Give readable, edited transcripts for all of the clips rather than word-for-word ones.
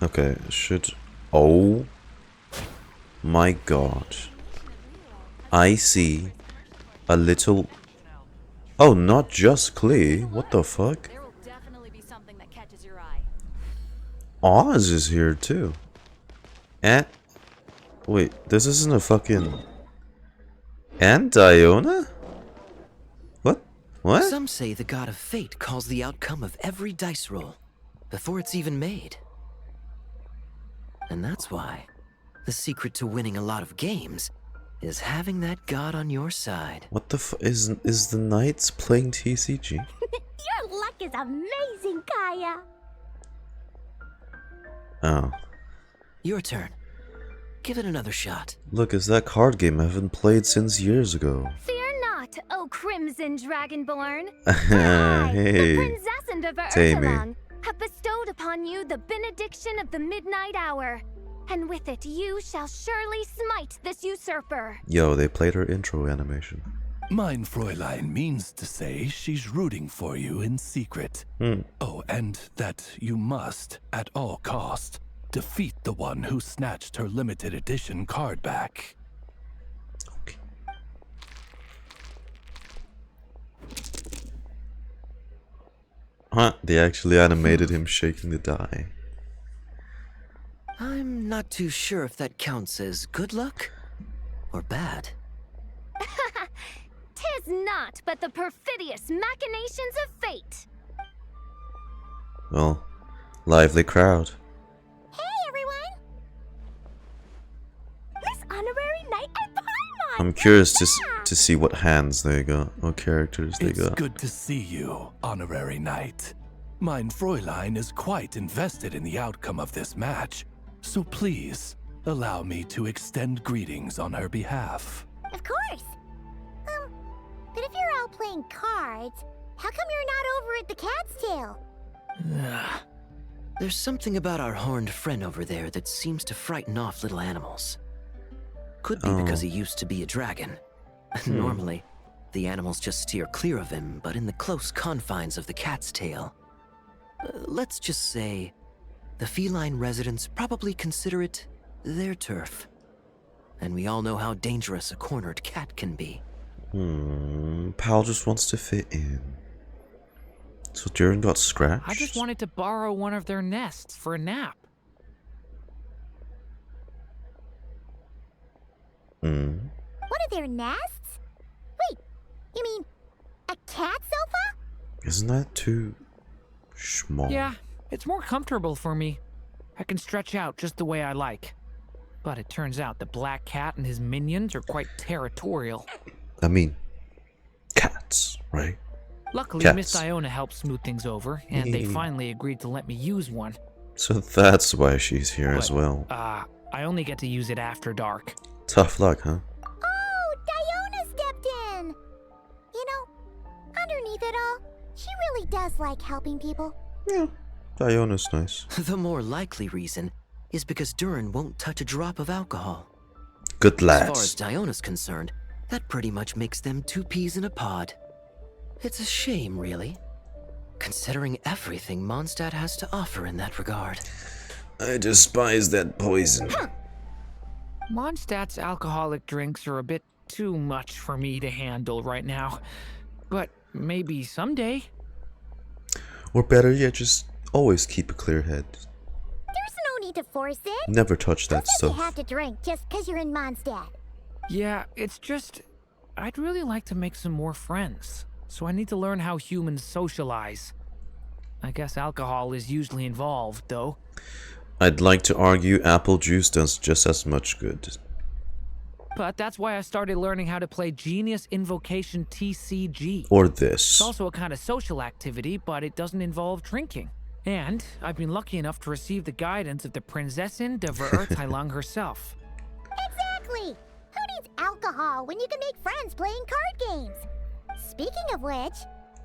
Okay, should... Oh my god. I see a little... Oh, not just Klee. What the fuck? There will definitely be something that catches your eye. Oz is here too. And... Wait, this isn't a fucking... And Diona? What? What? Some say the god of fate calls the outcome of every dice roll before it's even made. And that's why the secret to winning a lot of games is having that god on your side. What the is the Knights playing TCG? Your luck is amazing, Kaya. Oh. Your turn. Give it another shot. Look, it's that card game I haven't played since years ago. Fear not, O Crimson Dragonborn. Hey, the Princess of Tammy. Urtalang, have bestowed upon you the benediction of the midnight hour. And with it you shall surely smite this usurper. Yo, they played her intro animation. Mein Fräulein means to say she's rooting for you in secret. Oh, and that you must, at all cost, defeat the one who snatched her limited edition card back. Okay. Huh, they actually animated him shaking the die. I'm not too sure if that counts as good luck or bad. Tis not but the perfidious machinations of fate. Well, lively crowd. Hey, everyone! This honorary knight at Paimon! I'm curious to see what hands they got, what characters they It's got. good to see you, honorary knight. Mein Fräulein is quite invested in the outcome of this match, so please allow me to extend greetings on her behalf. Of course. But if you're out playing cards, how come you're not over at the Cat's Tail? There's something about our horned friend over there that seems to frighten off little animals. Could be because he used to be a dragon. Normally, the animals just steer clear of him, but in the close confines of the Cat's Tail, let's just say the feline residents probably consider it their turf. And we all know how dangerous a cornered cat can be. Pal just wants to fit in. So Durin got scratched? I just wanted to borrow one of their nests for a nap. One of their nests? Wait, you mean a cat sofa? Isn't that too small? Yeah, it's more comfortable for me. I can stretch out just the way I like. But it turns out the black cat and his minions are quite territorial. I mean, cats, right? Luckily, Cats. Miss Diona helped smooth things over, and they finally agreed to let me use one. So that's why she's here as But, well. I only get to use it after dark. Tough luck, huh? Oh, Diona stepped in! You know, underneath it all, she really does like helping people. Yeah, Diona's nice. The more likely reason is because Durin won't touch a drop of alcohol. Good As far lads. as Diona's concerned, that pretty much makes them two peas in a pod. It's a shame, really, considering everything Mondstadt has to offer in that regard. I despise that poison. Mondstadt's alcoholic drinks are a bit too much for me to handle right now. But maybe someday. Or better yet, just always keep a clear head. There's no need to force it. Never touch that Who says you stuff. have to drink just because you're in Mondstadt? Yeah, it's just... I'd really like to make some more friends. So I need to learn how humans socialize. I guess alcohol is usually involved, though. I'd like to argue apple juice does just as much good. But that's why I started learning how to play Genius Invocation TCG. Or It's this. also a kind of social activity, but it doesn't involve drinking. And I've been lucky enough to receive the guidance of the Prinzessin de Verurteilung herself. Exactly! Who needs alcohol when you can make friends playing card games? Speaking of which,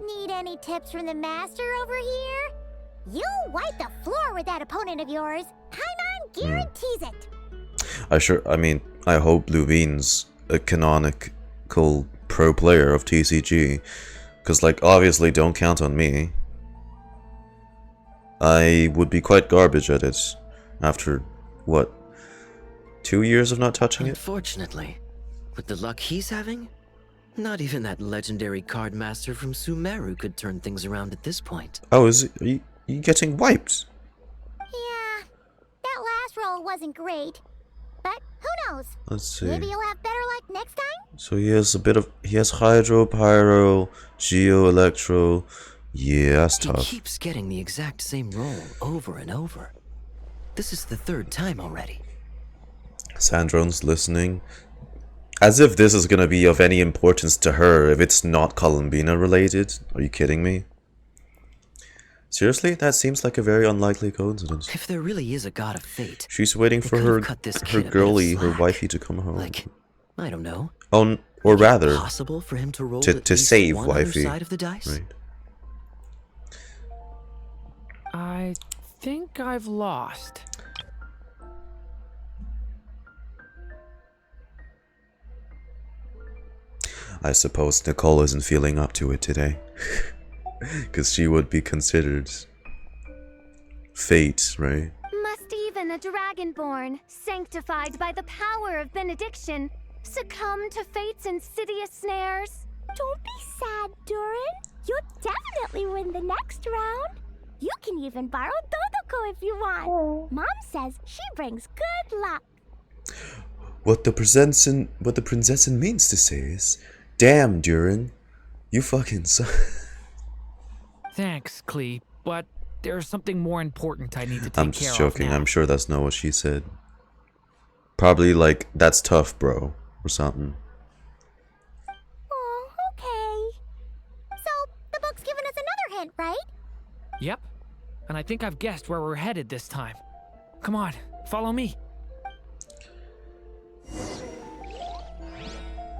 need any tips from the master over here? You wipe the floor with that opponent of yours. Paimon guarantees it. I hope Luvine's a canonical pro player of TCG. Because, like, obviously don't count on me. I would be quite garbage at it. After, what, 2 years of not touching it? Unfortunately, with the luck he's having, not even that legendary card master from Sumeru could turn things around at this point. Oh, is it? Are you getting wiped? Yeah, that last roll wasn't great. But who knows? Let's see. Maybe you'll have better luck next time? So he has Hydro, Pyro, Geo, Electro. Yeah, that's He tough. keeps getting the exact same roll over and over. This is the 3rd time already. Sandrone's listening. As if this is gonna be of any importance to her if it's not Columbina related. Are you kidding me? Seriously? That seems like a very unlikely coincidence. If there really is a god of fate, She's waiting they for could her have cut this her kid a bit of girly, her slack. wifey to come home. like, I don't know, Oh, or rather, possible for him to roll to at least save one other wifey. side of the dice? Right. I think I've lost. I suppose Nicole isn't feeling up to it today. Because she would be considered fate, right? Must even a dragonborn, sanctified by the power of benediction, succumb to fate's insidious snares? Don't be sad, Durin. You'll definitely win the next round. You can even borrow Dodoko if you want. Mom says she brings good luck. What the princess means to say is, damn, Durin, you fucking suck. Thanks, Klee, but there's something more important I need to take I'm care just of joking. now. I'm sure that's not what she said. Probably like, that's tough, bro, or something. Oh, okay. So, the book's given us another hint, right? Yep, and I think I've guessed where we're headed this time. Come on, follow me.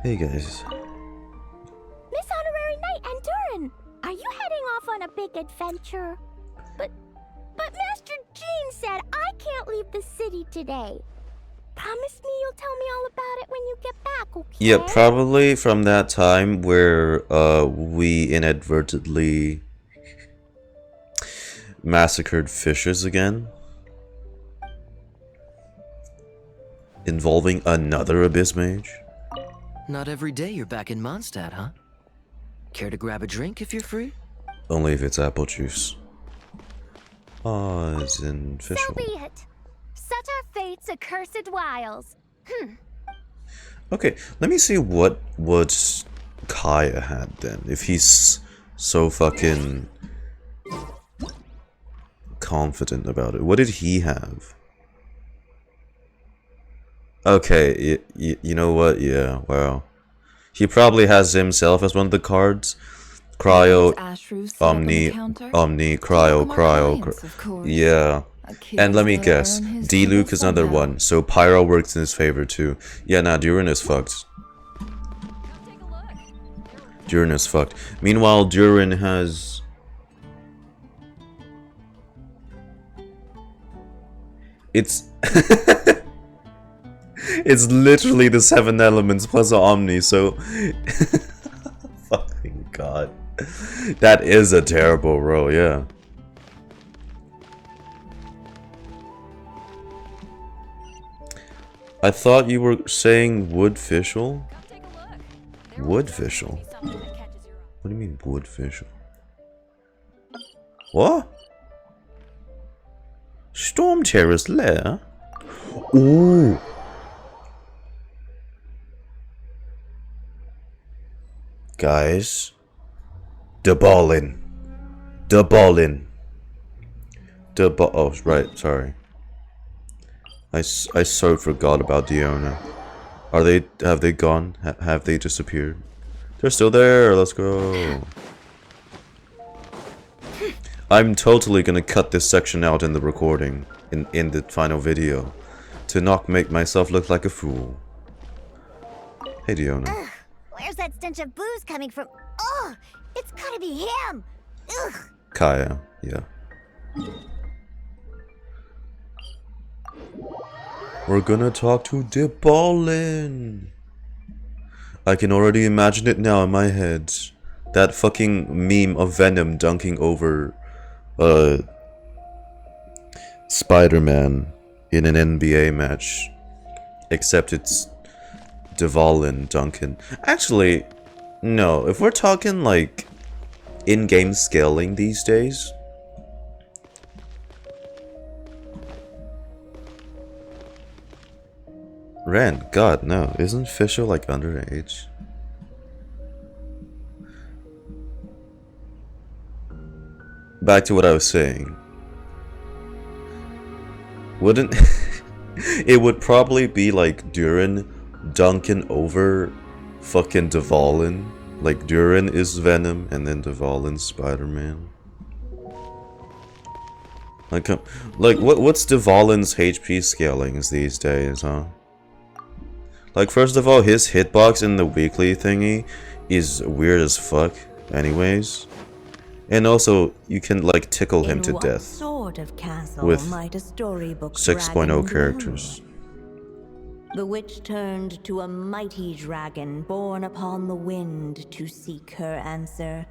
Hey guys. Miss Honorary Knight and Durin, are you heading off on a big adventure? But Master Jean said I can't leave the city today. Promise me you'll tell me all about it when you get back, okay? Yeah, probably from that time where we inadvertently massacred fishes again. Involving another Abyss Mage. Not every day you're back in Mondstadt, huh? Care to grab a drink if you're free? Only if it's apple juice. Oh, it's in fish. So be it. Such are fate's accursed wiles. Okay, let me see what Kaya had then. If he's so fucking confident about it. What did he have? Okay, you know what? Yeah, wow. He probably has himself as one of the cards. Cryo, Omni, Cryo. Yeah. And let me guess, D-Luke is another one, so Pyro works in his favor too. Yeah, nah, Durin is fucked. Durin is fucked. Meanwhile, Durin has... It's... It's literally the 7 elements plus Omni, so... Fucking god. That is a terrible roll, yeah. I thought you were saying woodfishel? Woodfishel? What do you mean woodfishel? What? Storm Terror's lair? Ooh! Guys, the ballin'. Oh, right, sorry. I so forgot about Diona. Have they gone? Have they disappeared? They're still there, let's go. I'm totally gonna cut this section out in the recording, in the final video, to not make myself look like a fool. Hey Diona. Ugh, where's that stench of booze coming from? Ugh, it's gotta be him. Ugh. Kaya, yeah. We're gonna talk to Debalin. I can already imagine it now in my head. That fucking meme of Venom dunking over Spider-Man in an NBA match. Except it's Dvalin Duncan. Actually, no. If we're talking like in-game scaling these days, Ren, God, no. Isn't Fisher like underage? Back to what I was saying. Wouldn't it would probably be like Durin Duncan over fucking Dvalin? Like Durin is Venom and then Dvalin's Spider-Man. Like what's Dvalin's HP scalings these days, huh? Like, first of all, his hitbox in the weekly thingy is weird as fuck anyways. And also, you can like tickle him to death sort of castle with might a storybook 6.0 characters. The witch turned to a mighty dragon born upon the wind to seek her answer.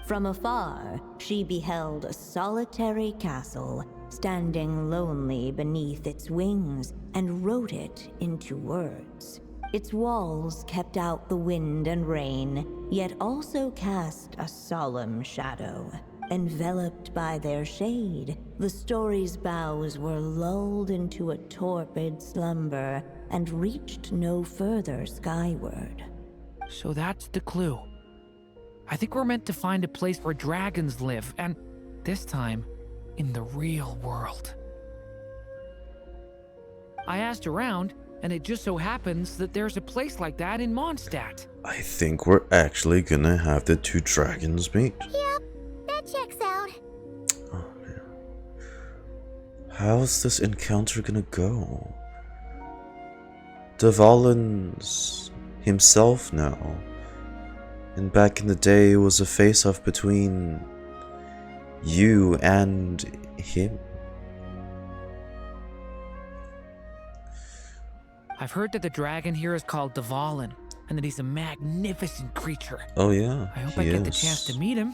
From afar, she beheld a solitary castle, standing lonely beneath its wings, and wrote it into words. Its walls kept out the wind and rain, yet also cast a solemn shadow. Enveloped by their shade, the story's boughs were lulled into a torpid slumber and reached no further skyward. So that's the clue. I think we're meant to find a place where dragons live, and this time, in the real world. I asked around, and it just so happens that there's a place like that in Mondstadt. I think we're actually gonna have the two dragons meet. Yep, that checks out. Oh, man. How's this encounter gonna go? Dvalin's himself now. And back in the day, it was a face-off between you and him. I've heard that the dragon here is called Dvalin, and that he's a magnificent creature. Oh yeah, I hope I get the chance to meet him.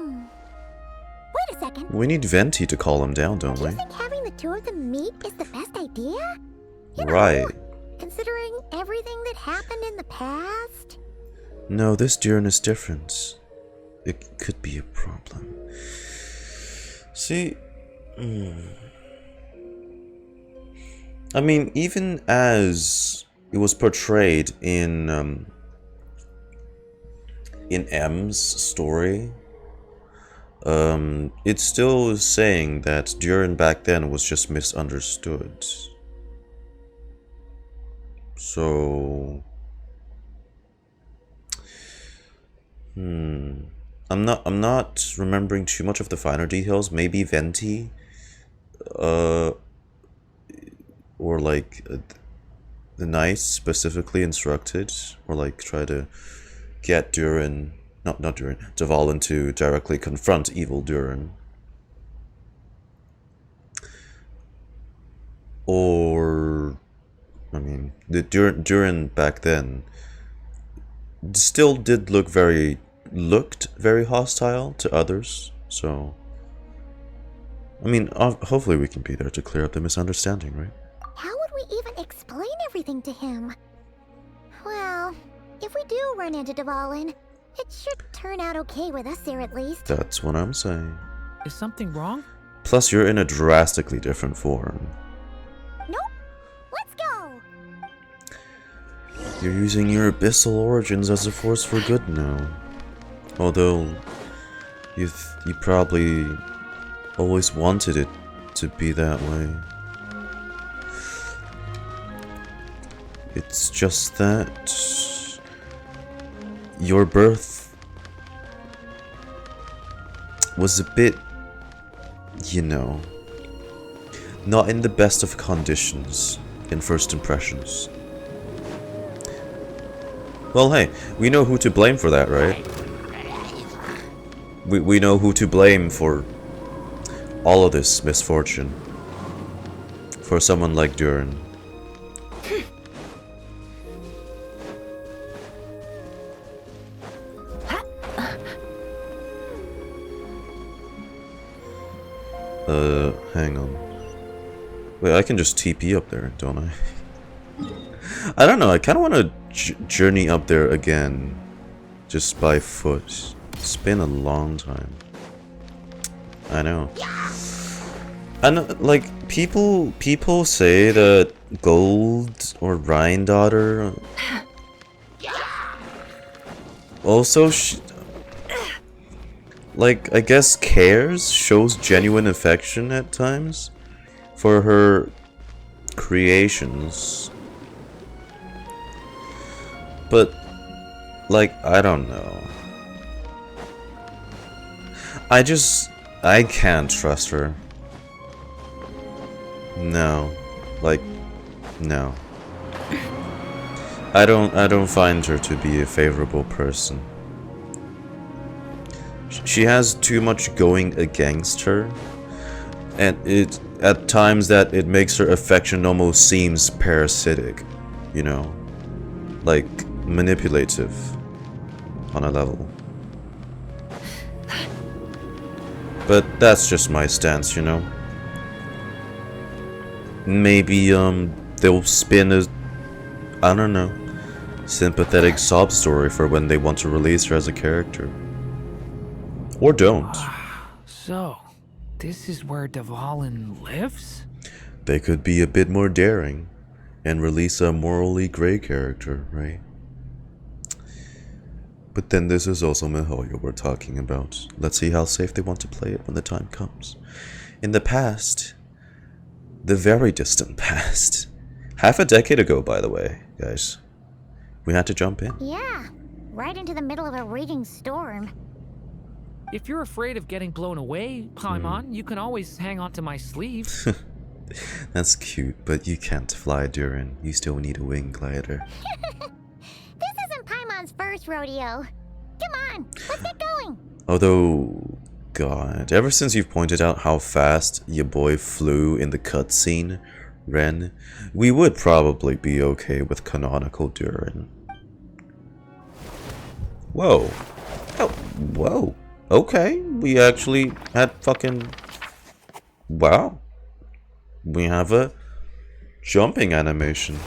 Wait a second. We need Venti to call him down, don't Do you we? think having the two of them meet is the best idea? You know, Right. considering everything that happened in the past? No, this Durin is different. It could be a problem. See, I mean, even as it was portrayed in M's story, it's still saying that Durin back then was just misunderstood. So, I'm not remembering too much of the finer details. Maybe Venti, or like the knights specifically instructed, or like try to get Durin, not Durin, Dvalin to directly confront evil Durin. Or, I mean, the Durin back then still did looked very hostile to others, so I mean, hopefully we can be there to clear up the misunderstanding, right? How would we even explain everything to him? Well, if we do run into Dvalin, it should turn out okay with us there at least. That's what I'm saying. Is something wrong? Plus, you're in a drastically different form. Nope. Let's go. You're using your abyssal origins as a force for good now. Although, you probably always wanted it to be that way. It's just that your birth was a bit, you know, not in the best of conditions in first impressions. Well, hey, we know who to blame for that, right? We know who to blame for all of this misfortune. For someone like Durin. Hang on. Wait, I can just TP up there, don't I? I don't know, I kind of want to journey up there again. Just by foot. It's been a long time. I know. And like, people say that Gold or Rhine Daughter also like, I guess shows genuine affection at times for her creations. But like, I don't know. I can't trust her. No. Like, no. I don't find her to be a favorable person. She has too much going against her, and it at times that it makes her affection almost seems parasitic, you know, like manipulative on a level. But that's just my stance, you know. Maybe they'll spin a, I don't know, sympathetic sob story for when they want to release her as a character. Or don't. So, this is where Dvalin lives? They could be a bit more daring and release a morally grey character, right? But then this is also Mihoyo we're talking about. Let's see how safe they want to play it when the time comes. In the past, the very distant past, half a decade ago, by the way, guys, we had to jump in. Yeah, right into the middle of a raging storm. If you're afraid of getting blown away, Paimon, you can always hang onto my sleeve. That's cute, but you can't fly, Durin. You still need a wing glider. This isn't Paimon's first rodeo. Come on, let's get going. Although, God, ever since you've pointed out how fast your boy flew in the cutscene, Ren, we would probably be okay with canonical Durin. Whoa. Oh, whoa. Okay, we actually had fucking... Wow. We have a jumping animation.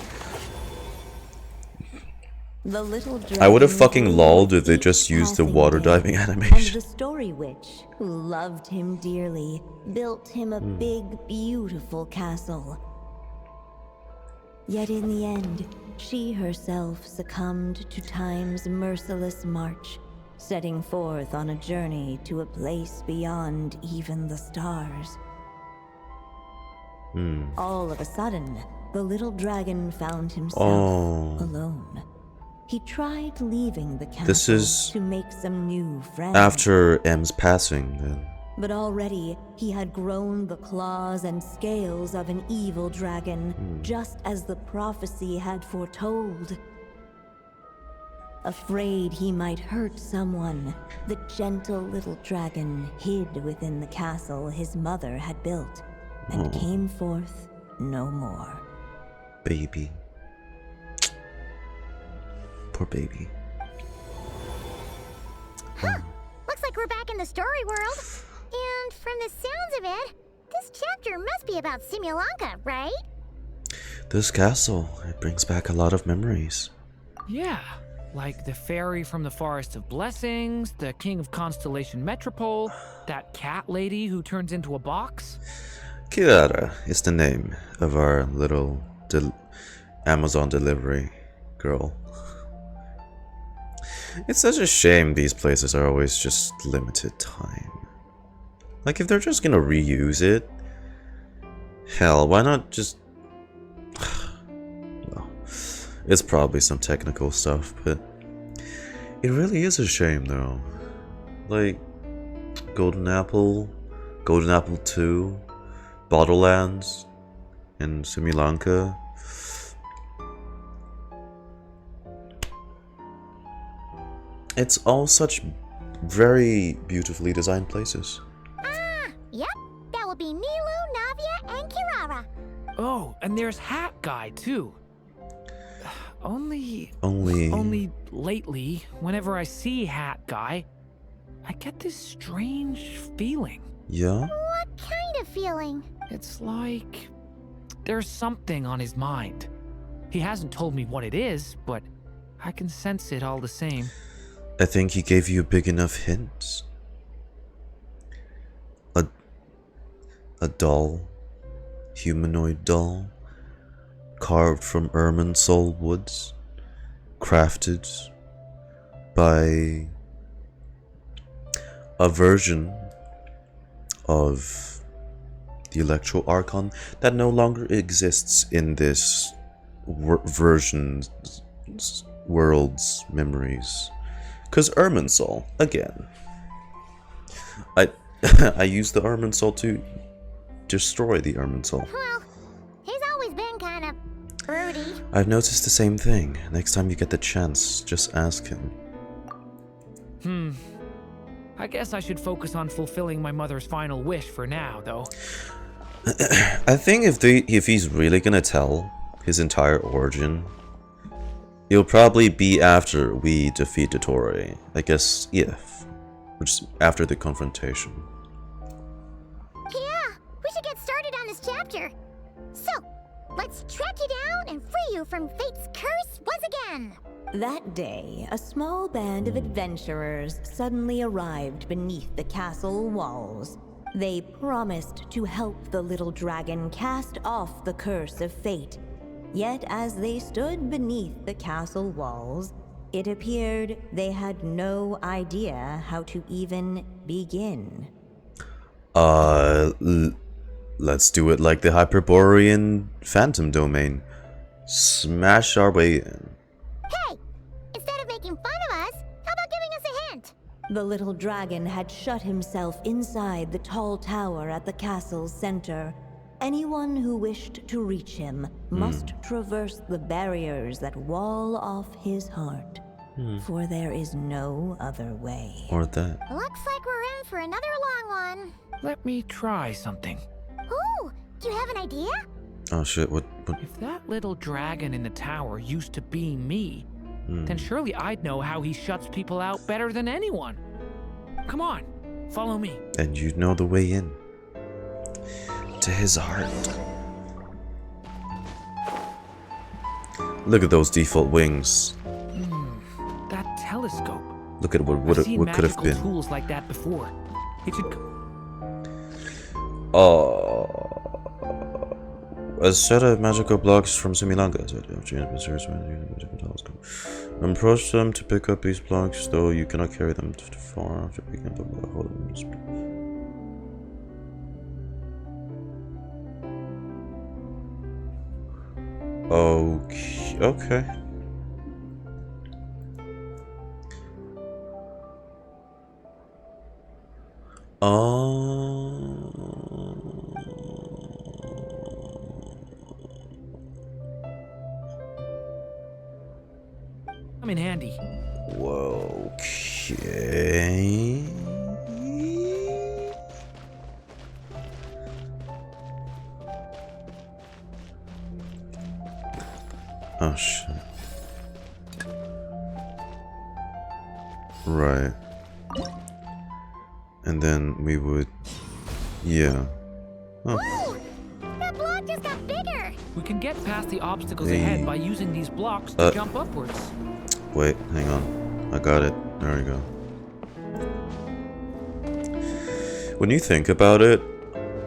The little I would have dragon fucking grew lolled if with they each just used the passing water day, diving And animation. the story witch, who loved him dearly, built him a big, beautiful castle. Yet in the end, she herself succumbed to time's merciless march, setting forth on a journey to a place beyond even the stars. All of a sudden, the little dragon found himself alone. He tried leaving the castle This is to make some new friends. after M's passing, then. But already, he had grown the claws and scales of an evil dragon, just as the prophecy had foretold. Afraid he might hurt someone, the gentle little dragon hid within the castle his mother had built, and came forth no more. Baby. Poor baby. Huh, looks like we're back in the story world. And from the sounds of it, this chapter must be about Simulanka, right? This castle, it brings back a lot of memories. Yeah, like the fairy from the Forest of Blessings, the king of Constellation Metropole, that cat lady who turns into a box. Kirara is the name of our little Amazon delivery girl. It's such a shame these places are always just limited time. Like, if they're just gonna reuse it, hell, why not just... Well, it's probably some technical stuff, but it really is a shame though. Like, Golden Apple 2, Bottlelands, and Simulanka. It's all such very beautifully designed places. Ah, yep. That would be Nilu, Navia, and Kirara. Oh, and there's Hat Guy too. Only lately, whenever I see Hat Guy, I get this strange feeling. Yeah? What kind of feeling? It's like There's something on his mind. He hasn't told me what it is, but I can sense it all the same. I think he gave you a big enough hint. A doll, humanoid doll, carved from ermine soul woods, crafted by a version of the Electro Archon that no longer exists in this version's world's memories. Cause ermine soul again. I used the ermine soul to destroy the ermine soul. Well, he's always been kind of broody. I've noticed the same thing. Next time you get the chance, just ask him. I guess I should focus on fulfilling my mother's final wish for now, though. I think if he's really gonna tell his entire origin, it'll probably be after we defeat the Torii. I guess which is after the confrontation. Yeah, we should get started on this chapter. So, let's track you down and free you from fate's curse once again. That day, a small band of adventurers suddenly arrived beneath the castle walls. They promised to help the little dragon cast off the curse of fate. Yet as they stood beneath the castle walls, it appeared they had no idea how to even begin. Let's do it like the Hyperborean Phantom Domain. Smash our way in. Hey, instead of making fun of us, how about giving us a hint? The little dragon had shut himself inside the tall tower at the castle's center. Anyone who wished to reach him must traverse the barriers that wall off his heart. For there is no other way. Or that. Looks like we're in for another long one. Let me try something. Ooh, do you have an idea? Oh shit, what? If that little dragon in the tower used to be me, then surely I'd know how he shuts people out better than anyone. Come on, follow me. And you know the way in. To his heart. Look at those default wings. That telescope. Look at what I've seen could have magical been. tools like that before. It should. A set of magical blocks from Similanga. Approach them to pick up these blocks, though you cannot carry them too far after picking up a block. Okay. I'm in handy. Whoa, okay. Oh shit. Right. And then we would... Yeah. Huh. Ooh, that block just got bigger. We can get past the obstacles Hey. ahead by using these blocks to jump upwards. Wait, hang on. I got it. There we go. When you think about it,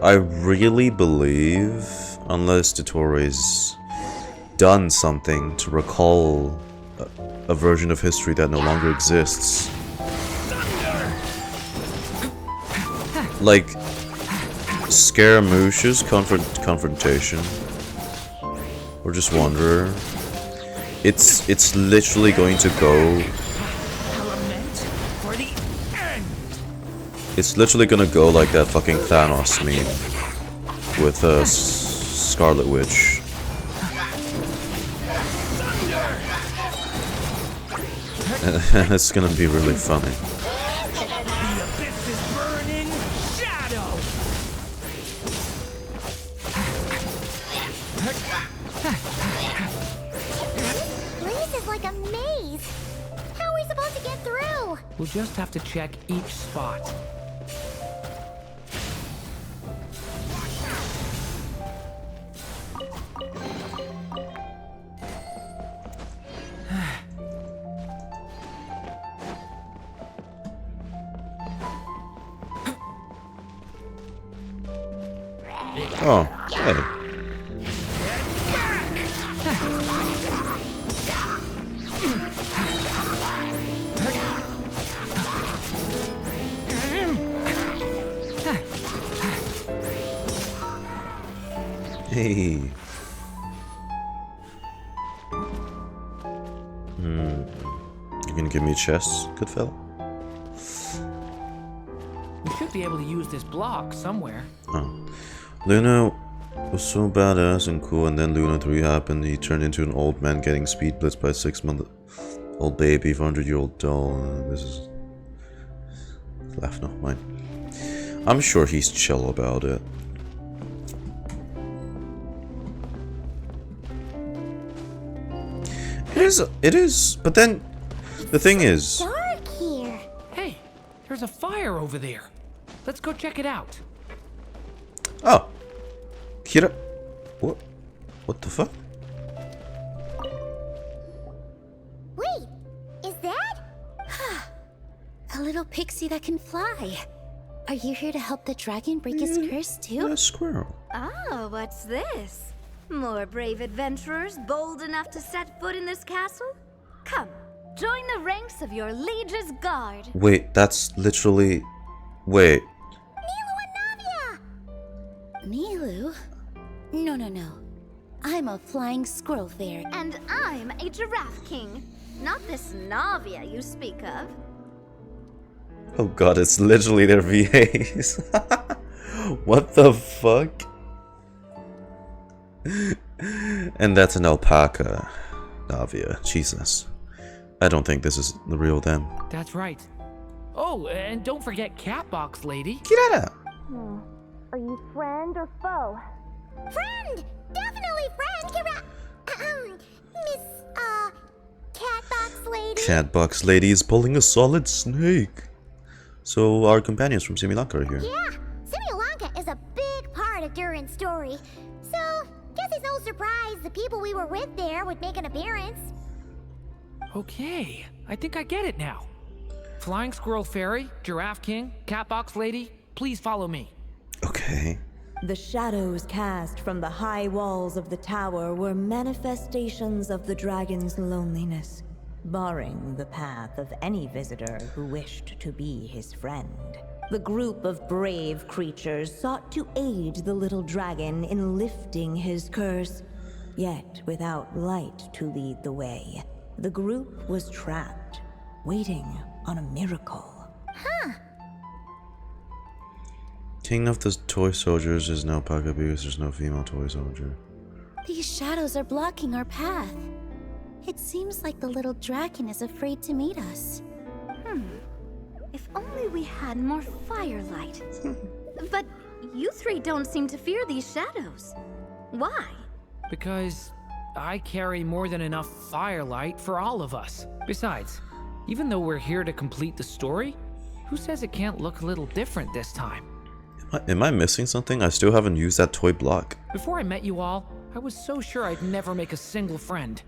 I really believe, unless Totori's done something to recall a version of history that no longer exists. Like Scaramouche's confrontation, or just Wanderer. It's literally going to go. It's literally gonna go like that fucking Thanos meme with Scarlet Witch. It's gonna be really funny. This is like a maze. How are we supposed to get through? We'll just have to check each spot. Oh, hey. Hey. You gonna give me chests, good fella? We should be able to use this block somewhere. Oh. Luna was so badass and cool, and then Luna 3 happened. He turned into an old man getting speed blitzed by a 6-month-old baby, 400-year-old doll. This is... Laugh, no, mine. I'm sure he's chill about it. It is, but then the thing is, Dark here. Hey, there's a fire over there. Let's go check it out. oh, Kira, what the fuck? Wait, is that? A little pixie that can fly. Are you here to help the dragon break his curse too? A squirrel. Oh, what's this? More brave adventurers bold enough to set foot in this castle? Come, join the ranks of your liege's guard. Wait, that's literally. Wait. Nilu? No. I'm a flying squirrel fairy. And I'm a giraffe king. Not this Navia you speak of. Oh god, it's literally their VAs. What the fuck? And that's an alpaca. Navia. Jesus. I don't think this is the real them. That's right. Oh, and don't forget Catbox Lady. Kirara! Are you friend or foe? Friend! Definitely friend! Miss, Catbox Lady? Catbox Lady is pulling a solid snake. So our companions from Similanka are here. Yeah, Similanka is a big part of Durin's story. So, guess it's no surprise the people we were with there would make an appearance. Okay, I think I get it now. Flying Squirrel Fairy, Giraffe King, Catbox Lady, please follow me. Okay. The shadows cast from the high walls of the tower were manifestations of the dragon's loneliness, barring the path of any visitor who wished to be his friend. The group of brave creatures sought to aid the little dragon in lifting his curse, yet without light to lead the way. The group was trapped, waiting on a miracle. King of the toy soldiers is now Paka because there's no female toy soldier. These shadows are blocking our path. It seems like the little dragon is afraid to meet us. If only we had more firelight. But you three don't seem to fear these shadows. Why? Because I carry more than enough firelight for all of us. Besides, even though we're here to complete the story, who says it can't look a little different this time? Am I missing something? I still haven't used that toy block. Before I met you all, I was so sure I'd never make a single friend.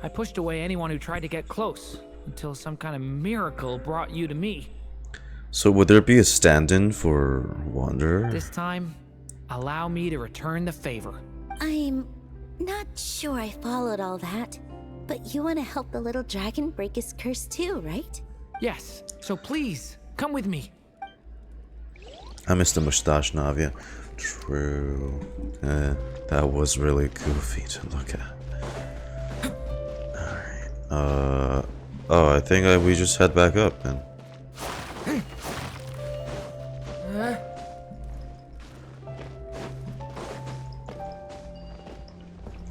I pushed away anyone who tried to get close, until some kind of miracle brought you to me. So would there be a stand-in for Wanderer? This time, allow me to return the favor. I'm not sure I followed all that, but you want to help the little dragon break his curse too, right? Yes, so please, come with me. I missed the mustache, Navia. True. That was really goofy to look at. Alright. Oh, I think we just head back up then.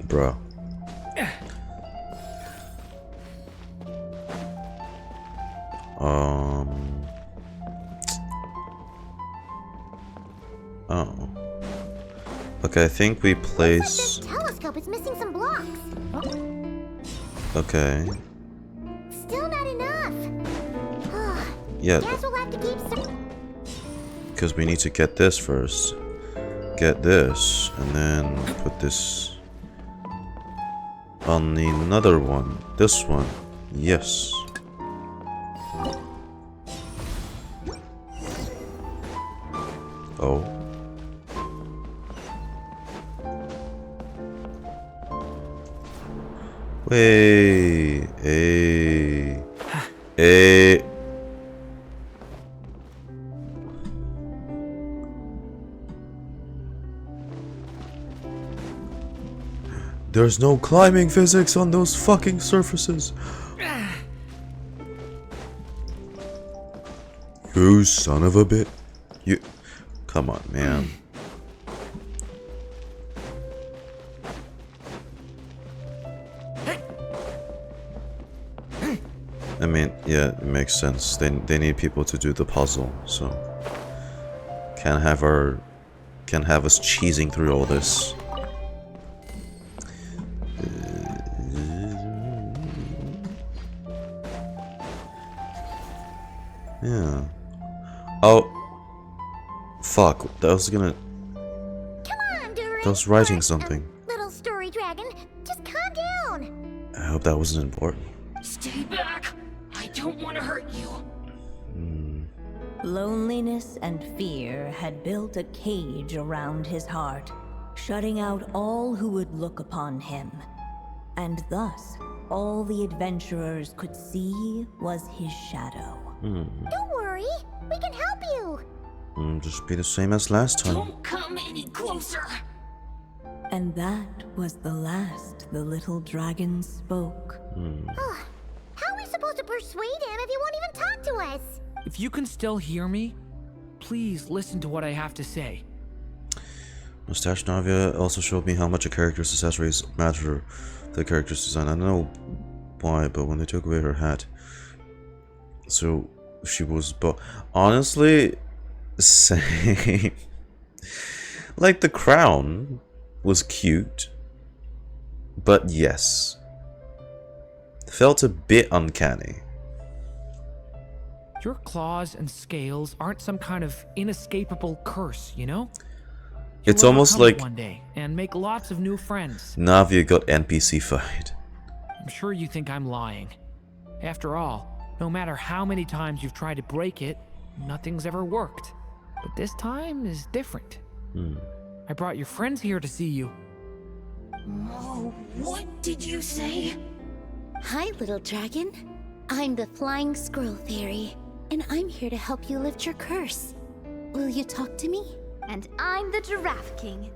Bro. Oh. Okay, I think we place... This telescope is missing some blocks. Okay. Still not enough. Yeah, Guess we'll have to keep some... because we need to get this first. Get this, and then put this on the another one. This one. Yes. Oh. Wait. Hey. There's no climbing physics on those fucking surfaces. You son of a bit. You. Come on, man. I mean, yeah, it makes sense. They need people to do the puzzle, so can't have us cheesing through all this. Yeah. Oh. Fuck. That was gonna. Come on, Durin. That was writing something. Little story dragon, just calm down. I hope that wasn't important. Stay back. I don't want to hurt you. Loneliness and fear had built a cage around his heart, shutting out all who would look upon him. And thus, all the adventurers could see was his shadow. Don't worry, we can help you. Just be the same as last time. Don't come any closer. And that was the last the little dragon spoke. How are we supposed to persuade him if he won't even talk to us? If you can still hear me, please listen to what I have to say. Mustache Navia also showed me how much a character's accessories matter to the character's design. I don't know why, but when they took away her hat, so she was honestly same. Like the crown was cute, but yes, felt a bit uncanny. Your claws and scales aren't some kind of inescapable curse, you know? It's You'll almost overcome it like one day and make lots of new friends. Navia got NPC-fied. I'm sure you think I'm lying. After all, no matter how many times you've tried to break it, nothing's ever worked. But this time is different. I brought your friends here to see you. Oh, what did you say? Hi, little dragon. I'm the Flying Squirrel Fairy, and I'm here to help you lift your curse. Will you talk to me? And I'm the Giraffe King.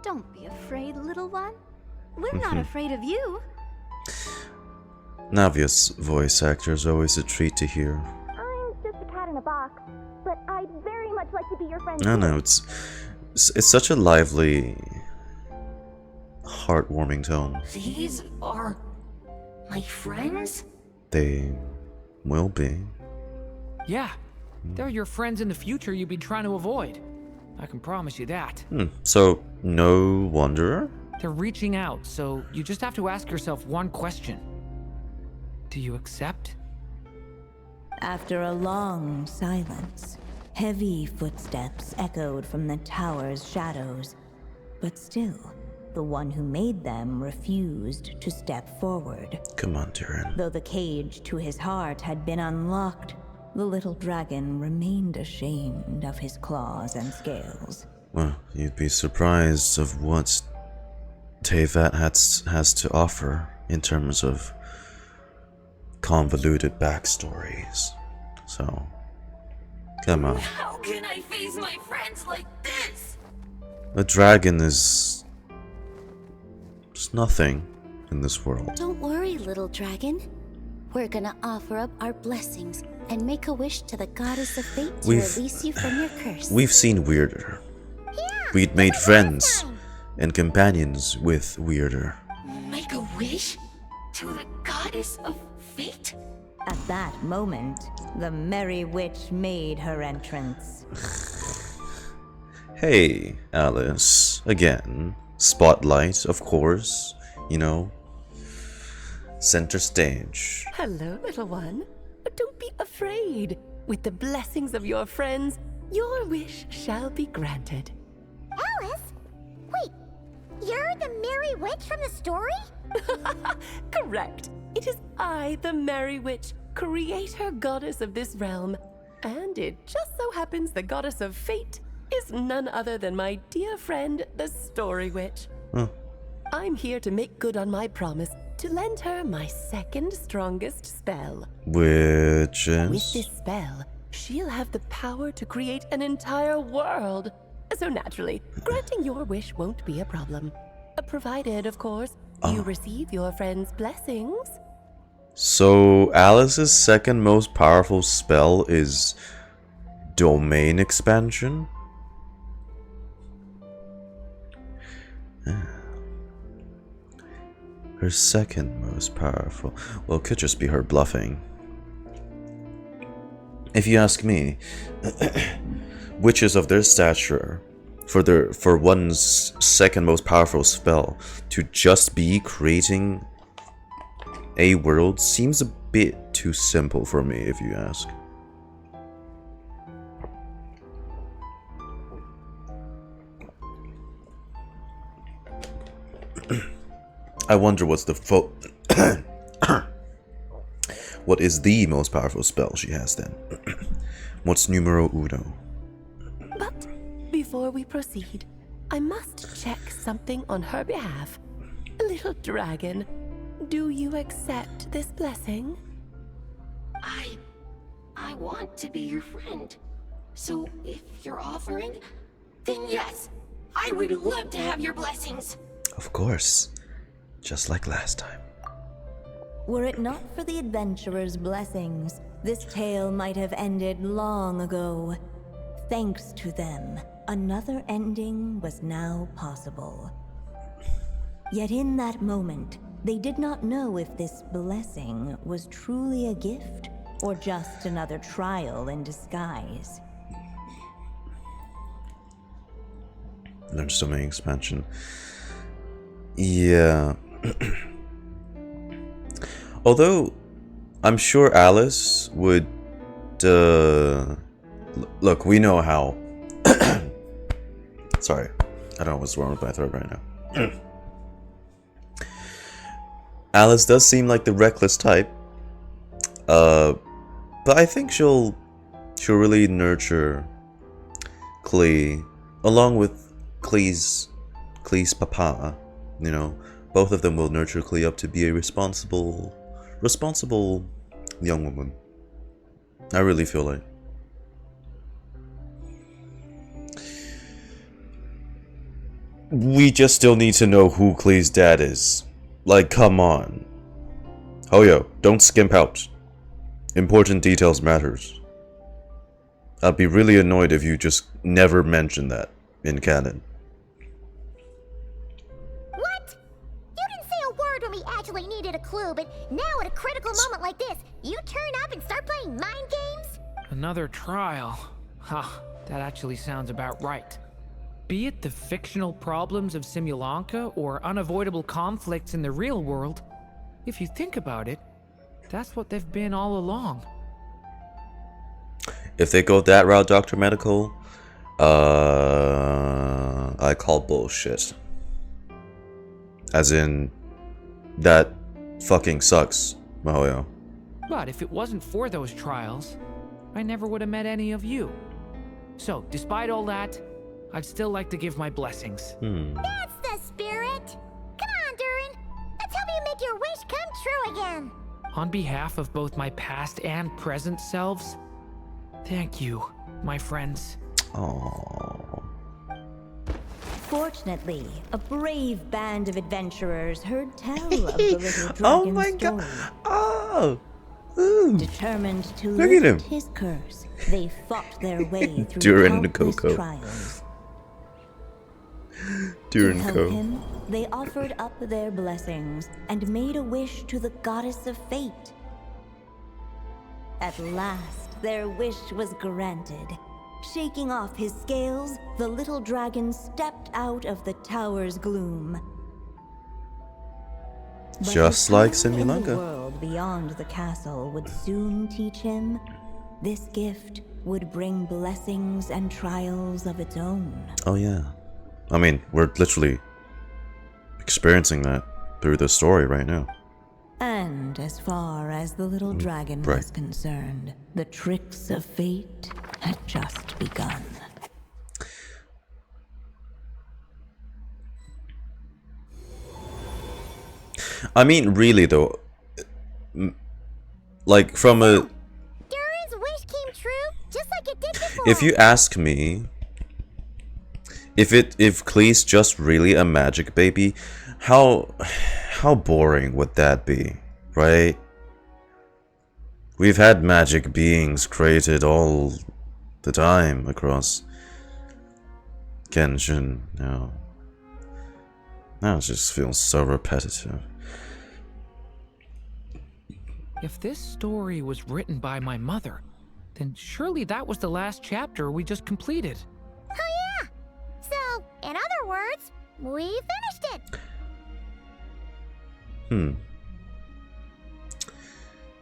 Don't be afraid, little one. We're not afraid of you. Navia's voice actor is always a treat to hear. I'm just a cat in a box, but I'd very much like to be your friend. I know, it's such a lively, heartwarming tone. These are my friends? They will be. Yeah, they're your friends in the future you've been trying to avoid. I can promise you that. So, no Wanderer? They're reaching out, so you just have to ask yourself one question. Do you accept? After a long silence, heavy footsteps echoed from the tower's shadows. But still, the one who made them refused to step forward. Come on, Durin. Though the cage to his heart had been unlocked, the little dragon remained ashamed of his claws and scales. Well, you'd be surprised of what Teyvat has to offer in terms of convoluted backstories. So, come on. How can I face my friends like this? A dragon is just nothing in this world. Don't worry, little dragon. We're gonna offer up our blessings and make a wish to the goddess of fate to release you from your curse. We've seen weirder. Yeah, We'd made just like friends last time. and companions with weirder. Make a wish to the goddess of fate? At that moment, the merry witch made her entrance. Hey, Alice. Again. Spotlight, of course. You know. Center stage. Hello, little one. Don't be afraid. With the blessings of your friends, your wish shall be granted. Alice? Wait, you're the Merry Witch from the story? Correct. It is I, the Merry Witch, creator goddess of this realm. And it just so happens the goddess of fate is none other than my dear friend, the Story Witch. I'm here to make good on my promise to lend her my second strongest spell. Which With is... this spell, she'll have the power to create an entire world. So naturally, granting your wish won't be a problem. Provided, of course, you receive your friend's blessings. So Alice's second most powerful spell is domain expansion? Her second most powerful. Well, it could just be her bluffing. If you ask me, witches of their stature, for one's second most powerful spell to just be creating a world seems a bit too simple for me, if you ask. I wonder what's the what is the most powerful spell she has then? What's numero uno? But before we proceed, I must check something on her behalf. Little dragon, do you accept this blessing? I want to be your friend. So if you're offering, then yes, I would love to have your blessings. Of course. Just like last time. Were it not for the adventurer's blessings, this tale might have ended long ago. Thanks to them, another ending was now possible. Yet in that moment, they did not know if this blessing was truly a gift or just another trial in disguise. Learn so many expansion. Yeah. Although, I'm sure Alice would... look, we know how... Sorry. I don't know what's wrong with my throat right now. Alice does seem like the reckless type. But I think she'll really nurture Klee, along with Klee's papa. You know, both of them will nurture Klee up to be a responsible young woman. I really feel like. We just still need to know who Klee's dad is. Like, come on. Hoyo, don't skimp out. Important details matters. I'd be really annoyed if you just never mention that in canon. What? You didn't say a word when we actually needed a clue, but now at a critical moment like this, you turn up and start playing mind games? Another trial. Ha, that actually sounds about right. Be it the fictional problems of Simulanka or unavoidable conflicts in the real world, if you think about it, that's what they've been all along. If they go that route, Dr. Medical, I call bullshit. As in, that fucking sucks, Mahoyo. But if it wasn't for those trials, I never would have met any of you. So, despite all that, I'd still like to give my blessings. That's the spirit! Come on, Durin! Let's help you make your wish come true again! On behalf of both my past and present selves, thank you, my friends. Aww. Fortunately, a brave band of adventurers heard tell of the little dragon's Oh my story. god! Oh! Ooh. Determined to Look at him. lift his curse, they fought their way through Durin and countless Coco. trials. Durin To help Co. him, they offered up their blessings and made a wish to the goddess of fate. At last, their wish was granted. Shaking off his scales, the little dragon stepped out of the tower's gloom. But Just his like time in the Simulanka. world beyond the castle would soon teach him this gift would bring blessings and trials of its own. Oh yeah. I mean, we're literally experiencing that through the story right now. And as far as the little dragon right. was concerned, the tricks of fate had just begun. I mean, really though, like from a. Durin's wish came true, just like it did before. If you ask me, if Klee's just really a magic baby, how boring would that be, right? We've had magic beings created all the time across Genshin now. Now it just feels so repetitive. If this story was written by my mother, then surely that was the last chapter we just completed. Oh yeah! So, in other words, we finished it!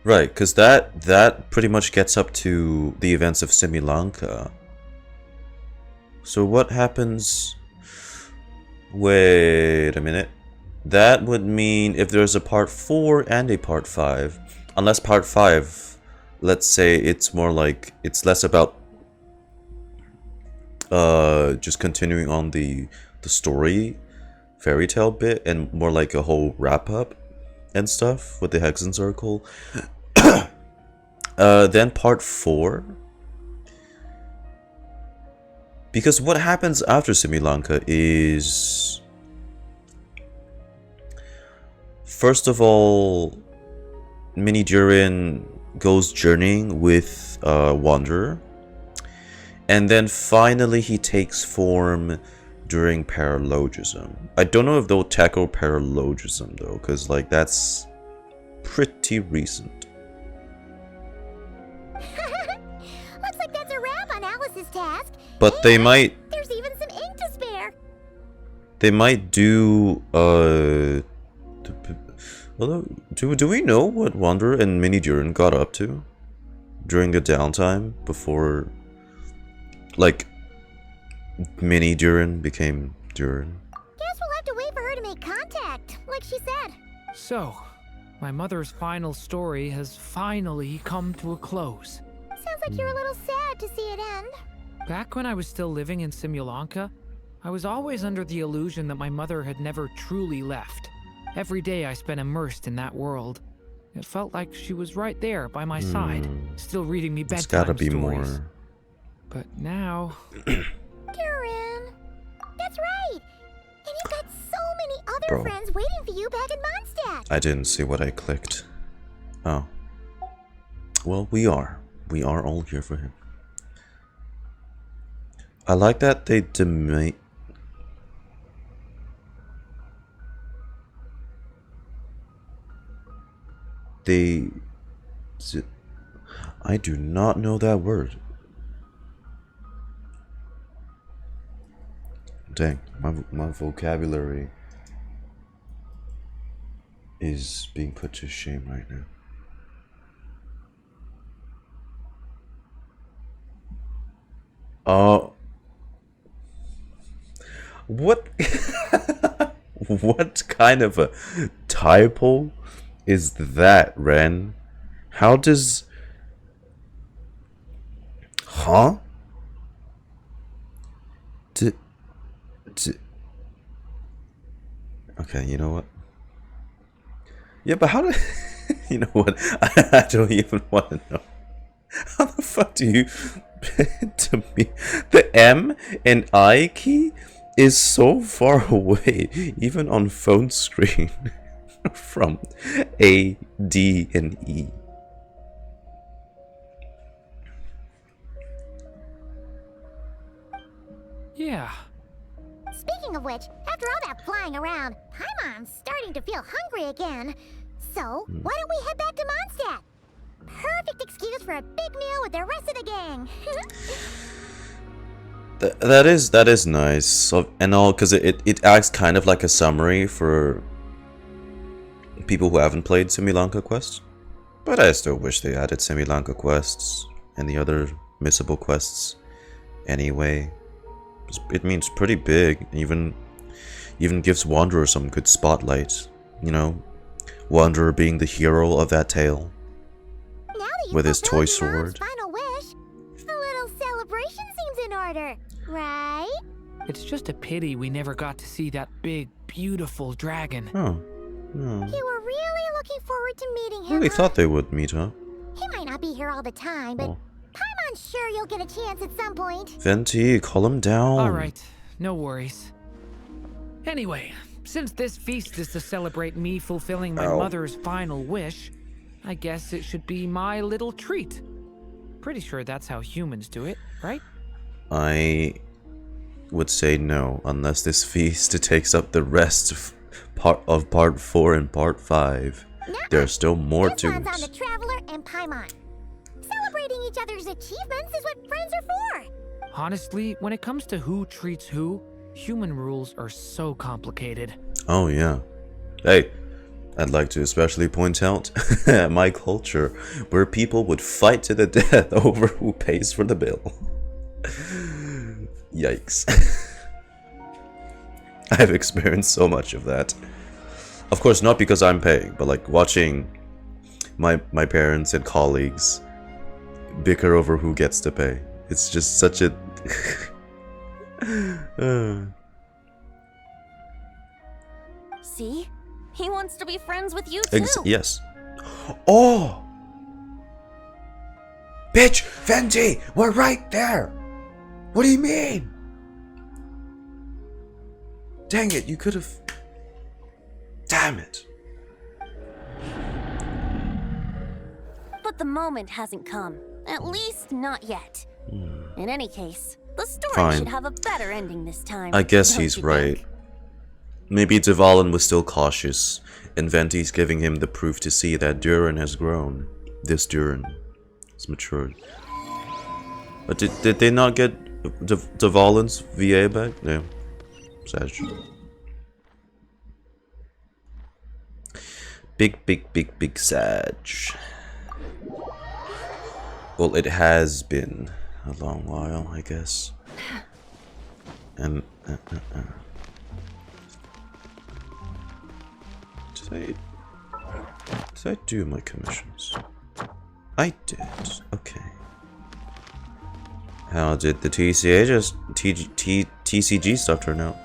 Right, because that pretty much gets up to the events of Similanka. So what happens... Wait a minute. That would mean if there's a part 4 and a part 5, unless part 5, let's say it's more like, it's less about just continuing on the story fairy tale bit and more like a whole wrap up and stuff with the Hexen Circle. Then part 4, because what happens after Similanka is, first of all, Mini Durin goes journeying with Wanderer, and then finally he takes form during paralogism. I don't know if they'll tackle paralogism though, because like that's pretty recent. Looks like that's a wrap on Alice's task. But and they might. There's even some ink to spare. They might do. Although, do we know what Wanderer and Mini Durin got up to during the downtime before, like, Mini Durin became Durin? Guess we'll have to wait for her to make contact, like she said. So, my mother's final story has finally come to a close. Sounds like you're a little sad to see it end. Back when I was still living in Simulanka, I was always under the illusion that my mother had never truly left. Every day I spent immersed in that world. It felt like she was right there by my side, still reading me There's bedtime gotta be stories. more. But now... Durin, that's right. And you've got so many other Bro. friends waiting for you back in Mondstadt. I didn't see what I clicked. Oh. Well, we are. We are all here for him. I like that they demate. I do not know that word. Dang, my vocabulary is being put to shame right now. What? What kind of a typo is that, Ren? How does... Huh? Okay, you know what? Yeah, but how do... You know what? I don't even want to know. How the fuck do you... to me, the M and I key is so far away, even on phone screen, from A, D, and E. Yeah. Speaking of which, after all that flying around, Paimon's starting to feel hungry again. So, why don't we head back to Mondstadt? Perfect excuse for a big meal with the rest of the gang. That is nice, so, and all, because it acts kind of like a summary for people who haven't played Similanka quests. But I still wish they added Similanka quests and the other missable quests anyway. It means pretty big, even gives Wanderer some good spotlight, you know, Wanderer being the hero of that tale with his toy sword. Final wish, a little celebration seems in order, right? It's just a pity we never got to see that big, beautiful dragon. Oh. Oh. You were forward to meeting I him. really thought they would meet up. He might not be here all the time, but Oh. I'm sure you'll get a chance at some point. Venti, calm down. Alright, no worries. Anyway, since this feast is to celebrate me fulfilling my mother's final wish, I guess it should be my little treat. Pretty sure that's how humans do it, right? I would say no, unless this feast takes up the rest of part 4 and part 5. There's still more This to one's on the it. Traveler and Paimon. Celebrating each other's achievements is what friends are for. Honestly, when it comes to who treats who, human rules are so complicated. Oh yeah. Hey, I'd like to especially point out my culture, where people would fight to the death over who pays for the bill. Yikes. I've experienced so much of that. Of course, not because I'm paying, but like watching my parents and colleagues bicker over who gets to pay. It's just such a... See? He wants to be friends with you too. Yes. Oh! Bitch! Venti! We're right there! What do you mean? Dang it, you could have... Damn it. But the moment hasn't come. At least not yet. In any case, the story Fine. should have a better ending this time. I guess don't he's you right. think? Maybe Dvalin was still cautious, and Venti's giving him the proof to see that Durin has grown. This Durin has matured. But did they not get Dvalin's VA back? No. Sad. Big Sag. Well, it has been a long while, I guess. And did I do my commissions? I did. Okay. How did the TCG stuff turn out?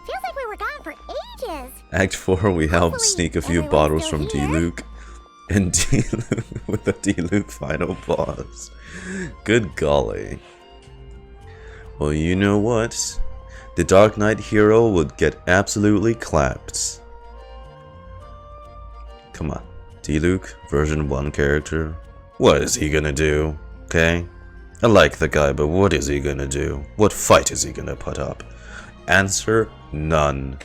Feels like we were gone for ages. Act 4, we helped Hopefully sneak a few everyone's bottles still from here. D-Luke. And D-Luke with the D-Luke final boss. Good golly. Well, you know what? The Dark Knight hero would get absolutely clapped. Come on. D-Luke, version 1 character. What is he gonna do? Okay? I like the guy, but what is he gonna do? What fight is he gonna put up? Answer, none.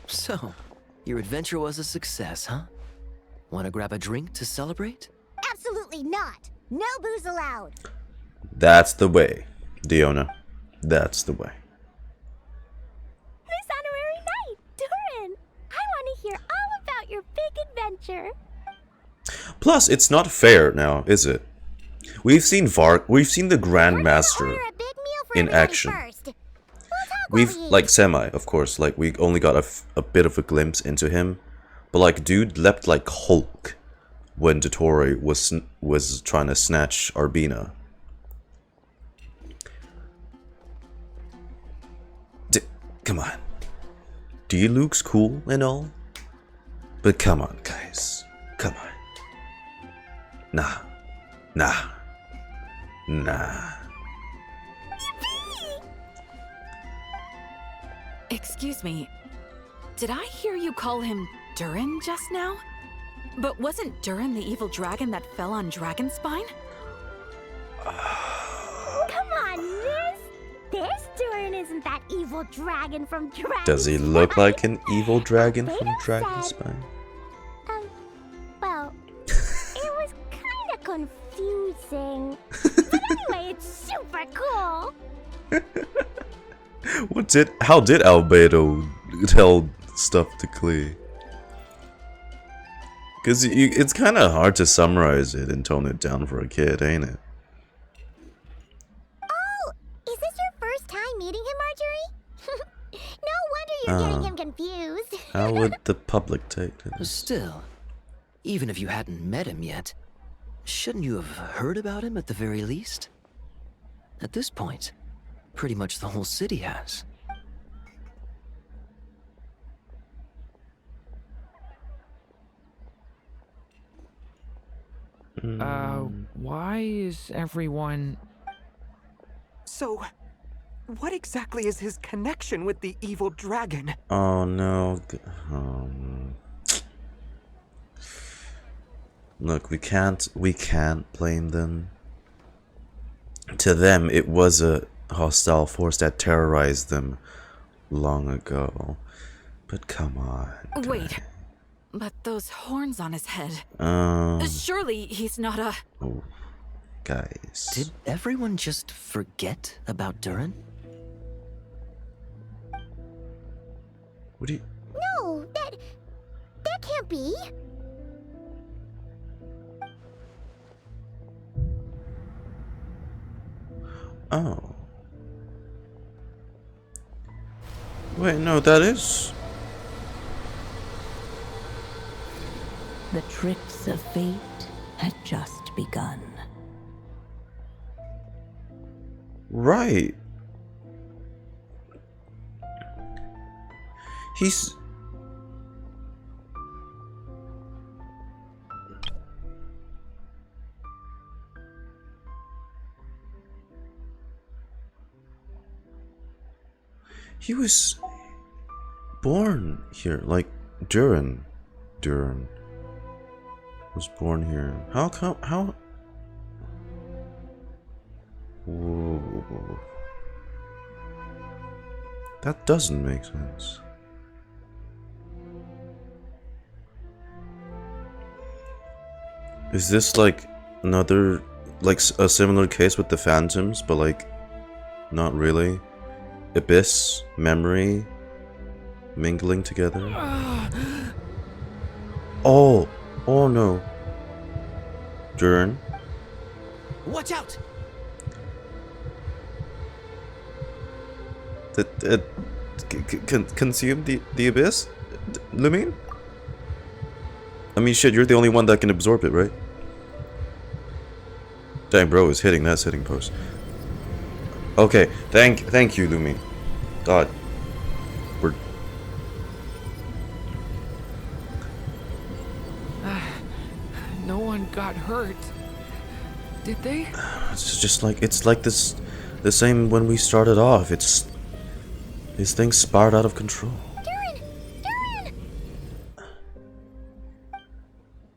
So, your adventure was a success, huh? Want to grab a drink to celebrate? Absolutely not. No booze allowed. That's the way, Diona. That's the way. This honorary knight, Durin. I want to hear all about your big adventure. Plus, it's not fair now, is it? We've seen the Grand Master Order a big meal for in everybody action. first. We'll talk We've, while we like, eat. semi, of course. Like, we only got a bit of a glimpse into him. But, like, dude leapt like Hulk when Dottore was trying to snatch Arbina. Come on. D-Luke's cool and all. But come on, guys. Come on. Nah. Excuse me. Did I hear you call him Durin just now? But wasn't Durin the evil dragon that fell on Dragonspine? Come on, miss. This Durin isn't that evil dragon from Dragonspine. Does he look like an evil dragon from Beta said- Dragonspine? Well, it was kind of confusing. But anyway, it's super cool. How did Albedo tell stuff to Klee? Because it's kind of hard to summarize it and tone it down for a kid, ain't it? Oh, is this your first time meeting him, Marjorie? No wonder you're getting him confused. How would the public take this? Still, even if you hadn't met him yet, shouldn't you have heard about him at the very least? At this point, pretty much the whole city has. Why is everyone... So, what exactly is his connection with the evil dragon? Oh no. Look, we can't blame them. To them, it was a hostile force that terrorized them long ago. But come on. Wait, but those horns on his head. Um. Surely he's not a... Oh, guys. Did everyone just forget about Durin? What do you... No, that can't be. Oh. Wait, no, that is... The tricks of fate had just begun. Right. He's... He was born here, like Durin was born here. How come? How? Whoa. That doesn't make sense. Is this like another, like a similar case with the phantoms, but like not really? Abyss, memory, mingling together. Oh no. Durin. Watch out! Consume the abyss? Lumine? I mean, shit, you're the only one that can absorb it, right? Dang, bro is hitting that sitting post. Okay, thank you, Lumine. God. We're... No one got hurt. Did they? It's just like, it's like this, the same when we started off. It's... These things spiraled out of control. Durin!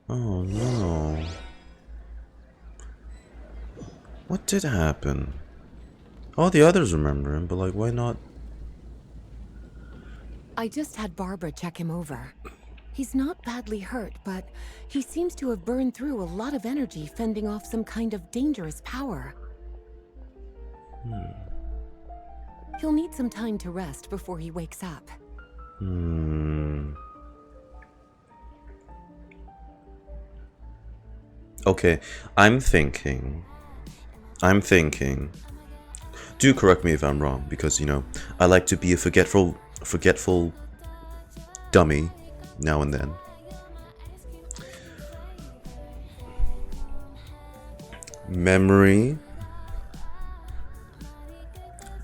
Oh no. What did happen? All the others remember him, but like, why not? I just had Barbara check him over. He's not badly hurt, but he seems to have burned through a lot of energy fending off some kind of dangerous power. He'll need some time to rest before he wakes up. Okay, I'm thinking. Do correct me if I'm wrong, because you know I like to be a forgetful dummy now and then. Memory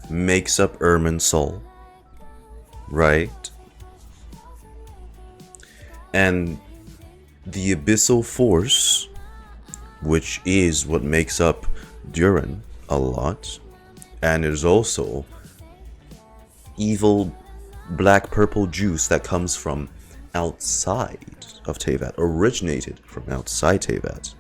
makes up Ermin's soul, right? And the abyssal force, which is what makes up Durin a lot, and is also evil black-purple juice that comes from outside of Teyvat, originated from outside Teyvat.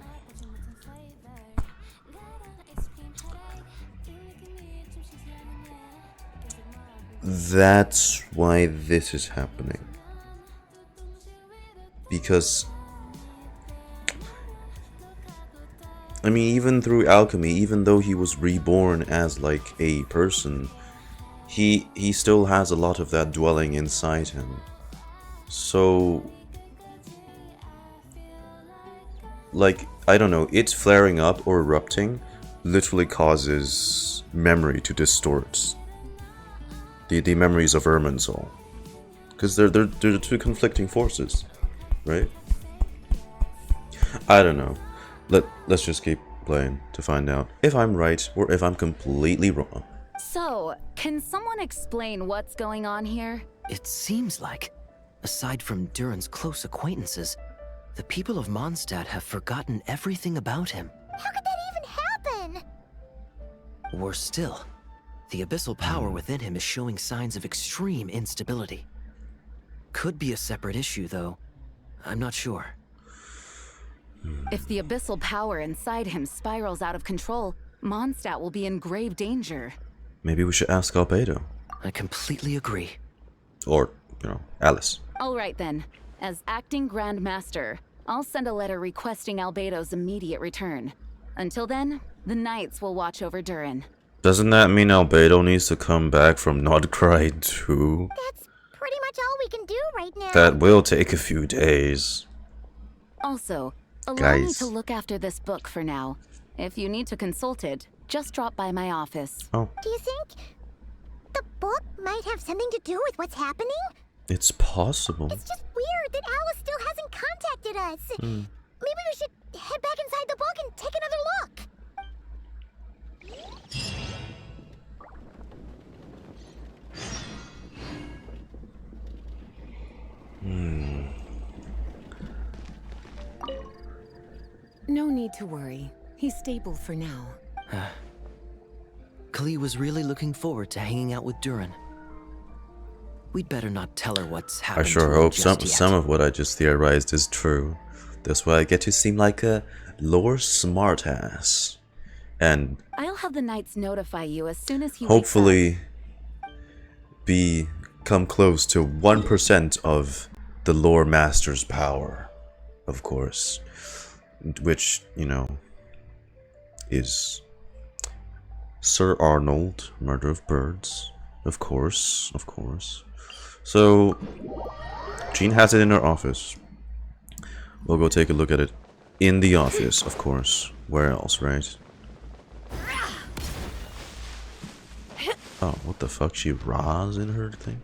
That's why this is happening. Because I mean, even through alchemy, even though he was reborn as like a person, he still has a lot of that dwelling inside him. So like, I don't know, it flaring up or erupting literally causes memory to distort the memories of Ermin's soul, because they're the two conflicting forces, right? I don't know. Let's just keep playing to find out if I'm right or if I'm completely wrong. So, can someone explain what's going on here? It seems like, aside from Durin's close acquaintances, The people of Mondstadt have forgotten everything about him. How could that even happen? Worse still, the abyssal power within him is showing signs of extreme instability. Could be a separate issue, though. I'm not sure. If the abyssal power inside him spirals out of control, Mondstadt will be in grave danger. Maybe we should ask Albedo. I completely agree. Or, you know, Alice. All right then. As acting Grand Master, I'll send a letter requesting Albedo's immediate return. Until then, the Knights will watch over Durin. Doesn't that mean Albedo needs to come back from Nocturne too? That's pretty much all we can do right now. That will take a few days. Also, allow me Guys. to look after this book for now. If you need to consult it, just drop by my office. Oh, Do you think the book might have something to do with what's happening? it's possible. It's just weird that Alice still hasn't contacted us. Maybe we should head back inside the book and take another look. No need to worry. He's stable for now. Klee was really looking forward to hanging out with Durin. We'd better not tell her what's I happened to sure him hope just yet. some of what I just theorized is true. That's why I get to seem like a lore smartass. And I'll have the Knights notify you as soon as he hopefully come close to 1% of the lore master's power, of course. Which, you know, is Sir Arnold, Murder of Birds. Of course, of course. So, Jean has it in her office. We'll go take a look at it in the office, of course. Where else, right? Oh, what the fuck? She Ra's in her thing?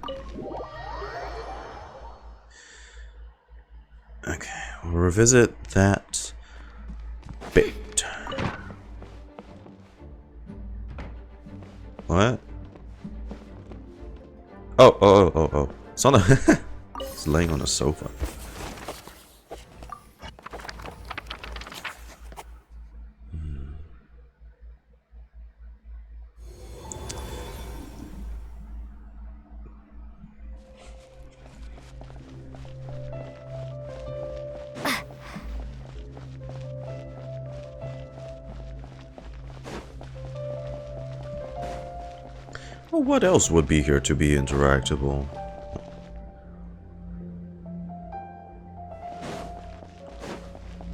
Okay, we'll revisit that bit. What? Oh. It's on the it's laying on a sofa. Well, what else would be here to be interactable?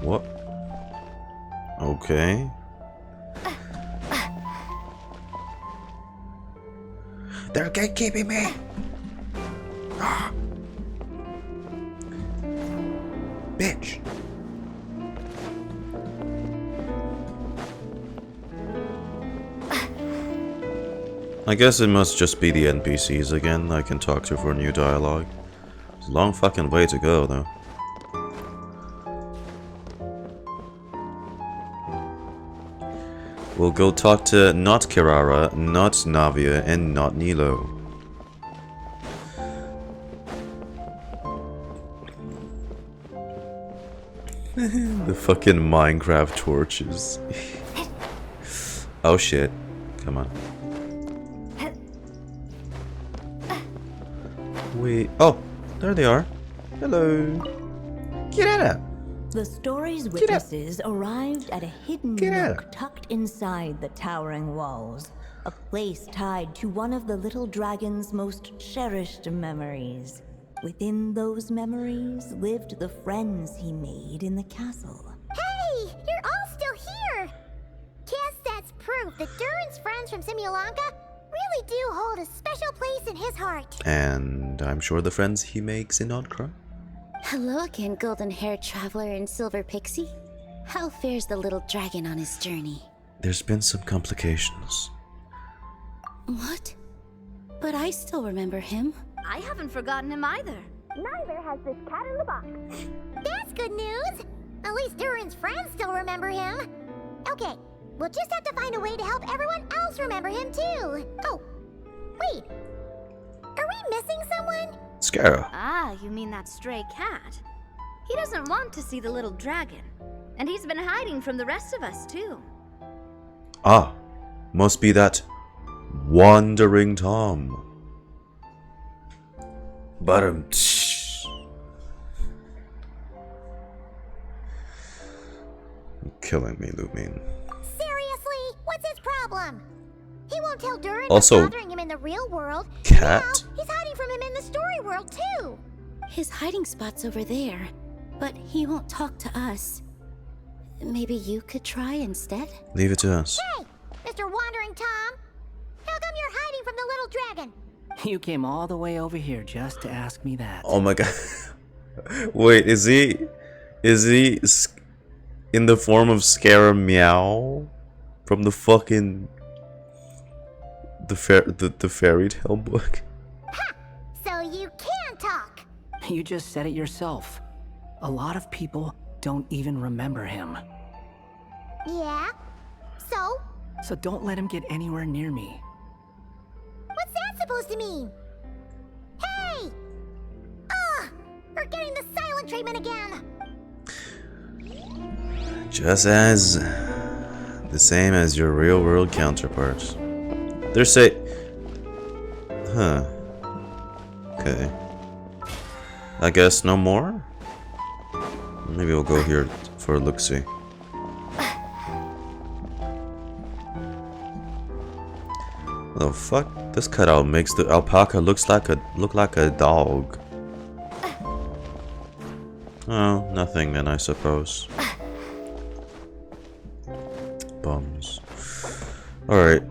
What? Okay. They're gatekeeping me! Bitch! I guess it must just be the NPCs again I can talk to for new dialogue. It's a long fucking way to go, though. We'll go talk to not Kirara, not Navia, and not Nilo. The fucking Minecraft torches. Oh shit. Come on. Oh, there they are. Hello. Get out of. The story's witnesses arrived at a hidden nook tucked inside the towering walls, a place tied to one of the little dragon's most cherished memories. Within those memories lived the friends he made in the castle. Hey, you're all still here. Guess that's proof that Durin's friends from Simulanka really do hold a special place in his heart. And I'm sure the friends he makes in Nocturne. Hello again, golden-haired traveler and silver pixie. How fares the little dragon on his journey? There's been some complications. What? But I still remember him. I haven't forgotten him either. Neither has this cat in the box. That's good news. At least Durin's friends still remember him. Okay, we'll just have to find a way to help everyone else remember him too. Oh, wait. Are we missing someone? Scarra. Ah, you mean that stray cat? He doesn't want to see the little dragon. And he's been hiding from the rest of us, too. Ah, must be that Wandering Tom. But you're killing me, Lumine. Seriously? What's his problem? He won't tell Durin Also, what's bothering him in the real world. Cat? Now, he's hiding from him in the story world, too. His hiding spot's over there, but he won't talk to us. Maybe you could try instead? Leave it to us. Hey, Mr. Wandering Tom. How come you're hiding from the little dragon? You came all the way over here just to ask me that. Oh my god. Wait, is he in the form of Scarmouche from the fucking the fairy tale book? Ha! So you can talk. You just said it yourself. A lot of people don't even remember him. Yeah? So? So don't let him get anywhere near me. What's that supposed to mean? Hey! Ugh! We're getting the silent treatment again. Just as the same as your real world counterparts. They're say, huh? Okay. I guess no more. Maybe we'll go here for a look-see. Oh fuck! This cutout makes the alpaca look like a dog. Oh, nothing then, I suppose. Bums. Alright.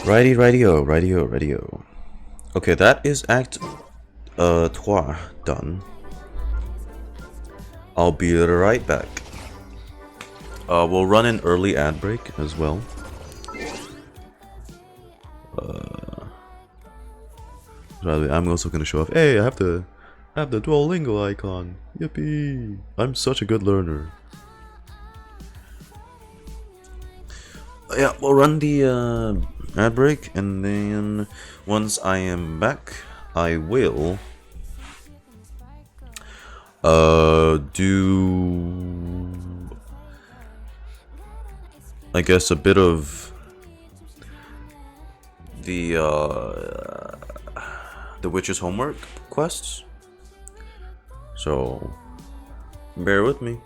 Righty-o. Okay, that is Act 3 done. I'll be right back. We'll run an early ad break as well. I'm also gonna show off. Hey, I have the Duolingo icon. Yippee! I'm such a good learner. Yeah, we'll run the ad break, and then once I am back, I will do, I guess, a bit of the witch's homework quests. So bear with me.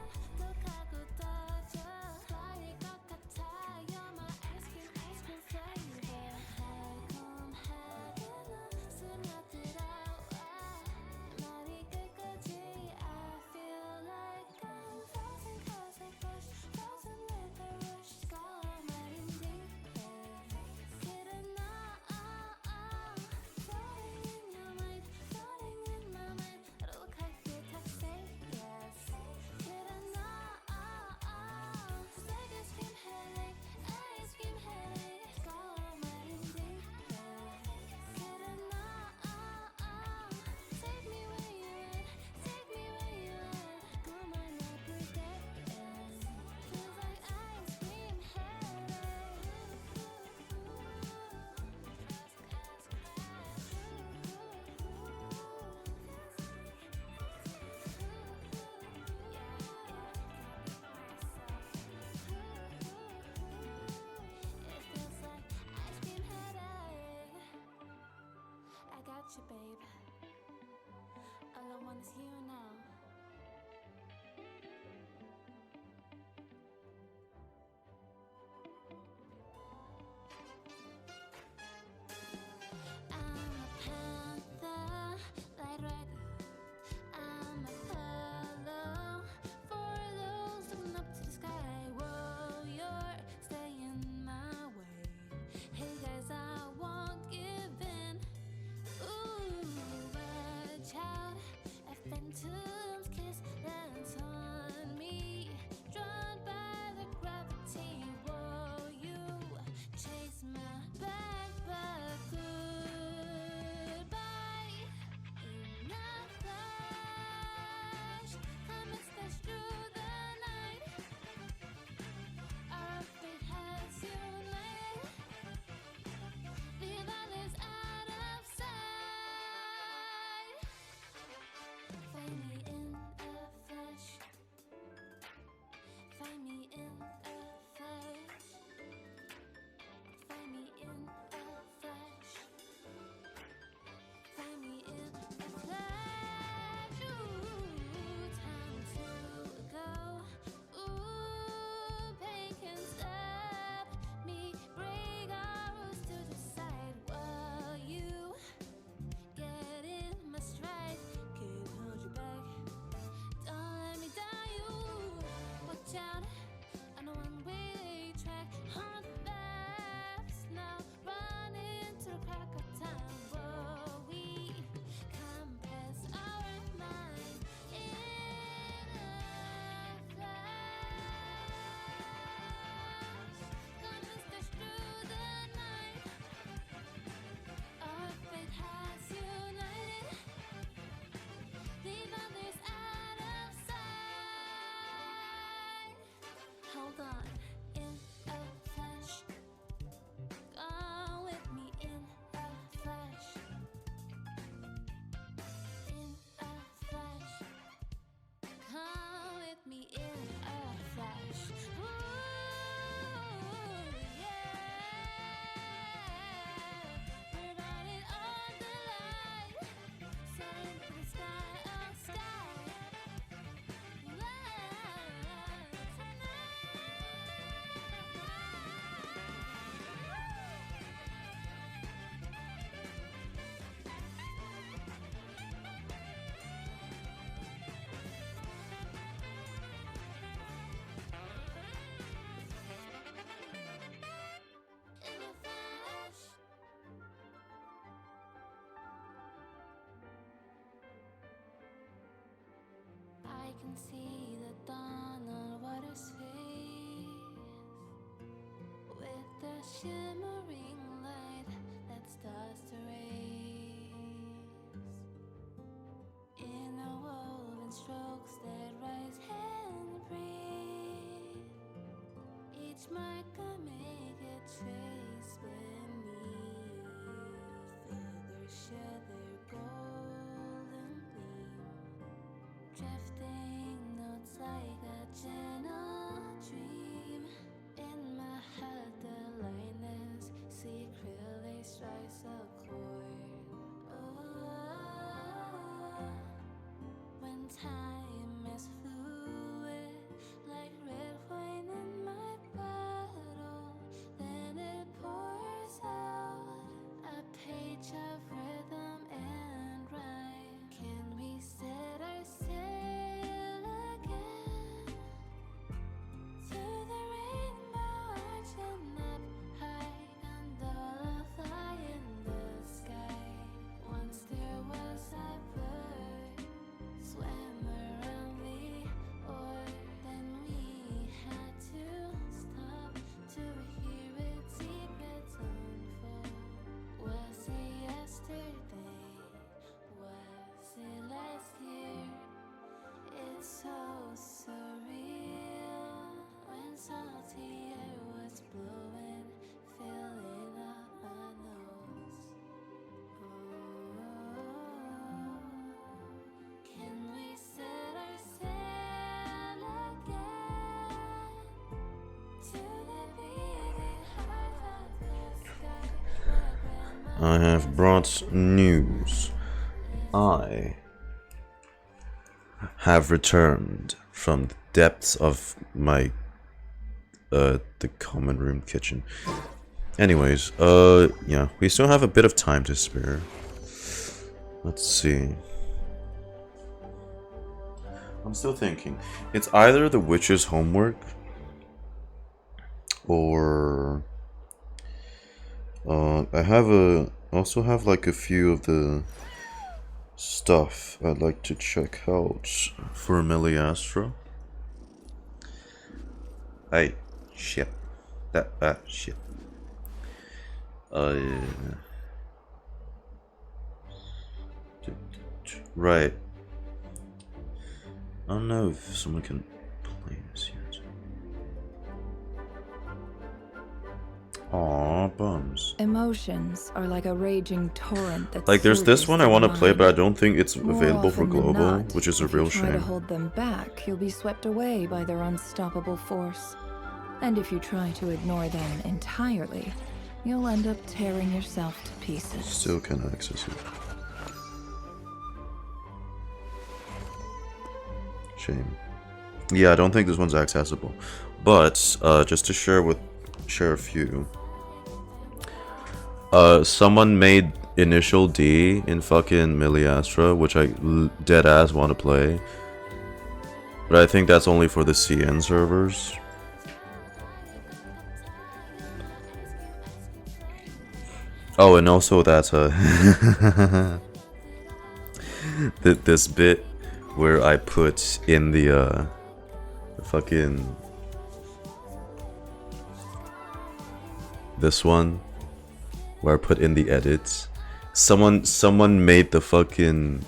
To shimmering light that starts to raise. Interwoven strokes that rise and breathe. Each marker make a trace beneath. Feathers share their golden gleam, drifting notes like a gentle dream. In my heart the lightness secretly strikes a chord. Oh, when time is fluid like red wine in my bottle, then it pours out a page of rhythm and rhyme. Can we set our sail again to the rainbow arching up high and all a fly in the sky? Once there was a bird swam around the orb, then we had to stop to hear its secrets unfold. Was it yesterday? Was it last year? It's so surreal when salty air was blowing, filling up my nose. Can we set our sail again to the beating heart of the sky? I have brought news. I have returned from the depths of my the common room kitchen. Anyways, yeah, we still have a bit of time to spare. Let's see. I'm still thinking. It's either the witch's homework or I also have like a few of the stuff I'd like to check out for Meliastra. Hey, shit. That shit. Right. I don't know if someone can play this yet. Aw, bums. Emotions are like a raging torrent that Like, there's this surges one I through want to the play, mind. but I don't think it's More available for often than global, not, which is a if you real try to shame. hold them back, you'll be swept away by their unstoppable force. And if you try to ignore them entirely, you'll end up tearing yourself to pieces. Still can't access it. Shame. Yeah, I don't think this one's accessible. But just to share a few. Someone made Initial D in fucking Meliastra, which I dead ass want to play. But I think that's only for the CN servers. Oh, and also that's this bit where I put in the fucking this one where I put in the edits. Someone made the fucking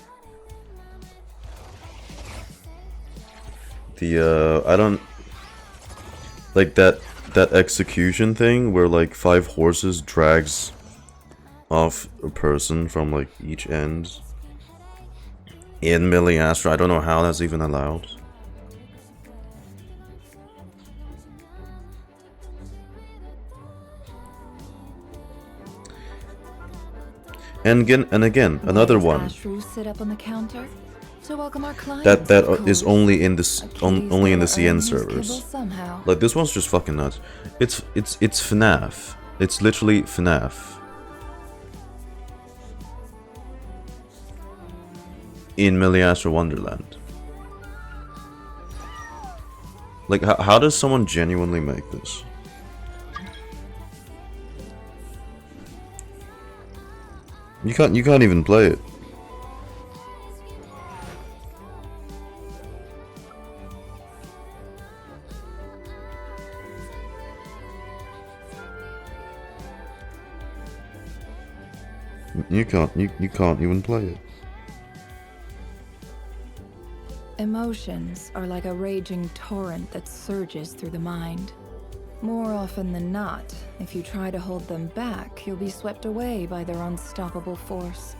I don't like that execution thing where like 5 horses drags off a person from like each end in Meliastra. I don't know how that's even allowed. And again, another one Sit up on the counter to welcome our clients, that of is course. only in this only in the Achilles CN will earn his servers. kibble somehow. Like this one's just fucking nuts. It's FNAF. It's literally FNAF in Meliastra Wonderland. Like how does someone genuinely make this? You can't even play it. You can't even play it. Emotions are like a raging torrent that surges through the mind. More often than not, if you try to hold them back, you'll be swept away by their unstoppable force.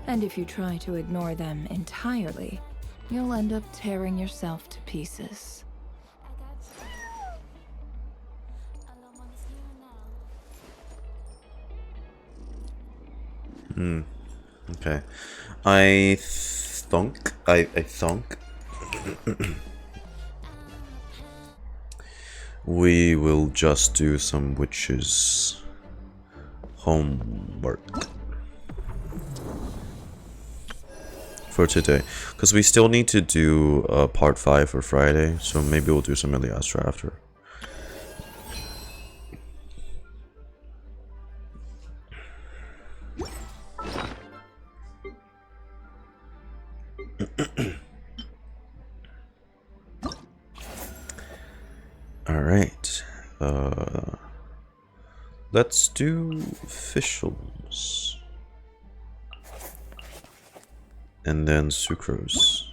And if you try to ignore them entirely, you'll end up tearing yourself to pieces. Okay. I thunk. We will just do some witches homework for today, because we still need to do part 5 for Friday, so maybe we'll do some Eliastra after. Alright, let's do officials, and then sucrose.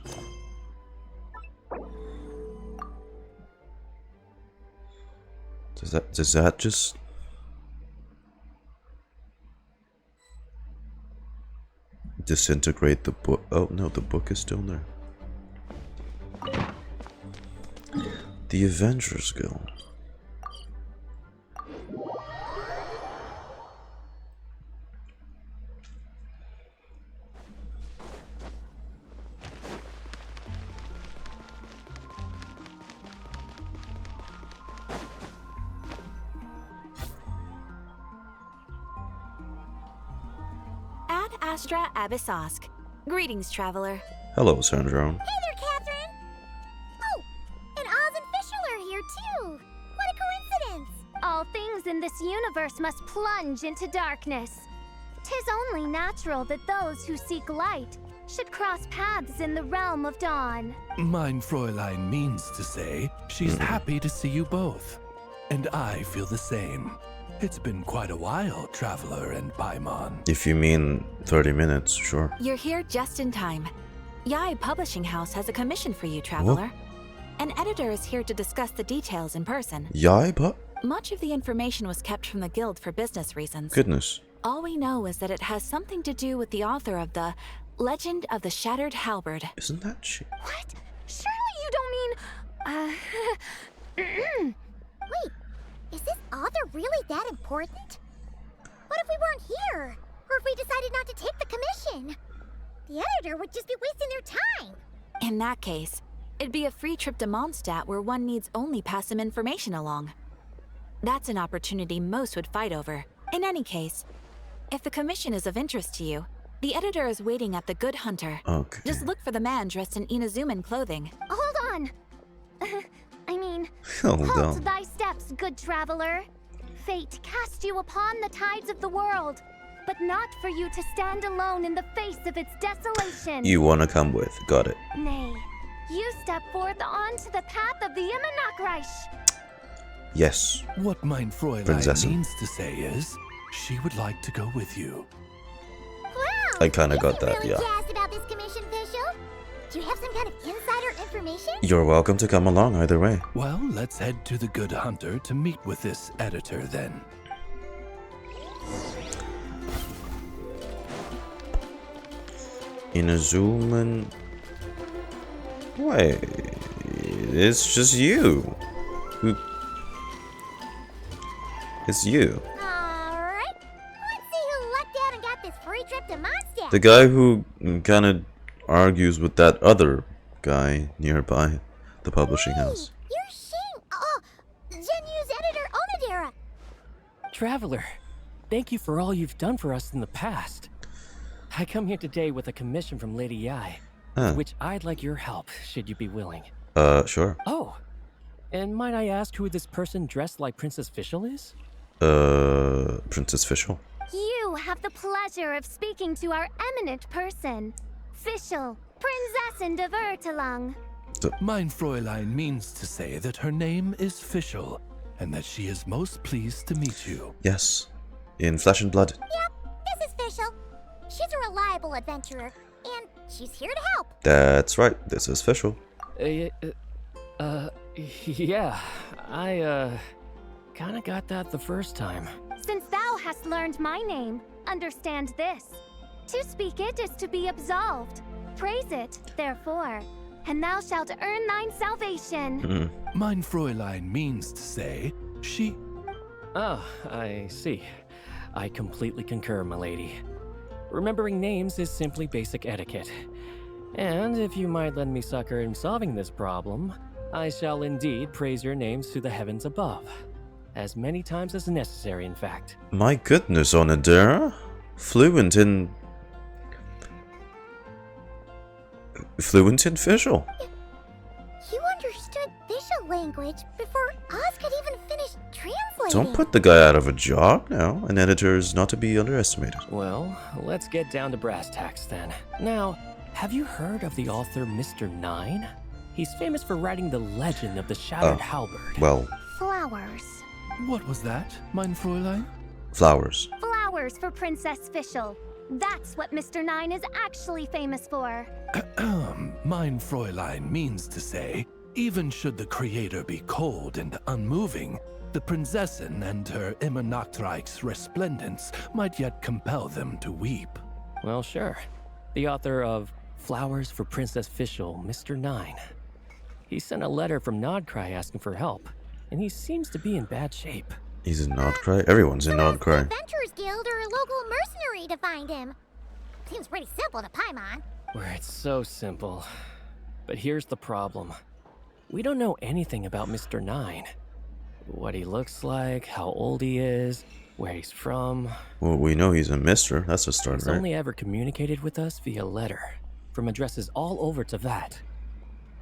Does that just disintegrate the book? Oh no, the book is still there. The Avengers Guild. Ad Astra Abyssosk. Greetings, traveler. Hello, Sandrone. Hey there, Catherine! Oh, and Oz and Fischl are here too! What a coincidence! All things in this universe must plunge into darkness. 'Tis only natural that those who seek light should cross paths in the realm of dawn. Mein Fräulein means to say she's happy to see you both. And I feel the same. It's been quite a while, Traveler and Paimon. If you mean 30 minutes, sure. You're here just in time. Yai Publishing House has a commission for you, traveler. An editor is here to discuss the details in person. Yai, but Much of the information was kept from the guild for business reasons. goodness. All we know is that it has something to do with the author of the Legend of the Shattered Halberd. Isn't that shit? What? Surely you don't mean... Wait, is this author really that important? What if we weren't here? Or if we decided not to take the commission? The editor would just be wasting their time. In that case, it'd be a free trip to Mondstadt where one needs only pass some information along. That's an opportunity most would fight over. In any case, if the commission is of interest to you, the editor is waiting at the Good Hunter. Okay. Just look for the man dressed in Inazuman clothing. Hold on! I mean, Hold halt on. thy steps, good traveler. Fate cast you upon the tides of the world, but not for you to stand alone in the face of its desolation. You wanna come with? Got it. Nay, you step forth onto the path of the Immanakreich. Yes. What Mein Fräulein Prinzessin. means to say is, she would like to go with you. Wow! I kinda you got seem that, really yeah. jazzed about this commission, Fischl. Do you have some kind of insider information? You're welcome to come along either way. Well, let's head to the Good Hunter to meet with this editor then. Inazuman. Wait, it's just you. Who? It's you. Alright, let's see who lucked out and got this free trip to Mondstadt. The guy who kind of argues with that other guy nearby the publishing house. You're Shing! Genu's editor, Onodera! Traveler, thank you for all you've done for us in the past. I come here today with a commission from Lady Yai, Huh. which I'd like your help, should you be willing. Sure. Oh, and might I ask who this person dressed like Princess Fischl is? Princess Fischl. You have the pleasure of speaking to our eminent person, Fischl, Prinzessin de Vertalang. Mein Fräulein means to say that her name is Fischl, and that she is most pleased to meet you. Yes. In Flesh and Blood. Yep, this is Fischl. She's a reliable adventurer, and she's here to help. That's right. This is official. Yeah, I, kinda got that the first time. Since thou hast learned my name, understand this. To speak it is to be absolved. Praise it, therefore, and thou shalt earn thine salvation. Mein Fräulein means to say, she... Oh, I see. I completely concur, milady. Remembering names is simply basic etiquette. And if you might lend me succor in solving this problem, I shall indeed praise your names to the heavens above. As many times as necessary, in fact. My goodness, Onodera. Fluent in visual. You understood visual language before Oz could even finish translating. Don't put the guy out of a job now. An editor is not to be underestimated. Well, let's get down to brass tacks then. Now, have you heard of the author Mr. Nine? He's famous for writing the legend of the Shattered Halberd. Well, Flowers. What was that, mein Fräulein? flowers. Flowers for Princess Fischl. That's what Mr. Nine is actually famous for. Mein Fräulein means to say, even should the creator be cold and unmoving, the Prinzessin and her immer Nachtreich's resplendence might yet compel them to weep. Well, sure. The author of Flowers for Princess Fischl, Mr. Nine. He sent a letter from Nodcry asking for help, and he seems to be in bad shape. He's in Nodcry? Everyone's in Nodcry. Adventurers Guild or a local mercenary to find him. Seems pretty simple to Paimon. Where it's so simple. But here's the problem. We don't know anything about Mr. Nine. What he looks like, how old he is, where he's from. Well, we know he's a mister. That's a start, He's right? only ever communicated with us via letter, from addresses all over Teyvat.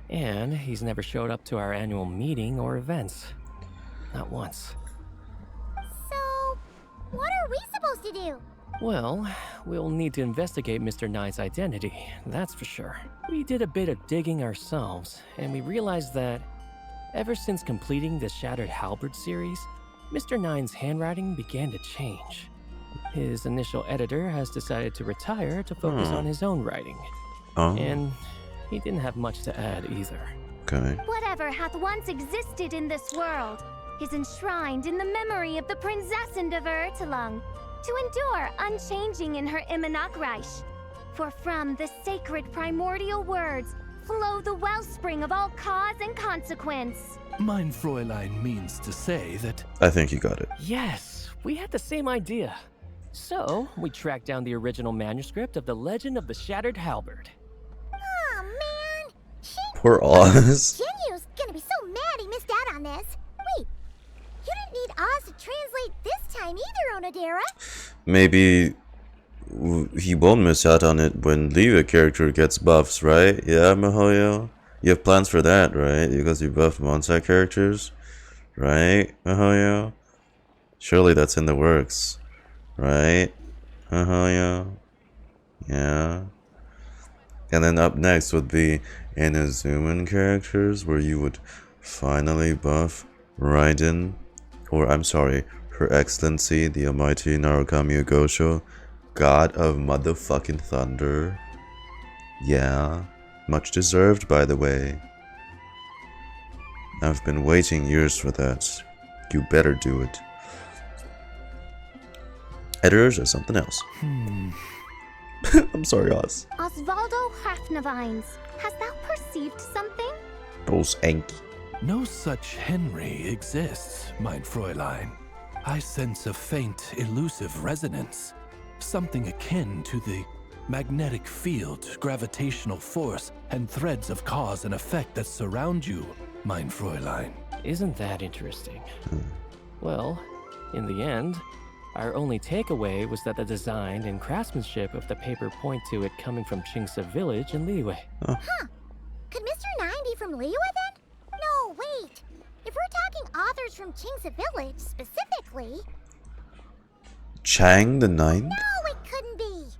And he's never showed up to our annual meeting or events. Not once. So, what are we supposed to do? Well, we'll need to investigate Mr. Nine's identity, that's for sure. We did a bit of digging ourselves, and we realized that ever since completing the Shattered Halberd series, Mr. Nine's handwriting began to change. His initial editor has decided to retire to focus on his own writing. And he didn't have much to add either. Okay. Whatever hath once existed in this world is enshrined in the memory of the Prinzessin of Ertelung, to endure unchanging in her Immanakreich. For from the sacred primordial words flow the wellspring of all cause and consequence. Mein Fräulein means to say that... I think you got it. Yes, we had the same idea. So, we tracked down the original manuscript of the Legend of the Shattered Halberd. Oh man! Poor Oz. Jinyu's gonna be so mad he missed out on this. Wait, you didn't need Oz to translate this time either, Onodera. Maybe he won't miss out on it when Leave character gets buffs, right? Yeah, Mihoyo? You have plans for that, right? Because you buffed Monsai characters, right, Mihoyo? Surely that's in the works, right, Mihoyo? Yeah. And then up next would be Inazuman characters, where you would finally buff Raiden, or I'm sorry, Her Excellency, the Almighty Narukami Gosho, God of Motherfucking Thunder. Yeah, much deserved, by the way. I've been waiting years for that. You better do it. Editors are something else. I'm sorry, Oz. Osvaldo Hafnavines, hast thou perceived something? Those Enki. No such Henry exists, mein Fräulein. I sense a faint, elusive resonance. Something akin to the magnetic field, gravitational force, and threads of cause and effect that surround you, mein Fräulein. Isn't that interesting? Well, in the end, our only takeaway was that the design and craftsmanship of the paper point to it coming from Chingsa Village in Liyue. Huh. Could Mr. Nine be from Liyue then? No, wait. If we're talking authors from Chingsa Village specifically... Chang the Ninth? No, it couldn't be.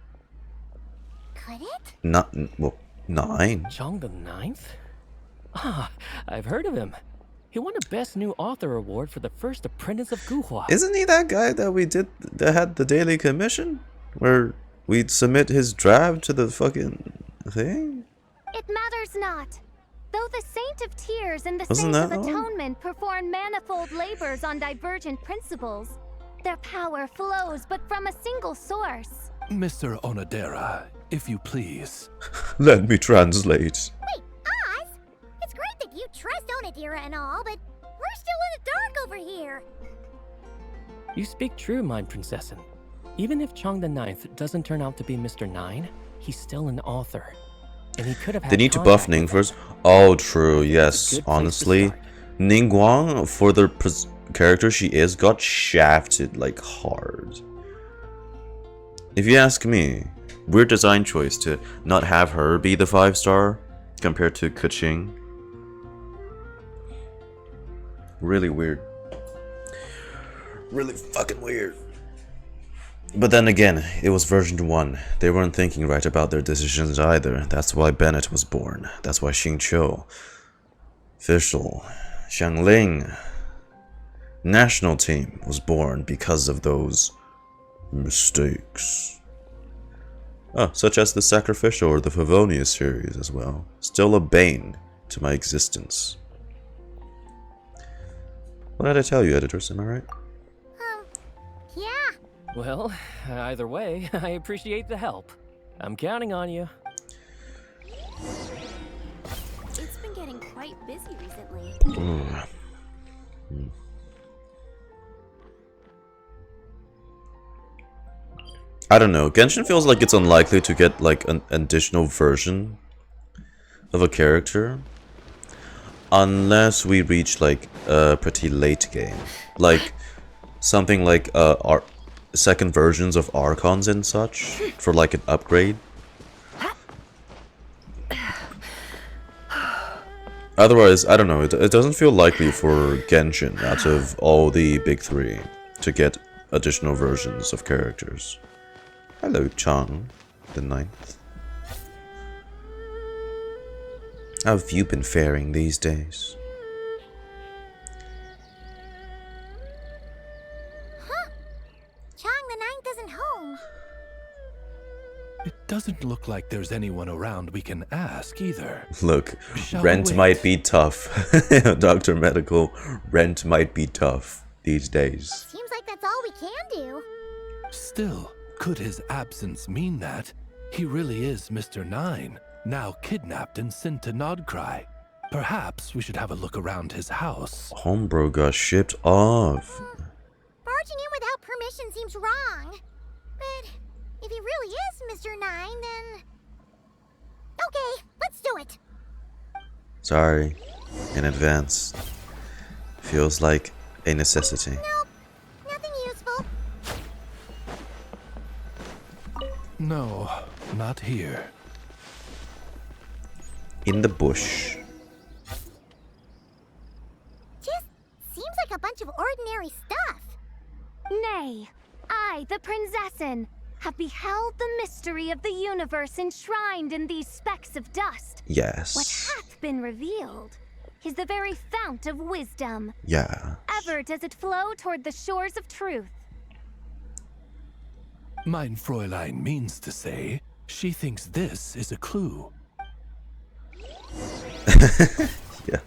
Could it? Not, well, 9. Chang the Ninth? Ah, I've heard of him. He won a Best New Author award for the first apprentice of Guhua. Isn't he that guy that we did, that had the daily commission? Where We'd submit his draft to the fucking thing? It matters not. Though the Saint of Tears and the Wasn't Saint of that all? Atonement perform manifold labors on divergent principles, their power flows but from a single source. Mr. Onodera, if you please. Let me translate. Wait, Oz? It's great that you trust Onodera and all, but we're still in the dark over here. You speak true, mine princessin. Even if Chong the Ninth doesn't turn out to be Mr. Nine, he's still an author. And he could have had They need to contact buff Ning with first. Oh, true. Yes, Good place to honestly, start. Ning Guang, for the character she is, got shafted like hard. If you ask me, weird design choice to not have her be the 5-star compared to Keqing. Really weird. Really fucking weird. But then again, it was version 1. They weren't thinking right about their decisions either. That's why Bennett was born. That's why Xingqiu, Fischl, Xiangling, National Team was born because of those mistakes. Oh, such as the Sacrificial or the Favonia series as well. Still a bane to my existence. What did I tell you, editors? Am I right? Yeah. Well, either way, I appreciate the help. I'm counting on you. It's been getting quite busy recently. I don't know. Genshin feels like it's unlikely to get like an additional version of a character unless we reach like a pretty late game, like something like second versions of archons and such for like an upgrade. Otherwise, I don't know. It doesn't feel likely for Genshin out of all the big 3 to get additional versions of characters. Hello, Chong, the 9th. How have you been faring these days? Huh? Chong the Ninth isn't home. It doesn't look like there's anyone around we can ask either. Look, Shall rent we wait? might be tough. Dr. Medical, rent might be tough these days. Seems like that's all we can do. Still, could his absence mean that he really is Mr. Nine, now kidnapped and sent to Nocturne? Perhaps we should have a look around his house. Homebro got shipped off. Barging in without permission seems wrong. But if he really is Mr. Nine, then... Okay, let's do it. Sorry, in advance. Feels like a necessity. Nope, nothing useful. No, not here. In the bush. Just seems like a bunch of ordinary stuff. Nay, I, the Princessin, have beheld the mystery of the universe enshrined in these specks of dust. Yes. What hath been revealed is the very fount of wisdom. Yeah. Ever does it flow toward the shores of truth. Mein Fräulein means to say she thinks this is a clue. Yeah.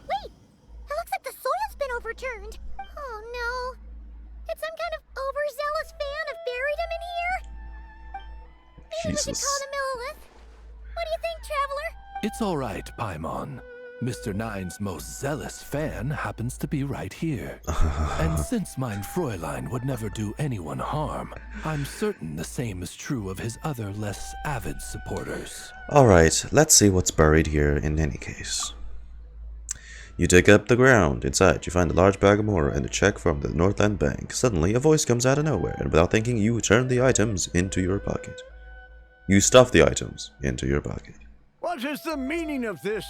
Wait, it looks like the soil's been overturned. Oh no. Did some kind of overzealous fan have buried him in here? Maybe we should Jesus. call him Lilith. What do you think, Traveler? It's all right, Paimon. Mr. Nine's most zealous fan happens to be right here. And since mein Fräulein would never do anyone harm, I'm certain the same is true of his other less avid supporters. Alright, let's see what's buried here in any case. You dig up the ground. Inside, you find a large bag of mortar and a check from the Northland Bank. Suddenly, a voice comes out of nowhere, and without thinking, you turn the items into your pocket. You stuff the items into your pocket. What is the meaning of this?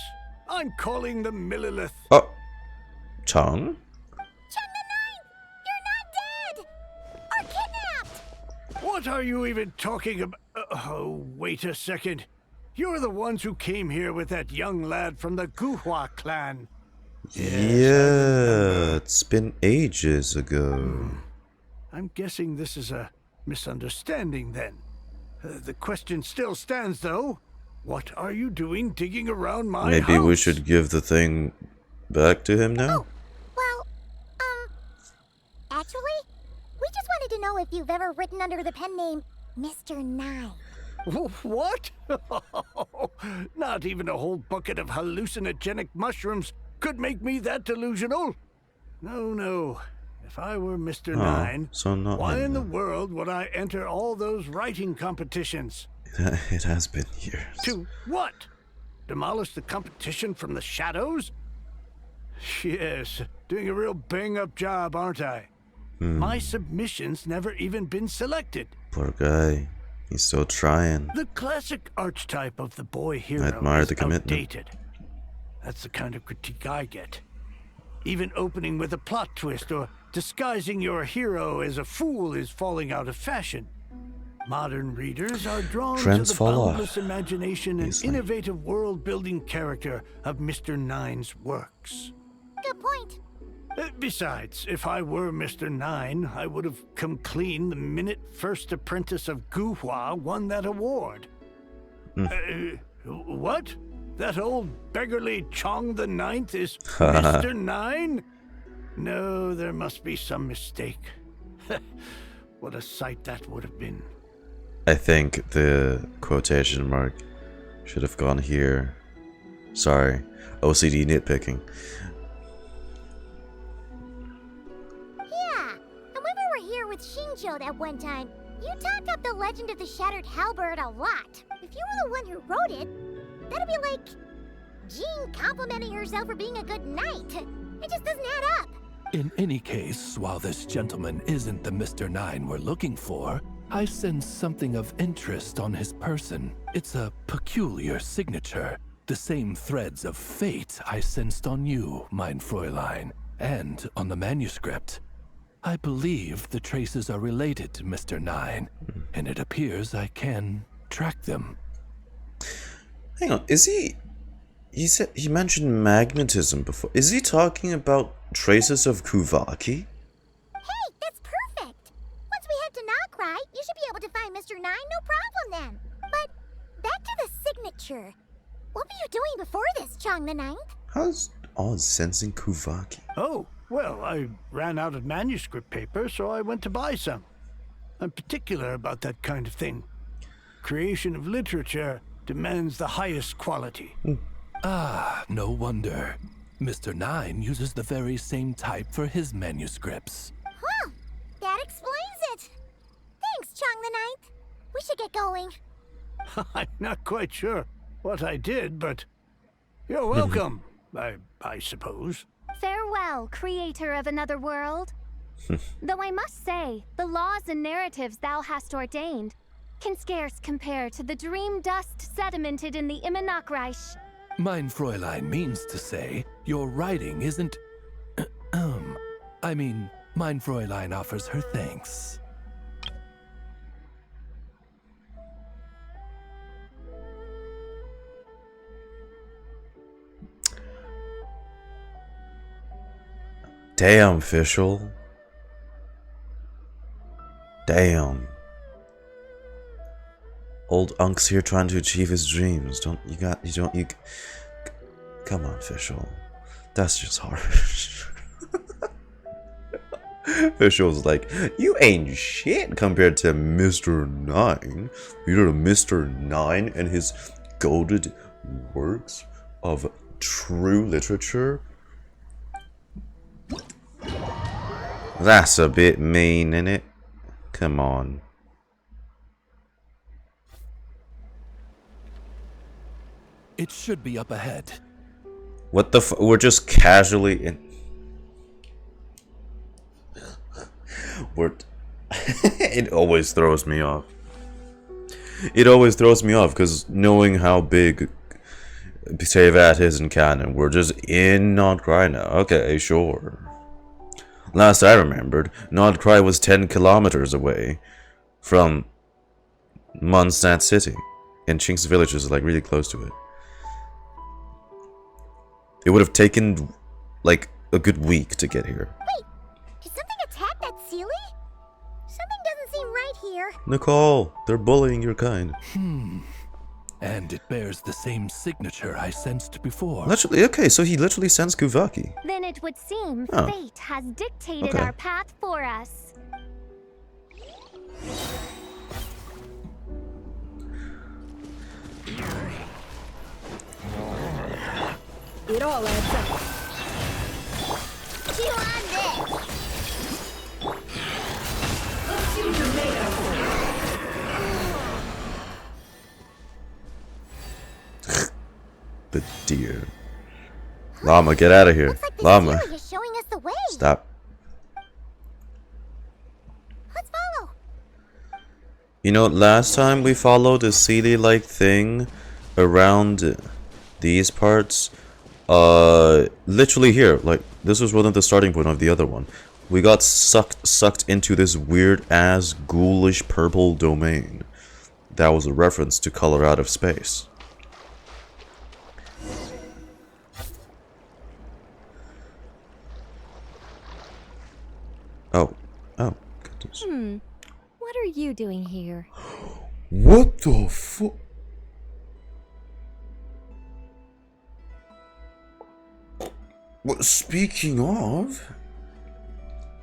I'm calling the Millilith. Oh. Chong? Chong the Ninth! You're not dead! Or kidnapped! What are you even talking about? Oh, wait a second. You're the ones who came here with that young lad from the Guhua clan. Yeah, it's been ages ago. I'm guessing this is a misunderstanding then. The question still stands though. What are you doing digging around my Maybe house? we should give the thing back to him now? Well, actually, we just wanted to know if you've ever written under the pen name Mr. Nine. What? Not even a whole bucket of hallucinogenic mushrooms could make me that delusional. No. If I were Mr. Nine, so not why him, in the world would I enter all those writing competitions? It has been years. To what? Demolish the competition from the shadows? Yes, doing a real bang-up job, aren't I? My submission's never even been selected. Poor guy. He's still trying. The classic archetype of the boy hero I admire is the commitment. outdated. That's the kind of critique I get. Even opening with a plot twist or disguising your hero as a fool is falling out of fashion. Modern readers are drawn Trends to the fall off. boundless imagination and Easily. innovative world-building character of Mr. Nine's works. Good point. Besides, if I were Mr. Nine, I would have come clean the minute First Apprentice of Guhua won that award. What? That old beggarly Chong the Ninth is Mr. Nine? No, there must be some mistake. What a sight that would have been. I think the quotation mark should have gone here. Sorry. OCD nitpicking. Yeah, and when we were here with Shinjo that one time, you talked up the legend of the Shattered Halberd a lot. If you were the one who wrote it, that'd be like Jean complimenting herself for being a good knight. It just doesn't add up. In any case, while this gentleman isn't the Mr. Nine we're looking for, I sense something of interest on his person. It's a peculiar signature. The same threads of fate I sensed on you, mein Fräulein, and on the manuscript. I believe the traces are related to Mr. Nine, and it appears I can track them. Hang on, is he... He mentioned magnetism before. Is he talking about traces of Kuvaki? Hey, that's perfect. Once we head to Krai, you should be able to find Mr. Nine, no problem then. But back to the signature. What were you doing before this, Chong the Ninth? How's Oz sensing Kuvaki? Oh, well, I ran out of manuscript paper, so I went to buy some. I'm particular about that kind of thing. Creation of literature demands the highest quality. Ah, no wonder. Mr. Nine uses the very same type for his manuscripts. Huh, that explains it. Thanks, Chong the Ninth. We should get going. I'm not quite sure what I did, but you're welcome, I suppose. Farewell, creator of another world. Though I must say, the laws and narratives thou hast ordained can scarce compare to the dream dust sedimented in the Immanok-Reich. Mein Fräulein means to say, your writing isn't... I mean, mein Fräulein offers her thanks. Damn, Fischl. Damn. Old Unk's here trying to achieve his dreams. Come on, Fischl. That's just harsh. Fischl's like, you ain't shit compared to Mr. Nine. You know Mr. Nine and his goated works of true literature? That's a bit mean, innit? Come on. It should be up ahead. What the we're just casually in... It always throws me off. It always throws me off, because knowing how big Tevat is in canon, we're just in Nocturne now. Okay, sure. Last I remembered, Nocturne was 10 kilometers away from Mondstadt City, and Chink's village is like really close to it. It would have taken like a good week to get here. Wait, did something attack that Sealy? Something doesn't seem right here. Nicole, they're bullying your kind. And it bears the same signature I sensed before. Literally, okay, so he literally sends Kuvaki. Then it would seem Oh. fate has dictated Okay. our path for us. It all adds up. Chew on this. Let's see what you're made of. The deer. Llama, get out of here. Looks like the Llama. Sealy is showing us the way. Stop. Let's follow. You know, last time we followed a Sealy-like thing around these parts, literally here, like, this was one of the starting point of the other one. We got sucked into this weird-ass, ghoulish purple domain. That was a reference to Color Out of Space. Oh, goodness. What are you doing here? What the fuck? Well, speaking of...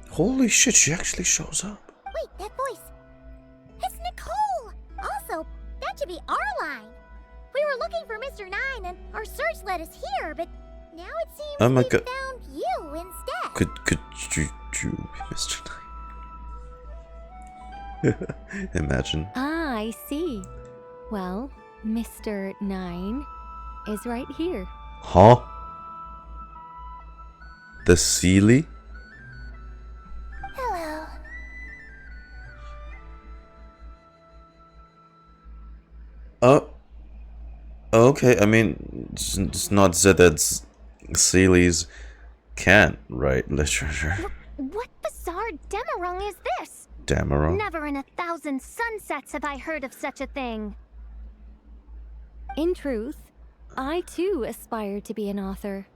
Holy shit, she actually shows up. Wait, that voice. It's Nicole. Also, that should be our line. We were looking for Mr. 9 and our search led us here, but now it seems Oh my we god. found you instead. Could you be Mr. 9? Imagine. Ah, I see. Well, Mr. 9 is right here. Huh? The Sealy? Hello. Okay, I mean, it's not said that Sealy's can't write literature. What bizarre demarung is this? Dameron? Never in 1,000 sunsets have I heard of such a thing. In truth, I too aspire to be an author.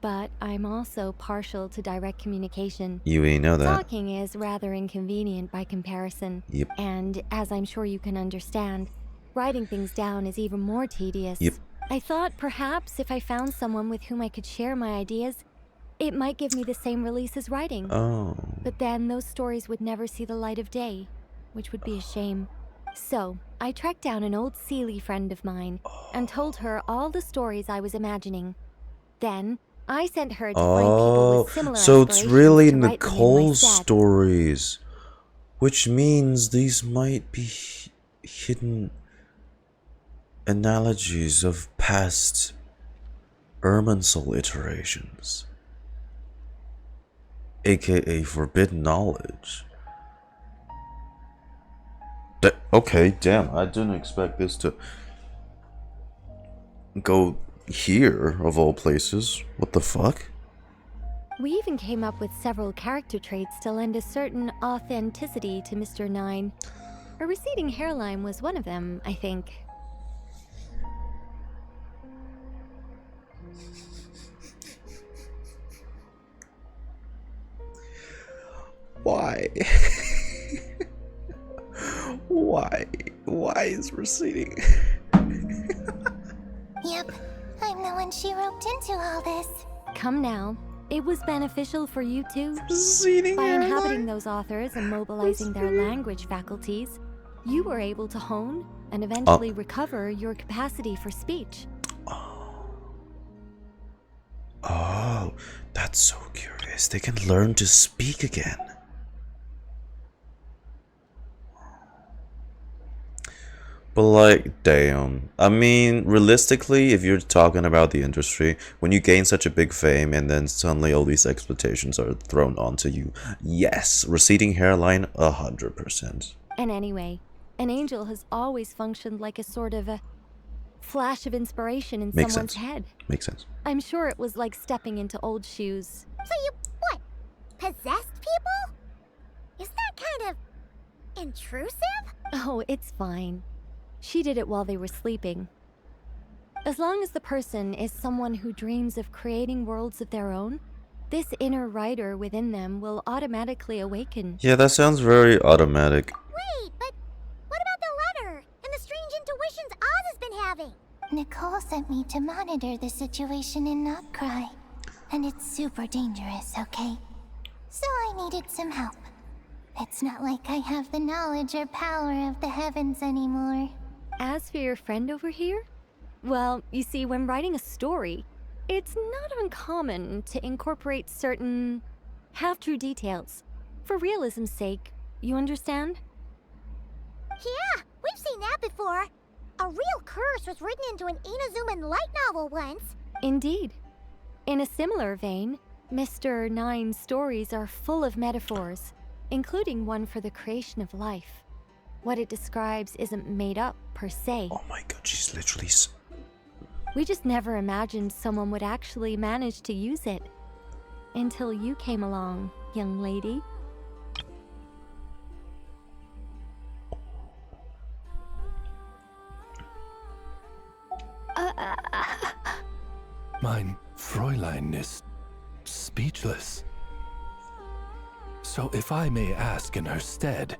But I'm also partial to direct communication. You ain't know that. Talking is rather inconvenient by comparison. Yep. And as I'm sure you can understand, writing things down is even more tedious. Yep. I thought perhaps if I found someone with whom I could share my ideas, it might give me the same release as writing. Oh. But then those stories would never see the light of day, which would be a shame. So, I tracked down an old Sealy friend of mine and told her all the stories I was imagining. Then, I sent her to find people with similar so it's really aspirations to write them in my Nicole's stead. stories. Which means these might be hidden analogies of past Irminsul iterations. AKA forbidden knowledge. Okay, damn, I didn't expect this to go here, of all places. What the fuck? We even came up with several character traits to lend a certain authenticity to Mr. 9. A receding hairline was one of them, I think. Why? Why is receding? Yep, I'm the one she roped into all this. Come now. It was beneficial for you too. Receding By hairline? inhabiting those authors and mobilizing their language faculties, you were able to hone and eventually recover your capacity for speech. Oh, that's so curious. They can learn to speak again. But like, damn. I mean, realistically, if you're talking about the industry, when you gain such a big fame and then suddenly all these expectations are thrown onto you, yes, receding hairline, 100%. And anyway, an angel has always functioned like a sort of a flash of inspiration in Makes someone's sense. head. Makes sense. I'm sure it was like stepping into old shoes. So you, what, possessed people? Isn't that kind of intrusive? Oh, it's fine. She did it while they were sleeping. As long as the person is someone who dreams of creating worlds of their own, this inner writer within them will automatically awaken. Yeah, that sounds very automatic. Wait, but what about the letter and the strange intuitions Oz has been having? Nicole sent me to monitor the situation in Krai, and it's super dangerous, okay? So I needed some help. It's not like I have the knowledge or power of the heavens anymore. As for your friend over here, well, you see, when writing a story, it's not uncommon to incorporate certain half-true details. For realism's sake, you understand? Yeah, we've seen that before. A real curse was written into an Inazuman light novel once. Indeed. In a similar vein, Mr. Nine's stories are full of metaphors, including one for the creation of life. What it describes isn't made up, per se. Oh my god, she's literally... We just never imagined someone would actually manage to use it. Until you came along, young lady. Mein Fräulein is speechless. So if I may ask in her stead,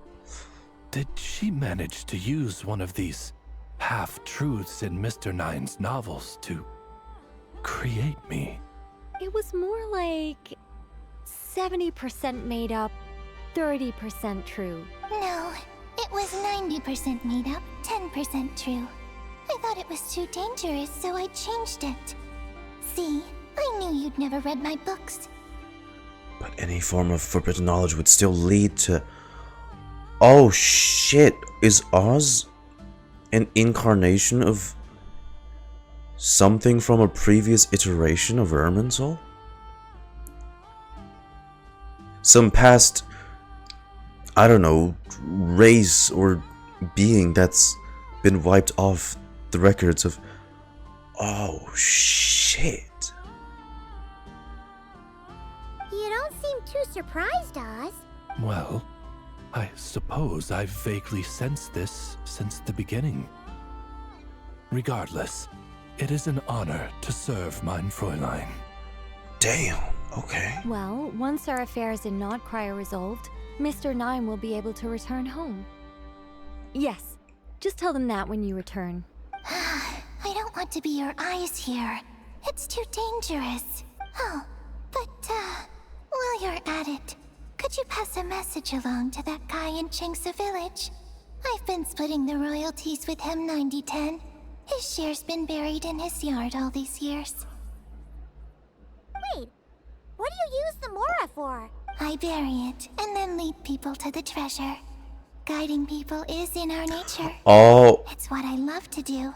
did she manage to use one of these half-truths in Mr. Nine's novels to create me? It was more like 70% made up, 30% true. No, it was 90% made up, 10% true. I thought it was too dangerous, so I changed it. See, I knew you'd never read my books. But any form of forbidden knowledge would still lead to... Oh shit, is Oz an incarnation of something from a previous iteration of Irminsul? Some past, I don't know, race or being that's been wiped off the records of... Oh shit. You don't seem too surprised, Oz. Well, I suppose I've vaguely sensed this since the beginning. Regardless, it is an honor to serve mein Fräulein. Damn, okay. Well, once our affairs in Nocturne are resolved, Mr. Nine will be able to return home. Yes, just tell them that when you return. I don't want to be your eyes here. It's too dangerous. Oh, but, while you're at it, could you pass a message along to that guy in Chingsa village? I've been splitting the royalties with him 90-10. His share's been buried in his yard all these years. Wait, what do you use the Mora for? I bury it, and then lead people to the treasure. Guiding people is in our nature. Oh. It's what I love to do.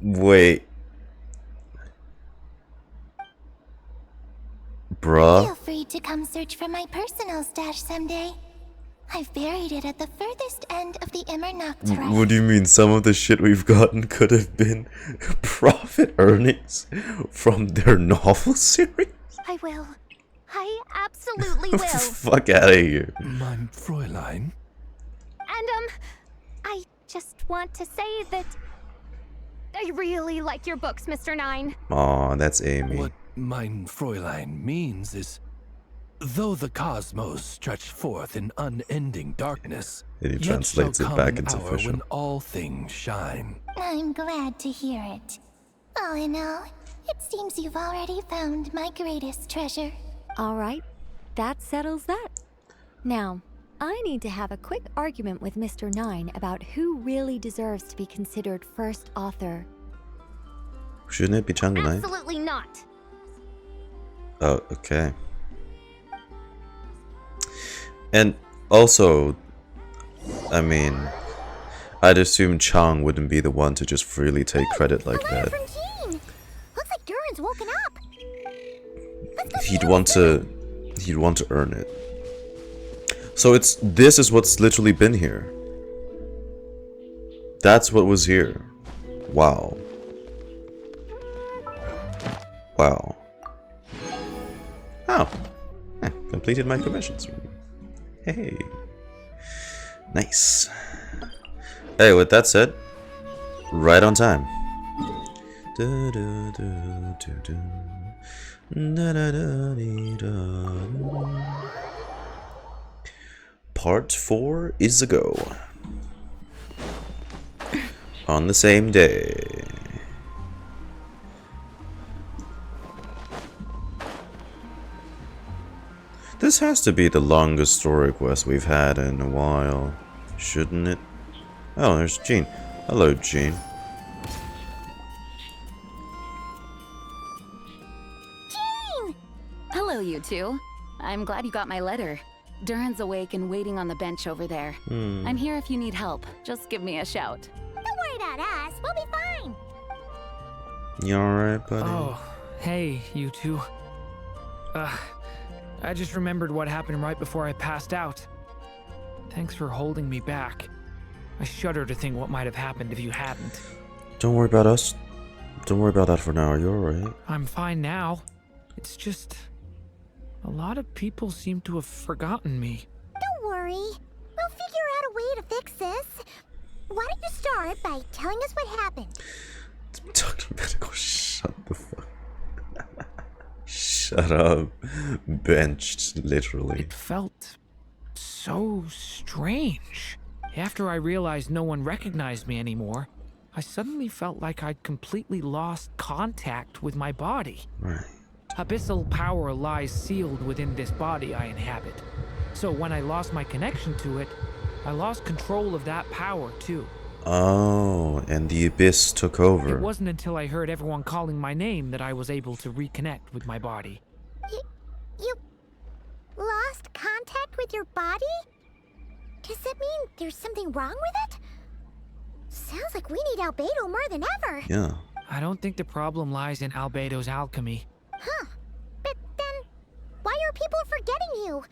Wait. Bruh. Feel free to come search for my personal stash someday. I've buried it at the furthest end of the Nocturne. What do you mean? Some of the shit we've gotten could have been profit earnings from their novel series? I will. I absolutely will. Fuck out of here. Mein Fräulein? And, I just want to say that I really like your books, Mr. Nine. Aw, that's Amy. What mein Fräulein means is, though the cosmos stretch forth in unending darkness, And he yet translates shall it come back an into hour official. when all things shine. I'm glad to hear it. All in all, it seems you've already found my greatest treasure. All right, that settles that. Now, I need to have a quick argument with Mr. Nine about who really deserves to be considered first author. Shouldn't it be Chang Nai? Absolutely not. Oh, okay. And also, I mean, I'd assume Chang wouldn't be the one to just freely take credit like that. From Jean. Looks like Durin's woken up. He'd want to earn it. So this is what's literally been here. That's what was here. Wow. Wow. Oh. Completed my commissions. Hey. Nice. Hey, with that said, right on time. Part 4 is a go. On the same day. This has to be the longest story quest we've had in a while, shouldn't it? Oh, there's Jean. Hello, Jean. Jean! Hello, you two. I'm glad you got my letter. Durin's awake and waiting on the bench over there. I'm here if you need help. Just give me a shout. Don't worry about us. We'll be fine. You alright, buddy? Oh, hey, you two. I just remembered what happened right before I passed out. Thanks for holding me back. I shudder to think what might have happened if you hadn't. Don't worry about us. Don't worry about that for now. You're alright. I'm fine now. It's just... a lot of people seem to have forgotten me. Don't worry. We'll figure out a way to fix this. Why don't you start by telling us what happened? Dr. Medical, shut the fuck. Shut up. Benched, literally. It felt so strange. After I realized no one recognized me anymore, I suddenly felt like I'd completely lost contact with my body. Right. Abyssal power lies sealed within this body I inhabit. So when I lost my connection to it, I lost control of that power too. Oh, and the abyss took over. It wasn't until I heard everyone calling my name that I was able to reconnect with my body. You lost contact with your body? Does that mean there's something wrong with it? Sounds like we need Albedo more than ever. Yeah. I don't think the problem lies in Albedo's alchemy. Huh. But then, why are people forgetting you?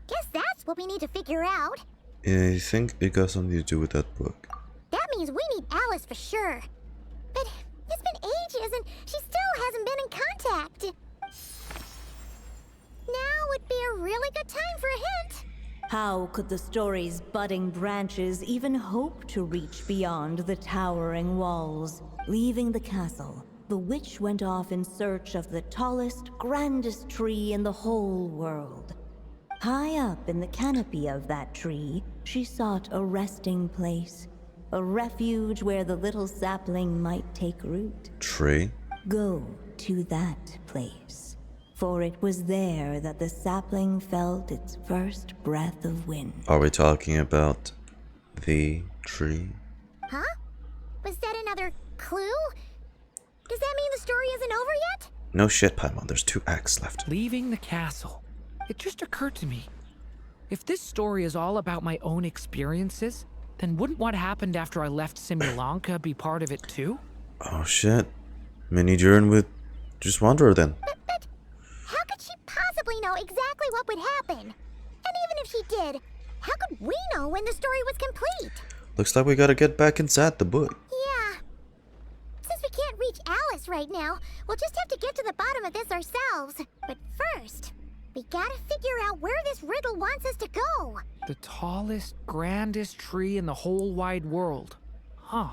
Guess that's what we need to figure out. I think it got something to do with that book. That means we need Alice for sure. But it's been ages and she still hasn't been in contact. Now would be a really good time for a hint. How could the story's budding branches even hope to reach beyond the towering walls? Leaving the castle, the witch went off in search of the tallest, grandest tree in the whole world. High up in the canopy of that tree, she sought a resting place, a refuge where the little sapling might take root. Tree? Go to that place, for it was there that the sapling felt its first breath of wind. Are we talking about the tree? Huh? Was that another clue? Does that mean the story isn't over yet? No shit, Paimon. There's 2 acts left. Leaving the castle. It just occurred to me. If this story is all about my own experiences, then wouldn't what happened after I left Simulanka be part of it too? Oh shit. Mini Durin would just wander then. But how could she possibly know exactly what would happen? And even if she did, how could we know when the story was complete? Looks like we gotta get back inside the book. Yeah. Since we can't reach Alice right now, we'll just have to get to the bottom of this ourselves. But first, we gotta figure out where this riddle wants us to go. The tallest, grandest tree in the whole wide world. Huh.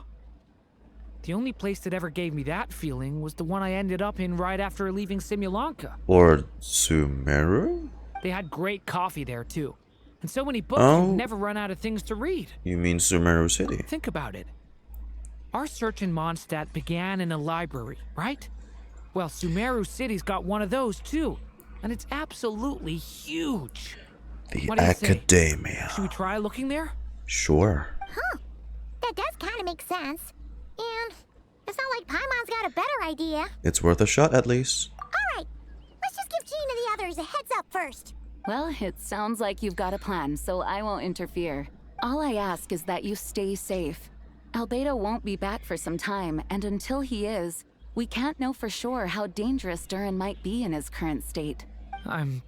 The only place that ever gave me that feeling was the one I ended up in right after leaving Simulanka. Or Sumeru? They had great coffee there too. And so many books, Oh. you'd never run out of things to read. You mean Sumeru City? Think about it. Our search in Mondstadt began in a library, right? Well, Sumeru City's got one of those too. And it's absolutely huge. The What do you say? Academia. Should we try looking there? Sure. Huh. That does kind of make sense. And it's not like Paimon's got a better idea. It's worth a shot at least. Alright, let's just give Jean and the others a heads up first. Well, it sounds like you've got a plan, so I won't interfere. All I ask is that you stay safe. Albedo won't be back for some time, and until he is, we can't know for sure how dangerous Durin might be in his current state. I'm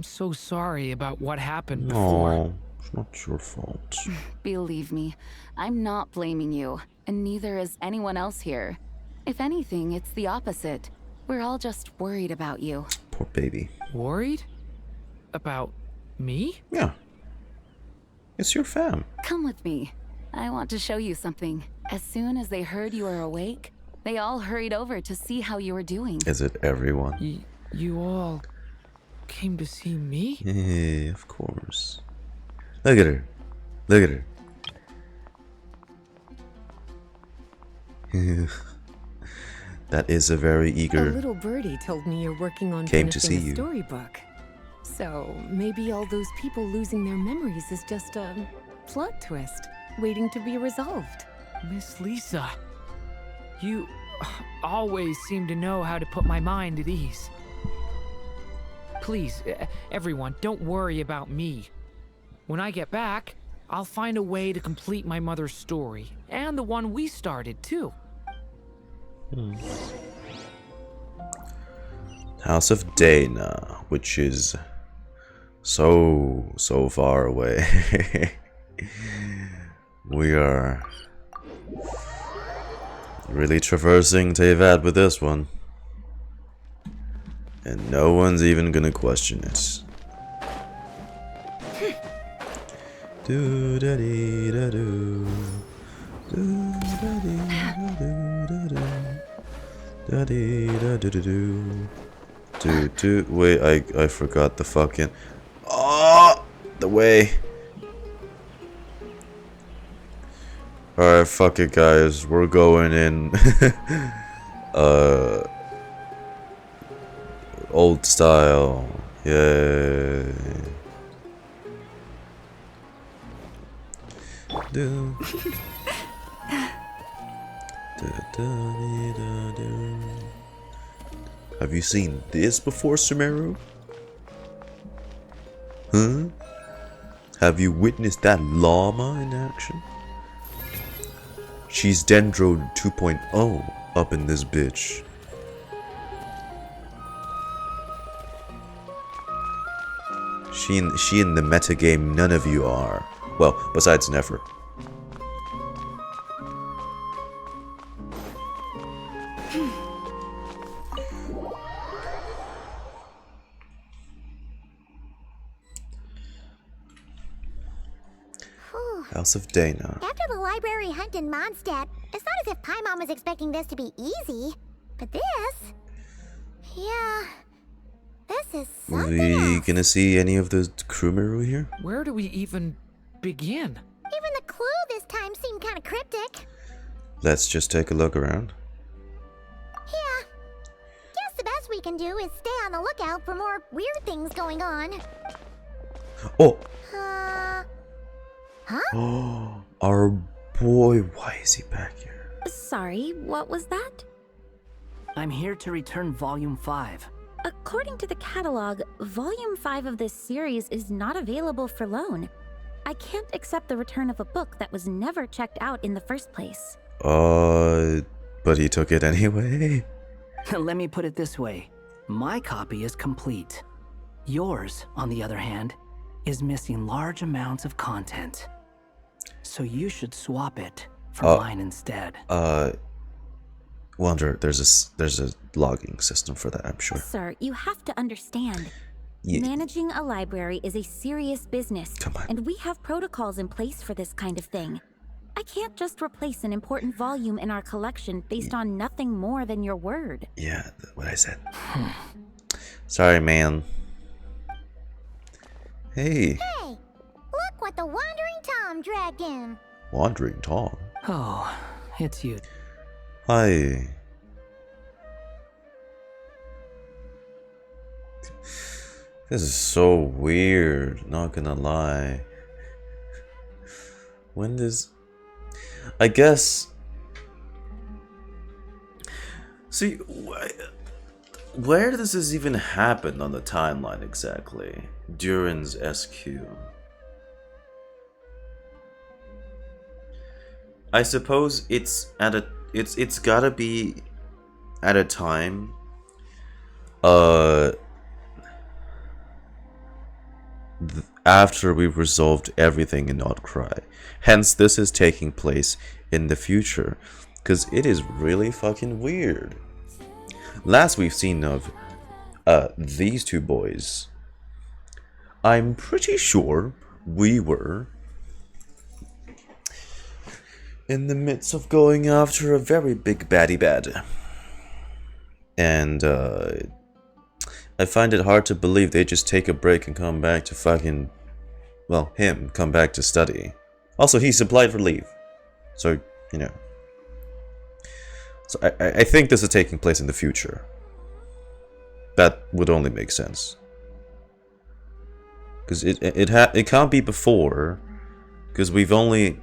so sorry about what happened before. No, it's not your fault. Believe me, I'm not blaming you, and neither is anyone else here. If anything, it's the opposite. We're all just worried about you. Poor baby. Worried? About me? Yeah. It's your fam. Come with me. I want to show you something. As soon as they heard you were awake, They all hurried over to see how you were doing. Is it everyone? You all came to see me? Yeah, of course. Look at her. Look at her. That is a very A eager. little birdie told me you're working on Came to finishing see a you. storybook. So maybe all those people losing their memories is just a plot twist waiting to be resolved. Miss Lisa, you always seem to know how to put my mind at ease. Please, everyone, don't worry about me. When I get back, I'll find a way to complete my mother's story, and the one we started, too. House of Dana, which is so far away. We are really traversing Tevat with this one. And no one's even gonna question it. Do da dee da do. Do da dee da do da do. Da dee da do do do. Do wait, I forgot the fucking the way. Alright, fuck it guys, we're going in old style. Yay. Do. Have you seen this before, Sumeru? Huh? Have you witnessed that llama in action? She's Dendro 2.0 up in this bitch. She in the metagame none of you are. Well, besides Nefer. House of Dana. After the library hunt in Mondstadt, it's not as if Paimon was expecting this to be easy. But this... Yeah... This is something We else. gonna see any of the crewmeru here? Where do we even begin? Even the clue this time seemed kind of cryptic. Let's just take a look around. Yeah. Guess the best we can do is stay on the lookout for more weird things going on. Oh! Huh? Oh, our boy, why is he back here? Sorry, what was that? I'm here to return Volume 5. According to the catalog, Volume 5 of this series is not available for loan. I can't accept the return of a book that was never checked out in the first place. But he took it anyway? Let me put it this way. My copy is complete. Yours, on the other hand, is missing large amounts of content. So you should swap it for mine instead. Wonder, there's a logging system for that, I'm sure. Sir, you have to understand. Yeah. Managing a library is a serious business. Come on. And we have protocols in place for this kind of thing. I can't just replace an important volume in our collection based on nothing more than your word. Yeah, what I said. Sorry, man. Hey, Hey, look what the Wandering Tom dragged in. Wandering Tom. Oh, it's you. Hi. This is so weird, not gonna lie. When does... I guess... See, where does this even happen on the timeline exactly? Durin's SQ. I suppose it's at a... It's gotta be at a time after we've resolved everything in Krai. Hence this is taking place in the future, because it is really fucking weird. Last we've seen of these two boys, I'm pretty sure we were in the midst of going after a very big baddie bad. And I find it hard to believe they just take a break and come back to fucking, well, him come back to study. Also, he's applied for leave. So, you know. So I think this is taking place in the future. That would only make sense. Because it can't be before, because we've only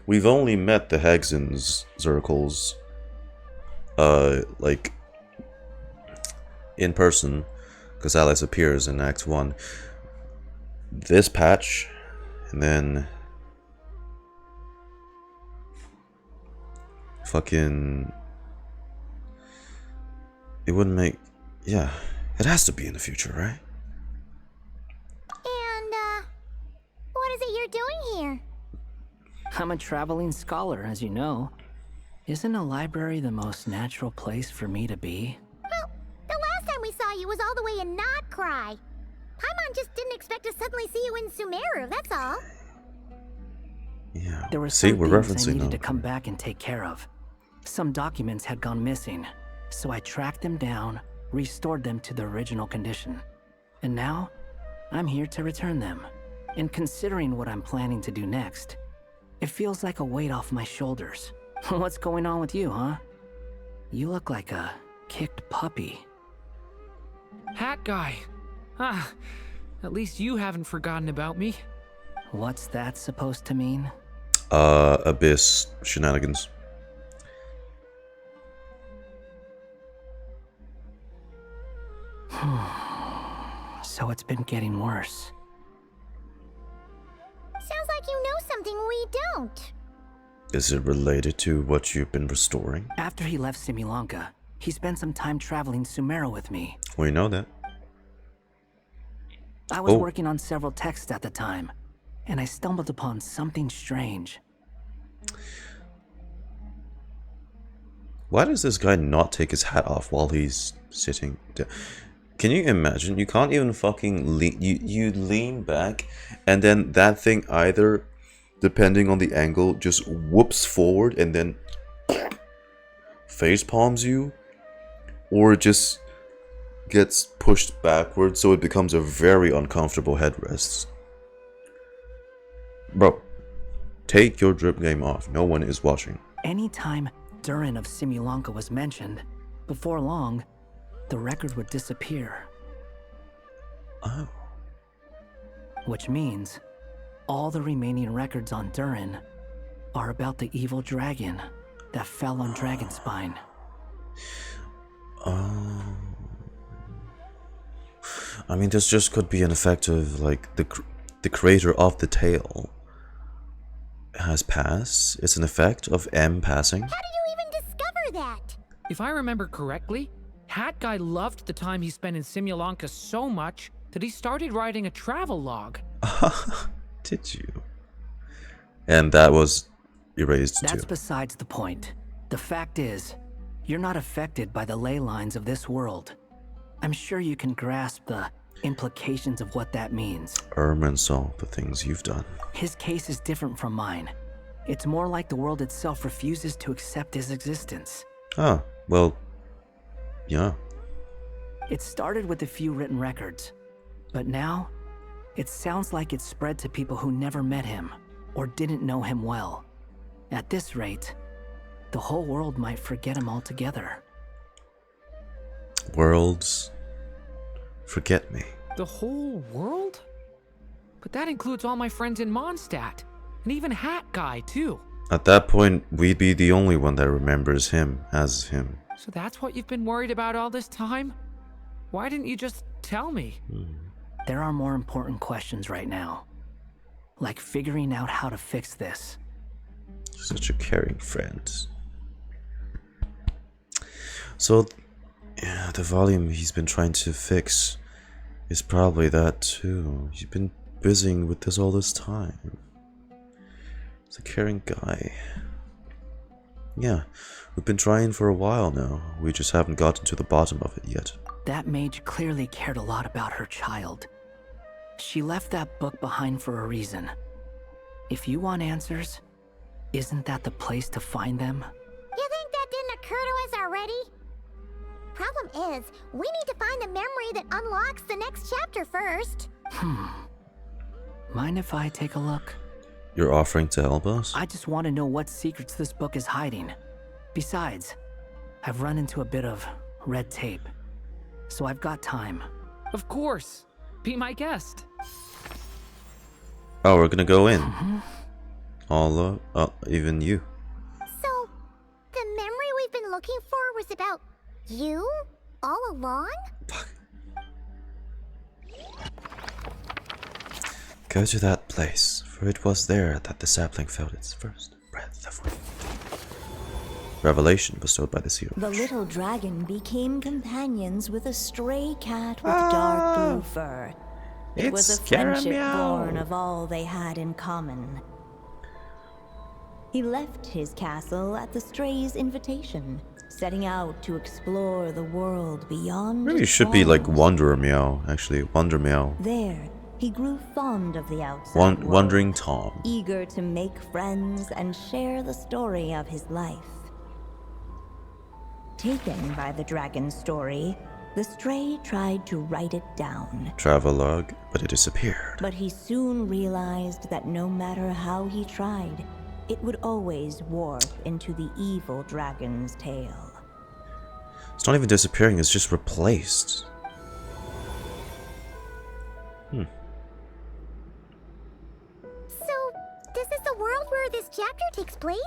met the Hexen's circles, like in person, because Alice appears in Act 1. This patch, and then fucking, it wouldn't make, yeah, it has to be in the future, right? And, what is it you're doing here? I'm a traveling scholar, as you know. Isn't a library the most natural place for me to be? Well, the last time we saw you was all the way in Not Krai. Paimon just didn't expect to suddenly see you in Sumeru, that's all. Yeah. There were See, some we're things I referencing needed them. to come back and take care of. Some documents had gone missing, so I tracked them down, restored them to their original condition. And now, I'm here to return them. And considering what I'm planning to do next, it feels like a weight off my shoulders. What's going on with you, huh? You look like a kicked puppy. Hat guy. Ah, at least you haven't forgotten about me. What's that supposed to mean? Abyss shenanigans. So it's been getting worse. Sounds like you know something we don't. Is it related to what you've been restoring? After he left Similanka, he spent some time traveling Sumeru with me. We know that. I was working on several texts at the time, and I stumbled upon something strange. Why does this guy not take his hat off while he's sitting down? Can you imagine? You can't even fucking lean. You lean back, and then that thing either, depending on the angle, just whoops forward and then face palms you, or it just gets pushed backwards, so it becomes a very uncomfortable headrest. Bro, take your drip game off. No one is watching. Anytime Durin of Similanka was mentioned, before long, the record would disappear. Oh. Which means all the remaining records on Durin are about the evil dragon that fell on Dragonspine. I mean, this just could be an effect of, like, the creator of the tale has passed. It's an effect of M passing. How did you even discover that? If I remember correctly, Hat Guy loved the time he spent in Similanka so much that he started writing a travel log. Did you? And that was erased too. That's besides the point. The fact is, you're not affected by the ley lines of this world. I'm sure you can grasp the implications of what that means. Ermin saw the things you've done. His case is different from mine. It's more like the world itself refuses to accept his existence. Ah, well, yeah. It started with a few written records, but now it sounds like it's spread to people who never met him or didn't know him well. At this rate, the whole world might forget him altogether. Worlds forget me. The whole world? But that includes all my friends in Mondstadt, and even Hat Guy, too. At that point, we'd be the only one that remembers him as him. So that's what you've been worried about all this time? Why didn't you just tell me? There are more important questions right now. Like figuring out how to fix this. Such a caring friend. So, yeah, the volume he's been trying to fix is probably that too. He's been busying with this all this time. He's a caring guy. Yeah, we've been trying for a while now. We just haven't gotten to the bottom of it yet. That mage clearly cared a lot about her child. She left that book behind for a reason. If you want answers, Isn't that the place to find them? You think that didn't occur to us already? Problem is, we need to find the memory that unlocks the next chapter first. Mind if I take a look? You're offering to help us? I just want to know what secrets this book is hiding. Besides, I've run into a bit of red tape, so I've got time. Of course. Be my guest. Oh, we're gonna go in. Even you. So, the memory we've been looking for was about you all along? Go to that place, for it was there that the sapling felt its first breath of wind. Revelation bestowed by this hero. The little dragon became companions with a stray cat with dark blue fur. It was a friendship born of all they had in common. He left his castle at the stray's invitation, setting out to explore the world beyond. Maybe it should be like Wanderer Meow, actually. Wonder Meow. There, he grew fond of the outside world, Wandering Tom. eager to make friends and share the story of his life. Taken by the dragon's story, the stray tried to write it down. Travelogue, but it disappeared. But he soon realized that no matter how he tried, it would always warp into the evil dragon's tale. It's not even disappearing, it's just replaced. So, this is the world where this chapter takes place?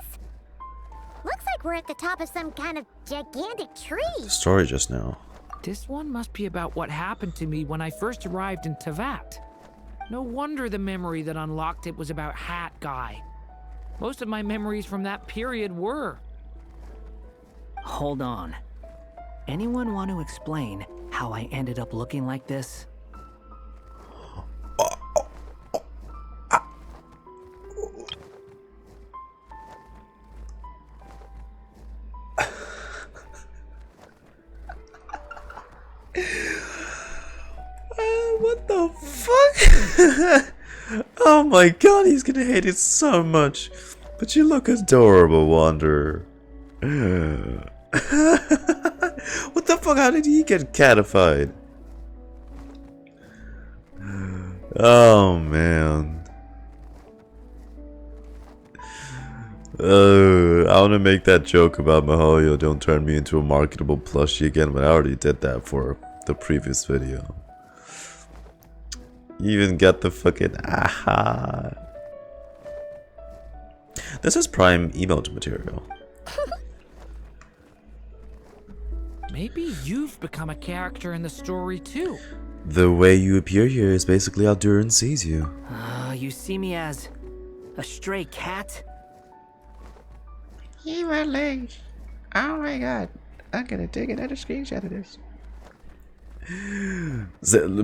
Looks like we're at the top of some kind of gigantic tree. Story just now. This one must be about what happened to me when I first arrived in Tevat. No wonder the memory that unlocked it was about Hat Guy. Most of my memories from that period were. Hold on. Anyone want to explain how I ended up looking like this? What the fuck? Oh my god, he's gonna hate it so much. But you look adorable, Wanderer. What the fuck? How did he get catified? Oh man. I want to make that joke about Mihoyo, don't turn me into a marketable plushie again, but I already did that for the previous video. You even got the fucking aha. This is prime emote material. Maybe you've become a character in the story too. The way you appear here is basically how Durin sees you. You see me as a stray cat? Really? Oh my god. I'm gonna take another screenshot of this.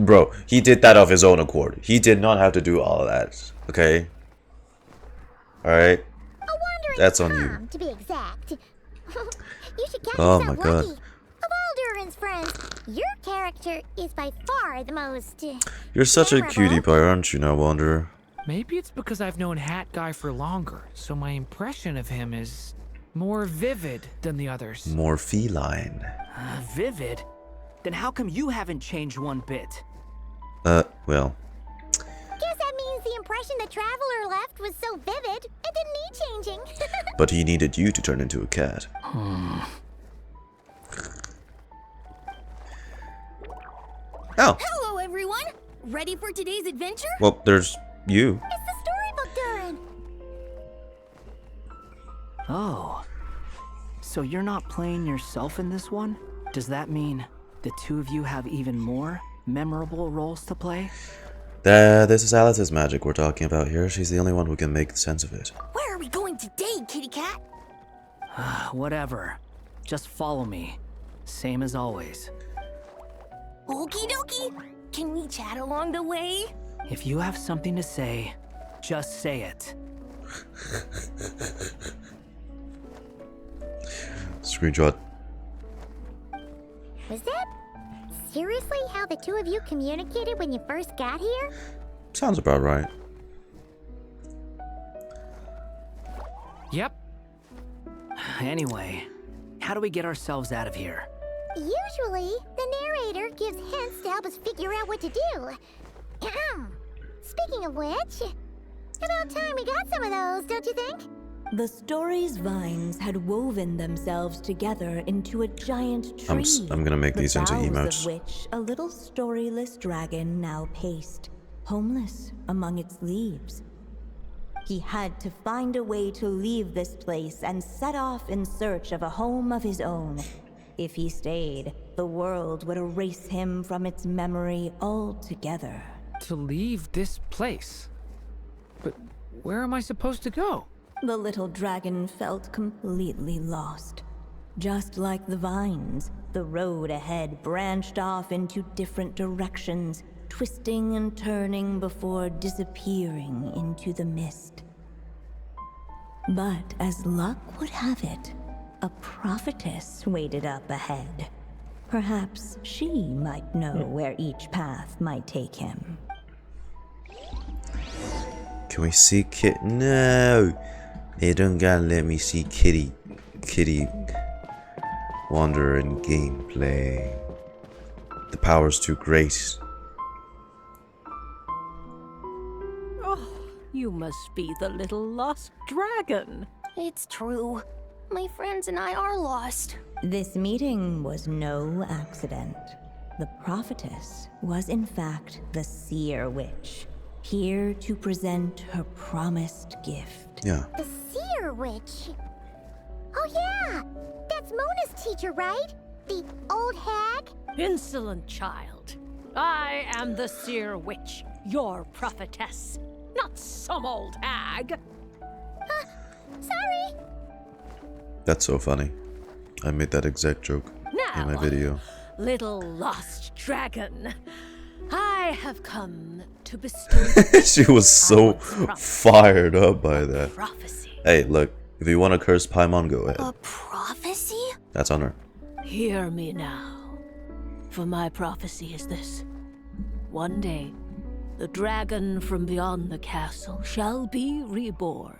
Bro, he did that of his own accord. He did not have to do all of that. Okay? Alright? That's on you. To be exact. You should count Oh yourself my god. lucky. Of all Durin's friends, your character is by far the most You're such a memorable. cutie pie, aren't you now, Wanderer? Maybe it's because I've known Hat Guy for longer, so my impression of him is more vivid than the others. More feline. Vivid? Then how come you haven't changed one bit? Well. Guess that means the impression the traveler left was so vivid, it didn't need changing. But he needed you to turn into a cat. Oh. Hello, everyone! Ready for today's adventure? Well, there's you. It's the storybook Durin. Oh. So you're not playing yourself in this one? Does that mean the two of you have even more memorable roles to play? This is Alice's magic we're talking about here. She's the only one who can make sense of it. Where are we going today, kitty cat? Whatever. Just follow me. Same as always. Okie dokie. Can we chat along the way? If you have something to say, just say it. Screenshot. Was that seriously how the two of you communicated when you first got here? Sounds about right. Yep. Anyway, how do we get ourselves out of here? Usually, the narrator gives hints to help us figure out what to do. Speaking of which, about time we got some of those, don't you think? The story's vines had woven themselves together into a giant tree. I'm gonna make these into the boughs emotes. of which a little storyless dragon now paced, homeless among its leaves. He had to find a way to leave this place and set off in search of a home of his own. If he stayed, the world would erase him from its memory altogether. To leave this place? But where am I supposed to go? The little dragon felt completely lost. Just like the vines, the road ahead branched off into different directions, twisting and turning before disappearing into the mist. But as luck would have it, a prophetess waited up ahead. Perhaps she might know where each path might take him. Can we see Kit? No! They don't gotta let me see Kitty wander in gameplay. The power's too great. Oh, you must be the little lost dragon. It's true. My friends and I are lost. This meeting was no accident. The prophetess was in fact the seer witch, here to present her promised gift. Yeah. The seer witch. Oh yeah, that's Mona's teacher, right? The old hag? Insolent child. I am the seer witch, your prophetess, not some old hag. Sorry. That's so funny. I made that exact joke in my video. Little lost dragon, I have come to bestow. She was so fired up by that. Hey, look, if you want to curse Paimon, go ahead. A prophecy? That's on her. Hear me now, for my prophecy is this. One day, the dragon from beyond the castle shall be reborn,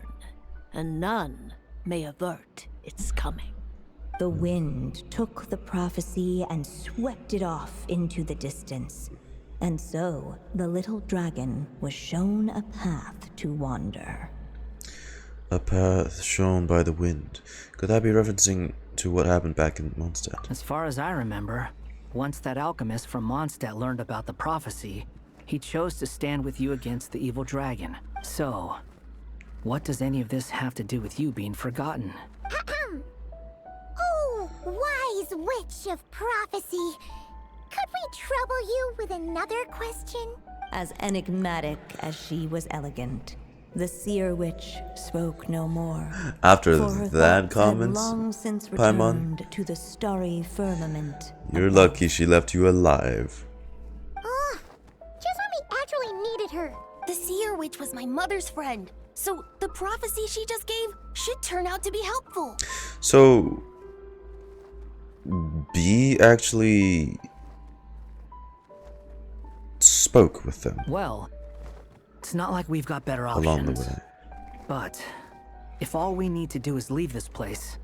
and none may avert its coming. The wind took the prophecy and swept it off into the distance. And so, the little dragon was shown a path to wander. A path shown by the wind. Could that be referencing to what happened back in Mondstadt? As far as I remember, once that alchemist from Mondstadt learned about the prophecy, he chose to stand with you against the evil dragon. So, what does any of this have to do with you being forgotten? Oh, wise witch of prophecy. Could we trouble you with another question? As enigmatic as she was elegant, the seer witch spoke no more. After for her that thoughts comments, had long since Paimon, returned to the starry firmament. you're lucky she left you alive. Just when we actually needed her. The seer witch was my mother's friend, so the prophecy she just gave should turn out to be helpful. So, B actually spoke with them Well, it's not like we've got better options. along the way. But if all we need to do is leave this place,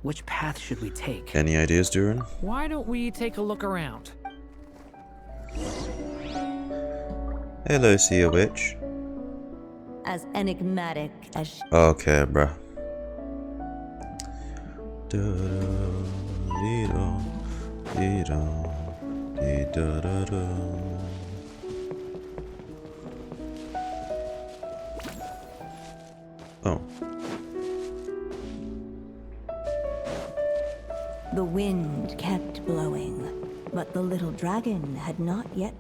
which path should we take? Any ideas, Durin? Why don't we take a look around? Hello, Sea Witch. As enigmatic as she Okay, bruh. Oh. The wind kept blowing, but the little dragon had not yet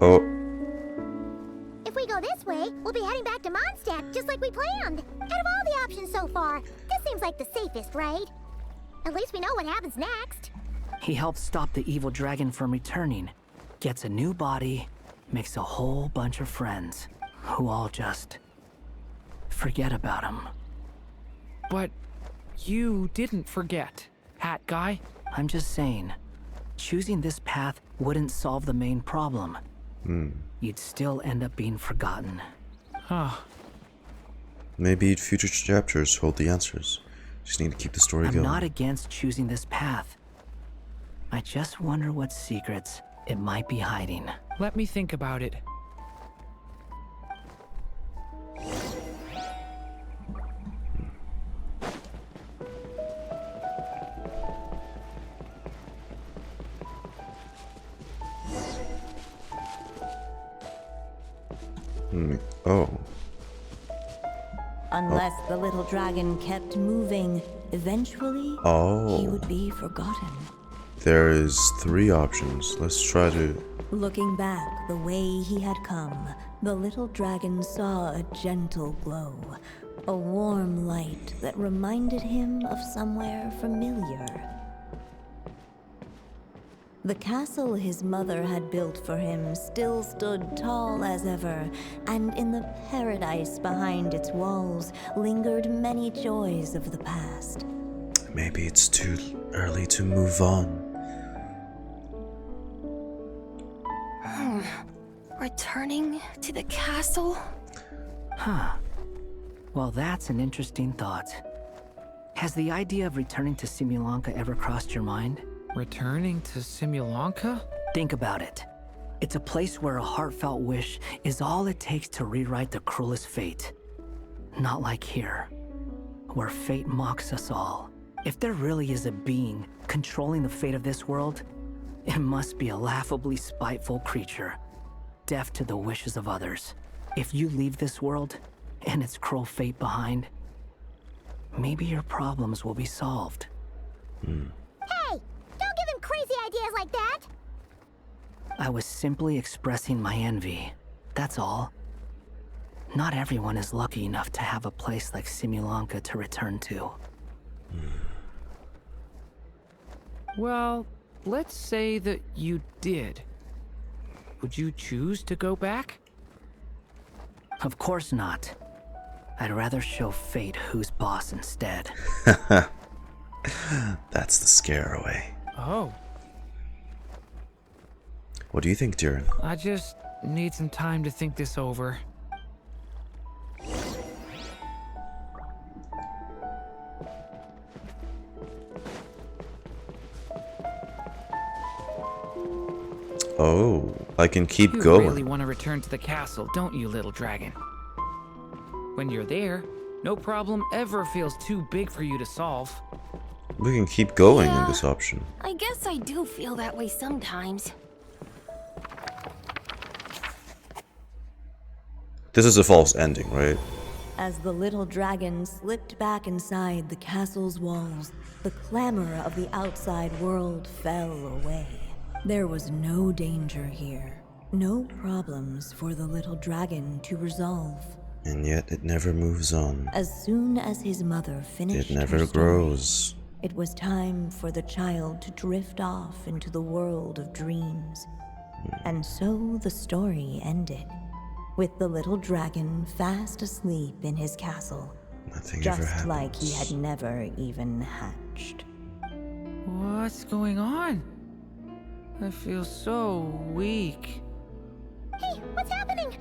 Oh. If we go this way, we'll be heading back to Mondstadt, just like we planned. Out of all the options so far, this seems like the safest, right? At least we know what happens next. He helps stop the evil dragon from returning, gets a new body, makes a whole bunch of friends, who all just forget about him. But you didn't forget, Hat Guy. I'm just saying, choosing this path wouldn't solve the main problem. You'd still end up being forgotten. Huh. Maybe future chapters hold the answers. Just need to keep the story I'm going. not against choosing this path. I just wonder what secrets it might be hiding. Let me think about it. Oh. Unless the little dragon kept moving, eventually he would be forgotten. There is 3 options. Let's try to... Looking back the way he had come, the little dragon saw a gentle glow, a warm light that reminded him of somewhere familiar. The castle his mother had built for him still stood tall as ever, and in the paradise behind its walls lingered many joys of the past. Maybe it's too early to move on. Returning to the castle? Huh. Well, that's an interesting thought. Has the idea of returning to Simulanka ever crossed your mind? Returning to Simulanka? Think about it. It's a place where a heartfelt wish is all it takes to rewrite the cruelest fate. Not like here, where fate mocks us all. If there really is a being controlling the fate of this world, it must be a laughably spiteful creature, deaf to the wishes of others. If you leave this world and its cruel fate behind, maybe your problems will be solved. Hey! Don't give him crazy ideas like that! I was simply expressing my envy. That's all. Not everyone is lucky enough to have a place like Simulanka to return to. Well, let's say that you did. Would you choose to go back? Of course not. I'd rather show fate who's boss instead. That's the scare away. Oh. What do you think, Durin? I just need some time to think this over. Oh, I can keep You going. really want to return to the castle, don't you, little dragon? When you're there, no problem ever feels too big for you to solve. We can keep going Yeah. in this option. I guess I do feel that way sometimes. This is a false ending, right? As the little dragon slipped back inside the castle's walls, the clamor of the outside world fell away. There was no danger here, no problems for the little dragon to resolve. And yet it never moves on. As soon as his mother finished It never her story, grows. it was time for the child to drift off into the world of dreams. And so the story ended, with the little dragon fast asleep in his castle, Nothing ever just happens. like he had never even hatched. What's going on? I feel so weak. Hey, what's happening?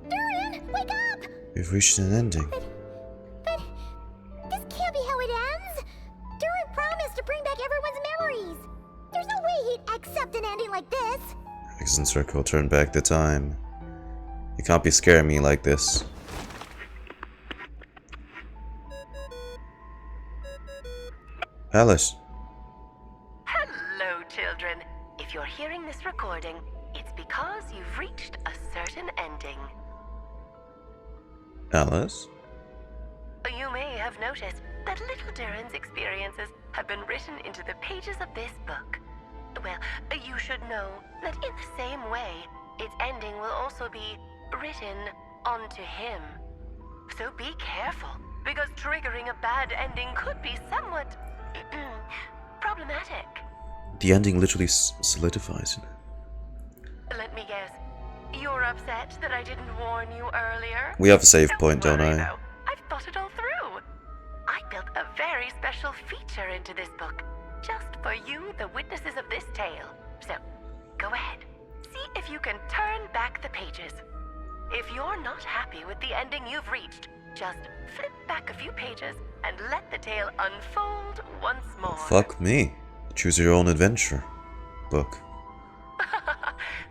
Durin, wake up! We've reached an ending. But this can't be how it ends. Durin promised to bring back everyone's memories. There's no way he'd accept an ending like this. Exit circle, turn back the time. You can't be scaring me like this. Alice. Hello, children. If you're hearing this recording, it's because you've reached a certain ending. Alice? You may have noticed that little Durin's experiences have been written into the pages of this book. Well, you should know that in the same way, its ending will also be written onto him. So be careful, because triggering a bad ending could be somewhat problematic. The ending literally solidifies. Let me guess. You're upset that I didn't warn you earlier? We have a save point, don't worry, I? though. I've thought it all through. I built a very special feature into this book, just for you, the witnesses of this tale. So, go ahead. See if you can turn back the pages. If you're not happy with the ending you've reached, Just flip back a few pages and let the tale unfold once more. Fuck me. Choose your own adventure. Book.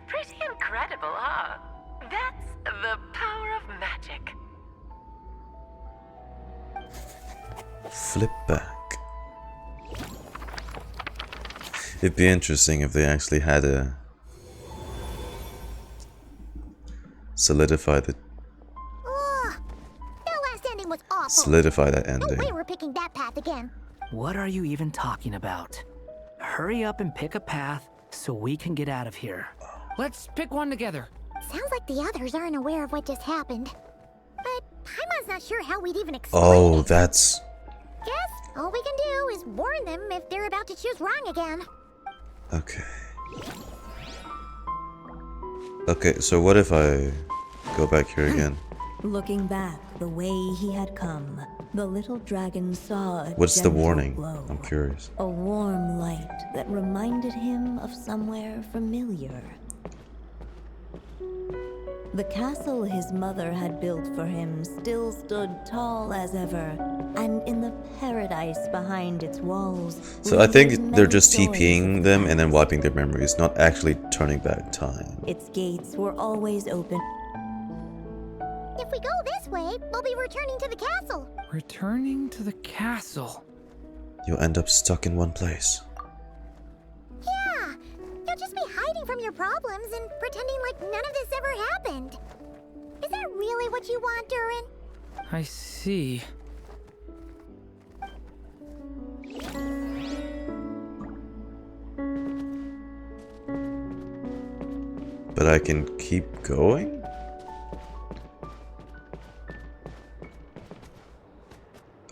Pretty incredible, huh? That's the power of magic. Flip back. It'd be interesting if they actually had a solidify the That last ending was awful. solidify that No ending. way we're picking that path again. What are you even talking about? Hurry up and pick a path so we can get out of here. Let's pick one together. Sounds like the others aren't aware of what just happened. But Paimon's not sure how we'd even explain Oh, it. that's Guess all we can do is warn them if they're about to choose wrong again. okay. Okay, so what if I go back here again? Looking back the way he had come, the little dragon saw a What's the gentle warning? glow, I'm curious. a warm light that reminded him of somewhere familiar. The castle his mother had built for him still stood tall as ever, and in the paradise behind its walls. So I think lingered they're many just stories TPing them and then wiping their memories, not actually turning back time. Its gates were always open. If we go this way, we'll be returning to the castle. Returning to the castle. You'll end up stuck in one place. Yeah, you'll just be hiding from your problems and pretending like none of this ever happened. Is that really what you want, Durin? I see. But I can keep going?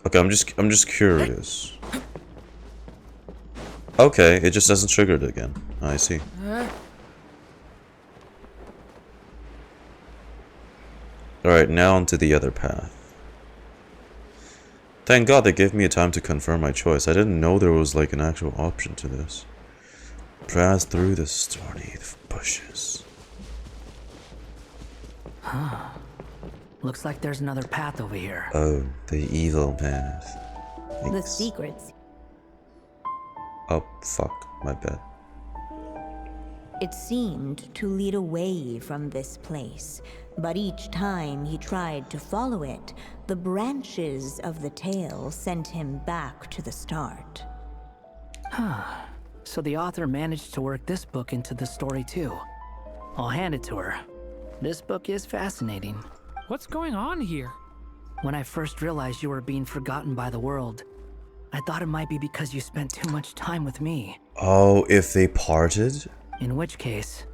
Okay, I'm just curious. Okay, it just doesn't trigger it again. I see. Alright, now onto the other path. Thank God they gave me a time to confirm my choice. I didn't know there was like an actual option to this. Pass through the thorny bushes. Huh. Looks like there's another path over here. Oh, the evil path. The secrets. Oh, fuck. My bad. It seemed to lead away from this place, but each time he tried to follow it, the branches of the tale sent him back to the start. Huh. So the author managed to work this book into the story too. I'll hand it to her. This book is fascinating. What's going on here? When I first realized you were being forgotten by the world, I thought it might be because you spent too much time with me. Oh, if they parted? In which case,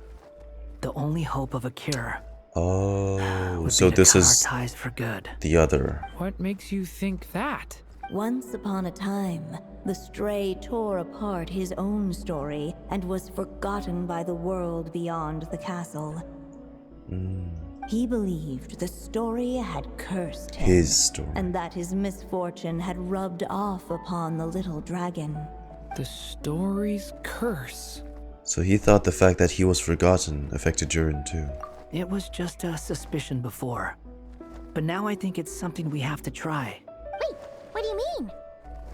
the only hope of a cure Oh, would so be to this cut is our ties for good. the other. What makes you think that? Once upon a time, the Stray tore apart his own story and was forgotten by the world beyond the castle. He believed the story had cursed him. His story. And that his misfortune had rubbed off upon the little dragon. The story's curse. So he thought the fact that he was forgotten affected Durin too. It was just a suspicion before. But now I think it's something we have to try. Wait, what do you mean?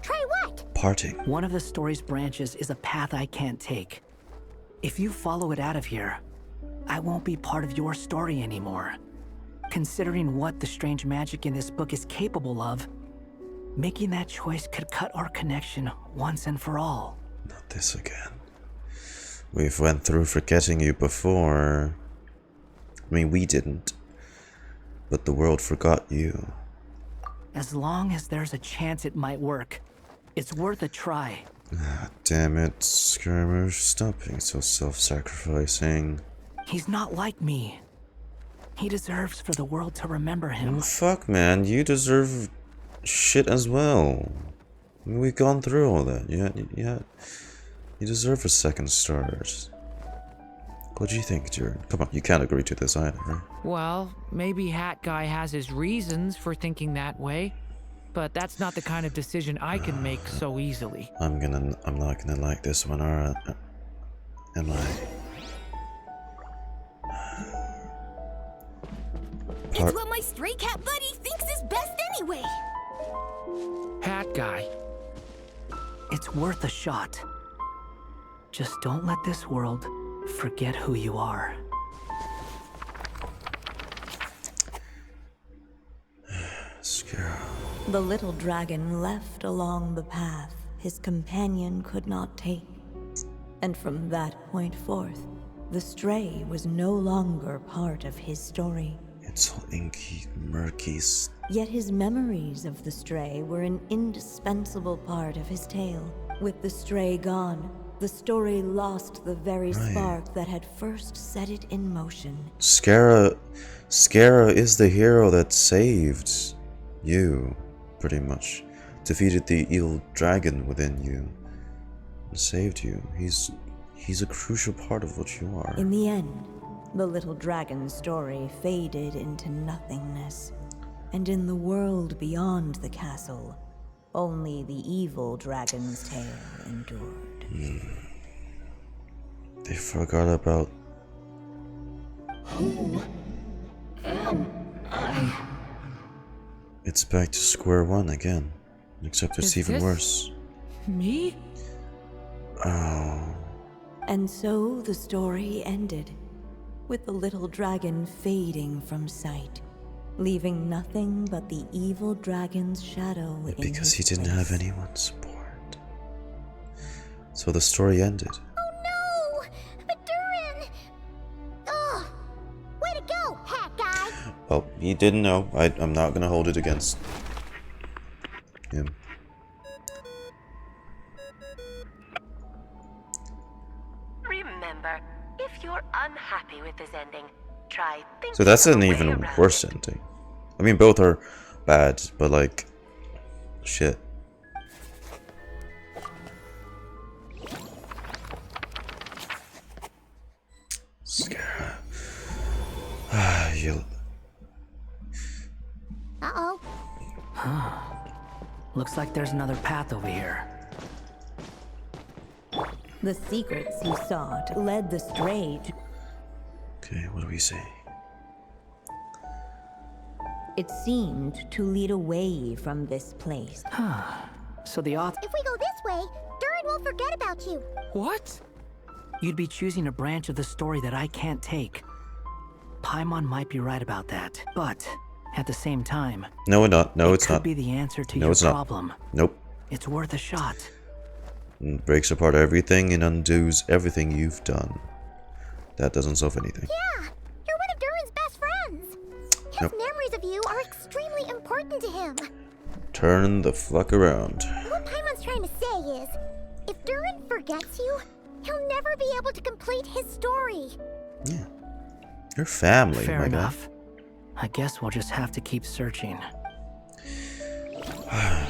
Try what? Parting. One of the story's branches is a path I can't take. If you follow it out of here, I won't be part of your story anymore. Considering what the strange magic in this book is capable of, making that choice could cut our connection once and for all. Not this again. We've went through forgetting you before. I mean, we didn't. But the world forgot you. As long as there's a chance it might work, it's worth a try. Ah, damn it, Scarmouche. Stop being so self-sacrificing. He's not like me. He deserves for the world to remember him. Oh, fuck, man. You deserve shit as well. I mean, we've gone through all that. Yeah. You deserve a second start. What do you think, Durin? Come on, you can't agree to this either, right? Well, maybe Hat Guy has his reasons for thinking that way, but that's not the kind of decision I can make so easily. I'm not gonna like this one, or am I? It's what my stray cat buddy thinks is best anyway? Hat guy. It's worth a shot. Just don't let this world forget who you are. Scarrow. The little dragon left along the path his companion could not take. And from that point forth, the stray was no longer part of his story. It's all inky, murky. Yet his memories of the stray were an indispensable part of his tale. With the stray gone, the story lost the very spark that had first set it in motion. Scarrow is the hero that saved you, pretty much. Defeated the evil dragon within you. And saved you. He's a crucial part of what you are. In the end, the little dragon's story faded into nothingness. And in the world beyond the castle, only the evil dragon's tale endured. They forgot about... Who am I? It's back to square one again. Except it's even worse. Me? Oh. And so the story ended, with the little dragon fading from sight, leaving nothing but the evil dragon's shadow in Because he his didn't place. have anyone's support. So the story ended. Oh no! But Durin! Ugh! Way to go, hat guy! Well, he didn't know. I'm not gonna hold it against him. Remember, if you're unhappy with this ending, try thinking So that's of an a way even around worse it. ending. I mean, both are bad, but like, shit. Scarrow. You. Uh-oh. Looks like there's another path over here. The secrets he sought led the stray to... Okay, what do we say? It seemed to lead away from this place. So the author... If we go this way, Durin won't forget about you. What? You'd be choosing a branch of the story that I can't take. Paimon might be right about that, but at the same time... No, it's not. No, it's could not. be the answer to No, your it's not. problem. Nope. It's worth a shot. It breaks apart everything and undoes everything you've done. That doesn't solve anything. Yeah, you're one of Durin's best friends. His Nope. memories of you are extremely important to him. Turn the fuck around. What Paimon's trying to say is, if Durin forgets you, he'll never be able to complete his story. Yeah. Your family, Fair my enough. I guess we'll just have to keep searching. guy.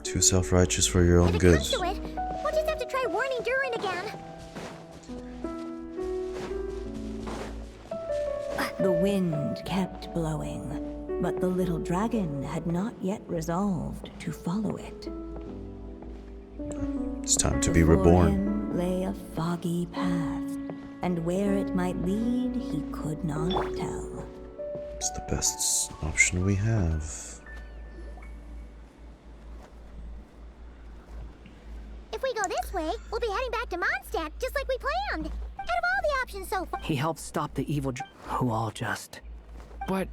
Too self-righteous for your own If it good. comes to it, we'll just have to try warning Durin again. The wind kept blowing, but the little dragon had not yet resolved to follow it. It's time to be Before reborn. him lay a foggy path, and where it might lead, he could not tell. It's the best option we have. If we go this way, we'll be heading back to Mondstadt just like we planned. Out of all the options so far. He helped stop the evil who all just... But...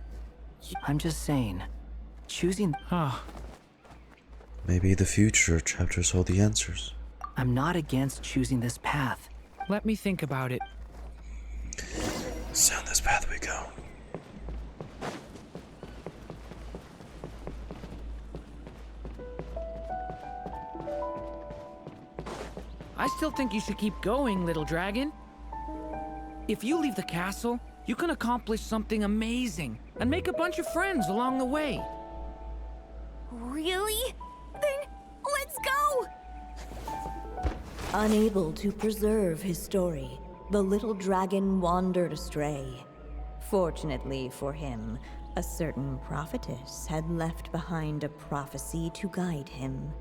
I'm just saying, choosing... Maybe the future chapters hold the answers. I'm not against choosing this path. Let me think about it. Down this path we go. I still think you should keep going, little dragon. If you leave the castle, you can accomplish something amazing and make a bunch of friends along the way. Really? Then let's go! Unable to preserve his story, the little dragon wandered astray. Fortunately for him, a certain prophetess had left behind a prophecy to guide him.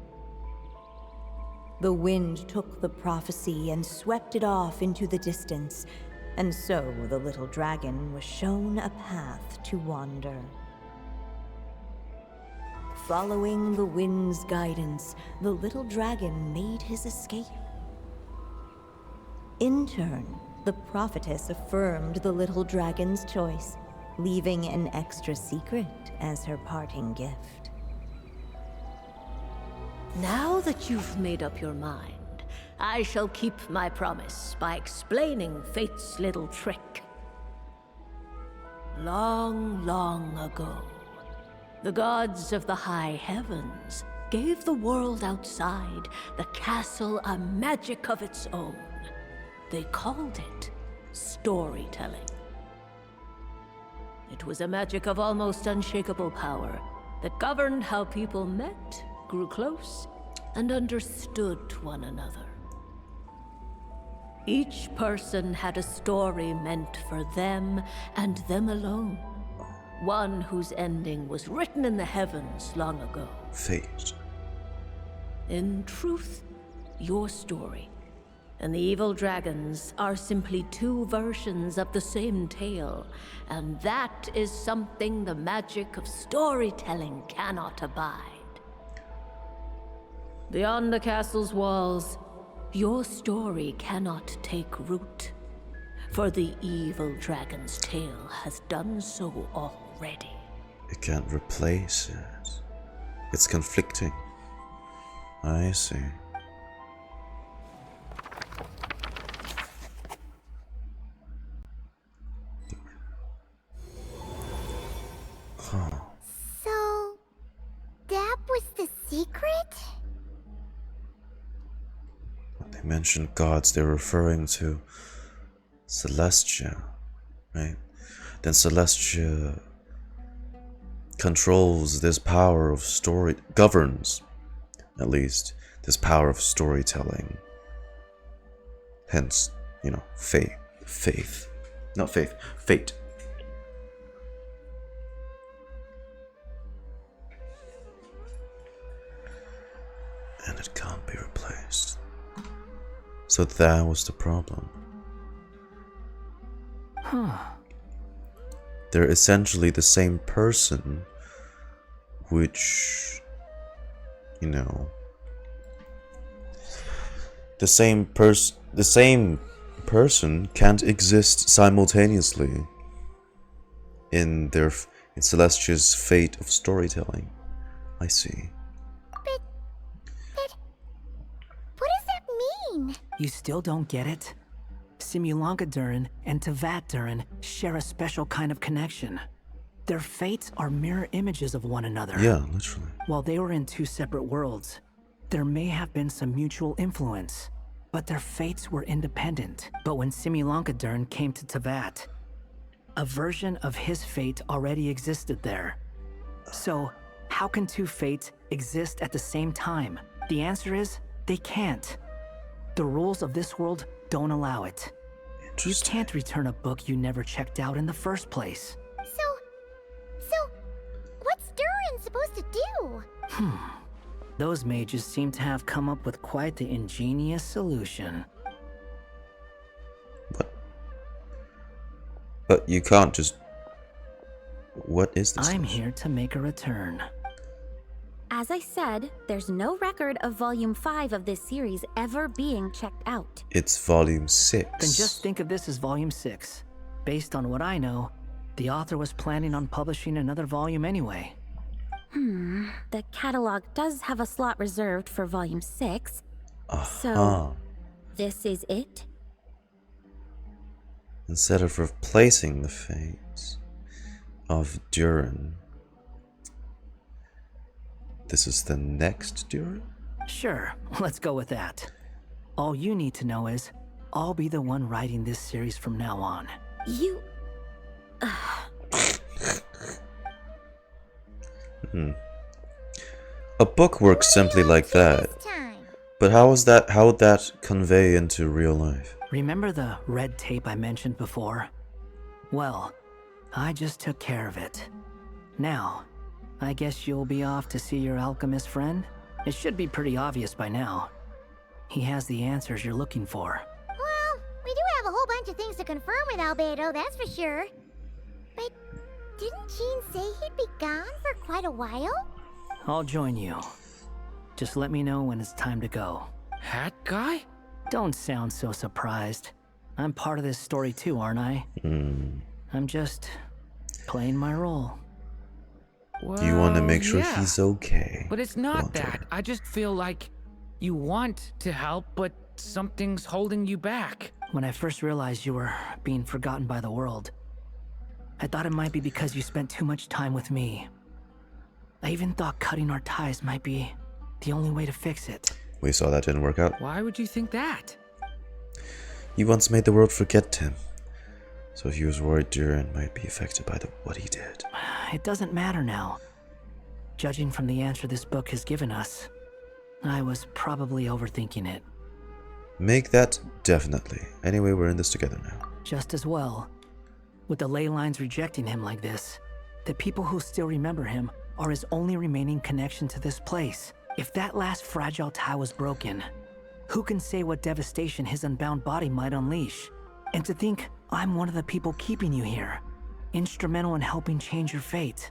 The wind took the prophecy and swept it off into the distance, and so the little dragon was shown a path to wander. Following the wind's guidance, the little dragon made his escape. In turn, the prophetess affirmed the little dragon's choice, leaving an extra secret as her parting gift. Now that you've made up your mind, I shall keep my promise by explaining Fate's little trick. Long, long ago, the gods of the high heavens gave the world outside the castle a magic of its own. They called it storytelling. It was a magic of almost unshakable power that governed how people met, grew close, and understood one another. Each person had a story meant for them and them alone. One whose ending was written in the heavens long ago. Fate. In truth, your story and the evil dragons are simply two versions of the same tale, and that is something the magic of storytelling cannot abide. Beyond the castle's walls, your story cannot take root, for the evil dragon's tale has done so already. It can't replace it. It's conflicting. I see. Huh. So, that was the secret? When they mention gods, they're referring to Celestia, right? Then Celestia controls this power of story, governs, at least, this power of storytelling. Hence, you know, fate. And it can't be replaced. So that was the problem. Huh. They're essentially the same person, which, you know, the same person can't exist simultaneously in Celestia's fate of storytelling. I see. But what does that mean? You still don't get it? Simulanka Durin and Tevat Durin share a special kind of connection. Their fates are mirror images of one another. Yeah, literally. While they were in two separate worlds, there may have been some mutual influence, but their fates were independent. But when Simulanka Durin came to Tevat, a version of his fate already existed there. So, how can two fates exist at the same time? The answer is, they can't. The rules of this world don't allow it. You can't return a book you never checked out in the first place. So, what's Durin supposed to do? Those mages seem to have come up with quite the ingenious solution. But you can't just... What is this? I'm here to make a return. As I said, there's no record of Volume 5 of this series ever being checked out. It's Volume 6. Then just think of this as Volume 6. Based on what I know, the author was planning on publishing another volume anyway. The catalog does have a slot reserved for Volume 6. Uh-huh. So, this is it? Instead of replacing the fates of Durin, this is the next Durin? Sure, let's go with that. All you need to know is, I'll be the one writing this series from now on. You... A book works simply like that. But how would that convey into real life? Remember the red tape I mentioned before? Well, I just took care of it. Now, I guess you'll be off to see your alchemist friend? It should be pretty obvious by now. He has the answers you're looking for. Well, we do have a whole bunch of things to confirm with Albedo, that's for sure. But didn't Jean say he'd be gone for quite a while? I'll join you. Just let me know when it's time to go. Hat guy? Don't sound so surprised. I'm part of this story too, aren't I? I'm just playing my role. You want to make sure yeah. he's okay. But it's not Walter. that. I just feel like you want to help, but something's holding you back. When I first realized you were being forgotten by the world, I thought it might be because you spent too much time with me. I even thought cutting our ties might be the only way to fix it. We saw that didn't work out. Why would you think that? You once made the world forget him. So he was worried Durin might be affected by what he did. It doesn't matter now. Judging from the answer this book has given us, I was probably overthinking it. Make that definitely. Anyway, we're in this together now. Just as well. With the ley lines rejecting him like this, the people who still remember him are his only remaining connection to this place. If that last fragile tie was broken, who can say what devastation his unbound body might unleash? And to think I'm one of the people keeping you here, instrumental in helping change your fate.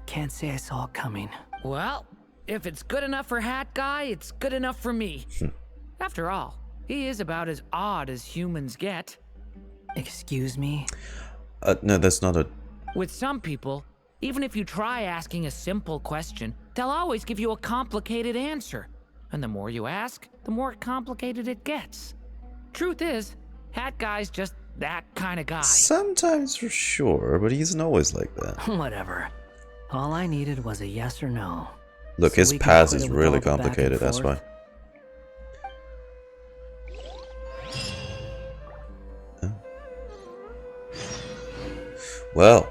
Can't say I saw it coming. Well, if it's good enough for Hat Guy, it's good enough for me. After all, he is about as odd as humans get. Excuse me? No, that's not a... With some people, even if you try asking a simple question, they'll always give you a complicated answer. And the more you ask, the more complicated it gets. Truth is, Hat Guy's just that kind of guy. Sometimes for sure, but he isn't always like that. Whatever. All I needed was a yes or no. Look, So his we can past quit is it with really all the back and complicated, that's why. forth. Well,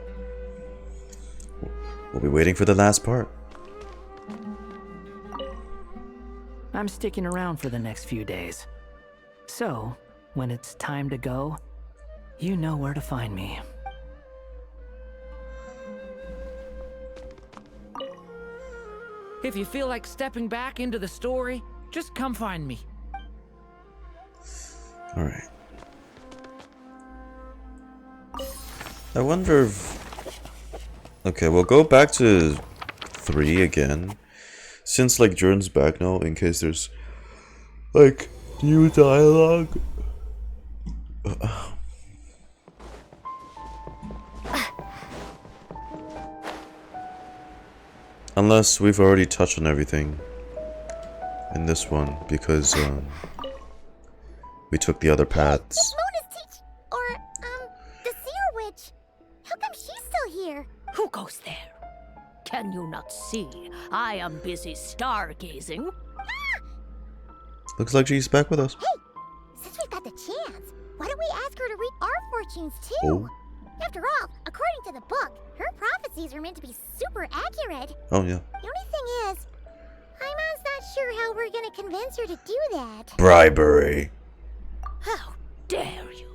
we'll be waiting for the last part. I'm sticking around for the next few days. So, when it's time to go, you know where to find me. If you feel like stepping back into the story, just come find me. Alright. I wonder if... Okay, we'll go back to 3 again. Since, like, Durin's back now, in case there's, like, new dialogue. Unless we've already touched on everything in this one, because, we took the other paths. The Seer Witch. How come she's still here? Who goes there? Can you not see? I am busy stargazing. Looks like she's back with us. Hey, since we've got the chance, why don't we ask her to read our fortunes too? Oh. After all, according to the book, her prophecies are meant to be super accurate. Oh, yeah. The only thing is, I'm not sure how we're gonna convince her to do that. Bribery. How dare you?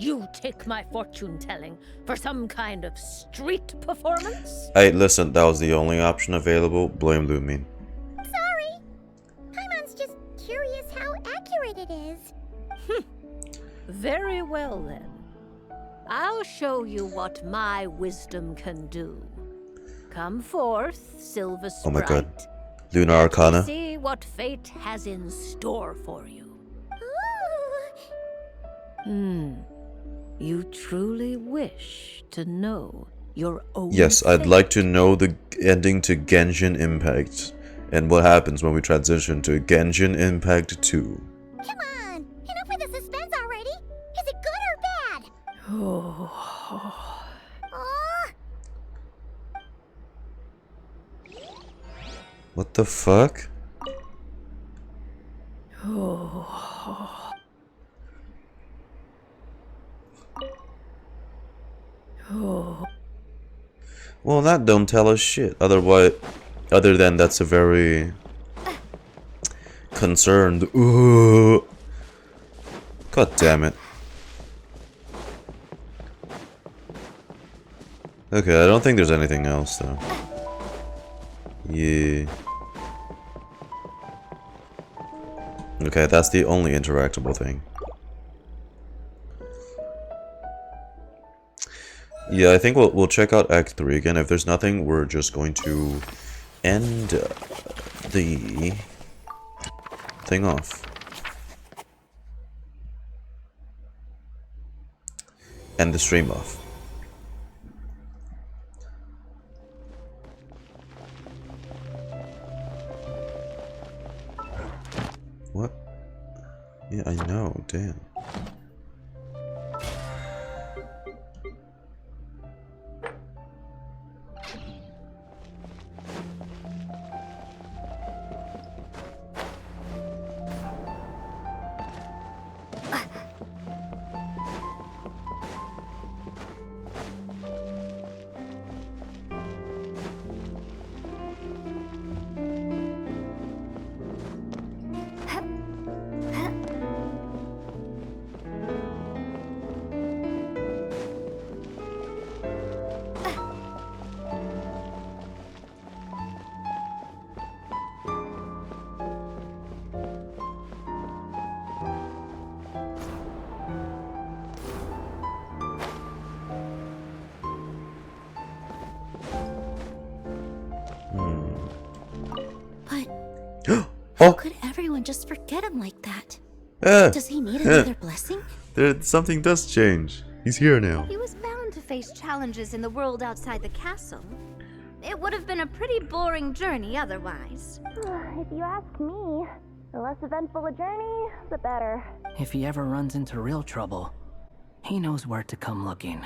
You take my fortune telling for some kind of street performance? Hey, listen, that was the only option available. Blame Lumin. Sorry. Paimon's just curious how accurate it is. Very well then. I'll show you what my wisdom can do. Come forth, Silver Sprite. Oh my god. Lunar Arcana. See what fate has in store for you. You truly wish to know your own Yes, I'd fate? like to know the ending to Genshin Impact. And what happens when we transition to Genshin Impact 2. Come on, enough with the suspense already. Is it good or bad? Oh. What the fuck? Oh. Oh. Well, that don't tell us shit. Other than that's a very concerned. Ooh. God damn it. Okay, I don't think there's anything else though. Yeah. Okay, that's the only interactable thing. Yeah, I think we'll check out Act 3 again. If there's nothing, we're just going to end the thing off. End the stream off. What? Yeah, I know, damn. How could everyone just forget him like that? Does he need another blessing? Something does change. He's here now. He was bound to face challenges in the world outside the castle. It would have been a pretty boring journey otherwise. If you ask me, the less eventful a journey, the better. If he ever runs into real trouble, he knows where to come looking.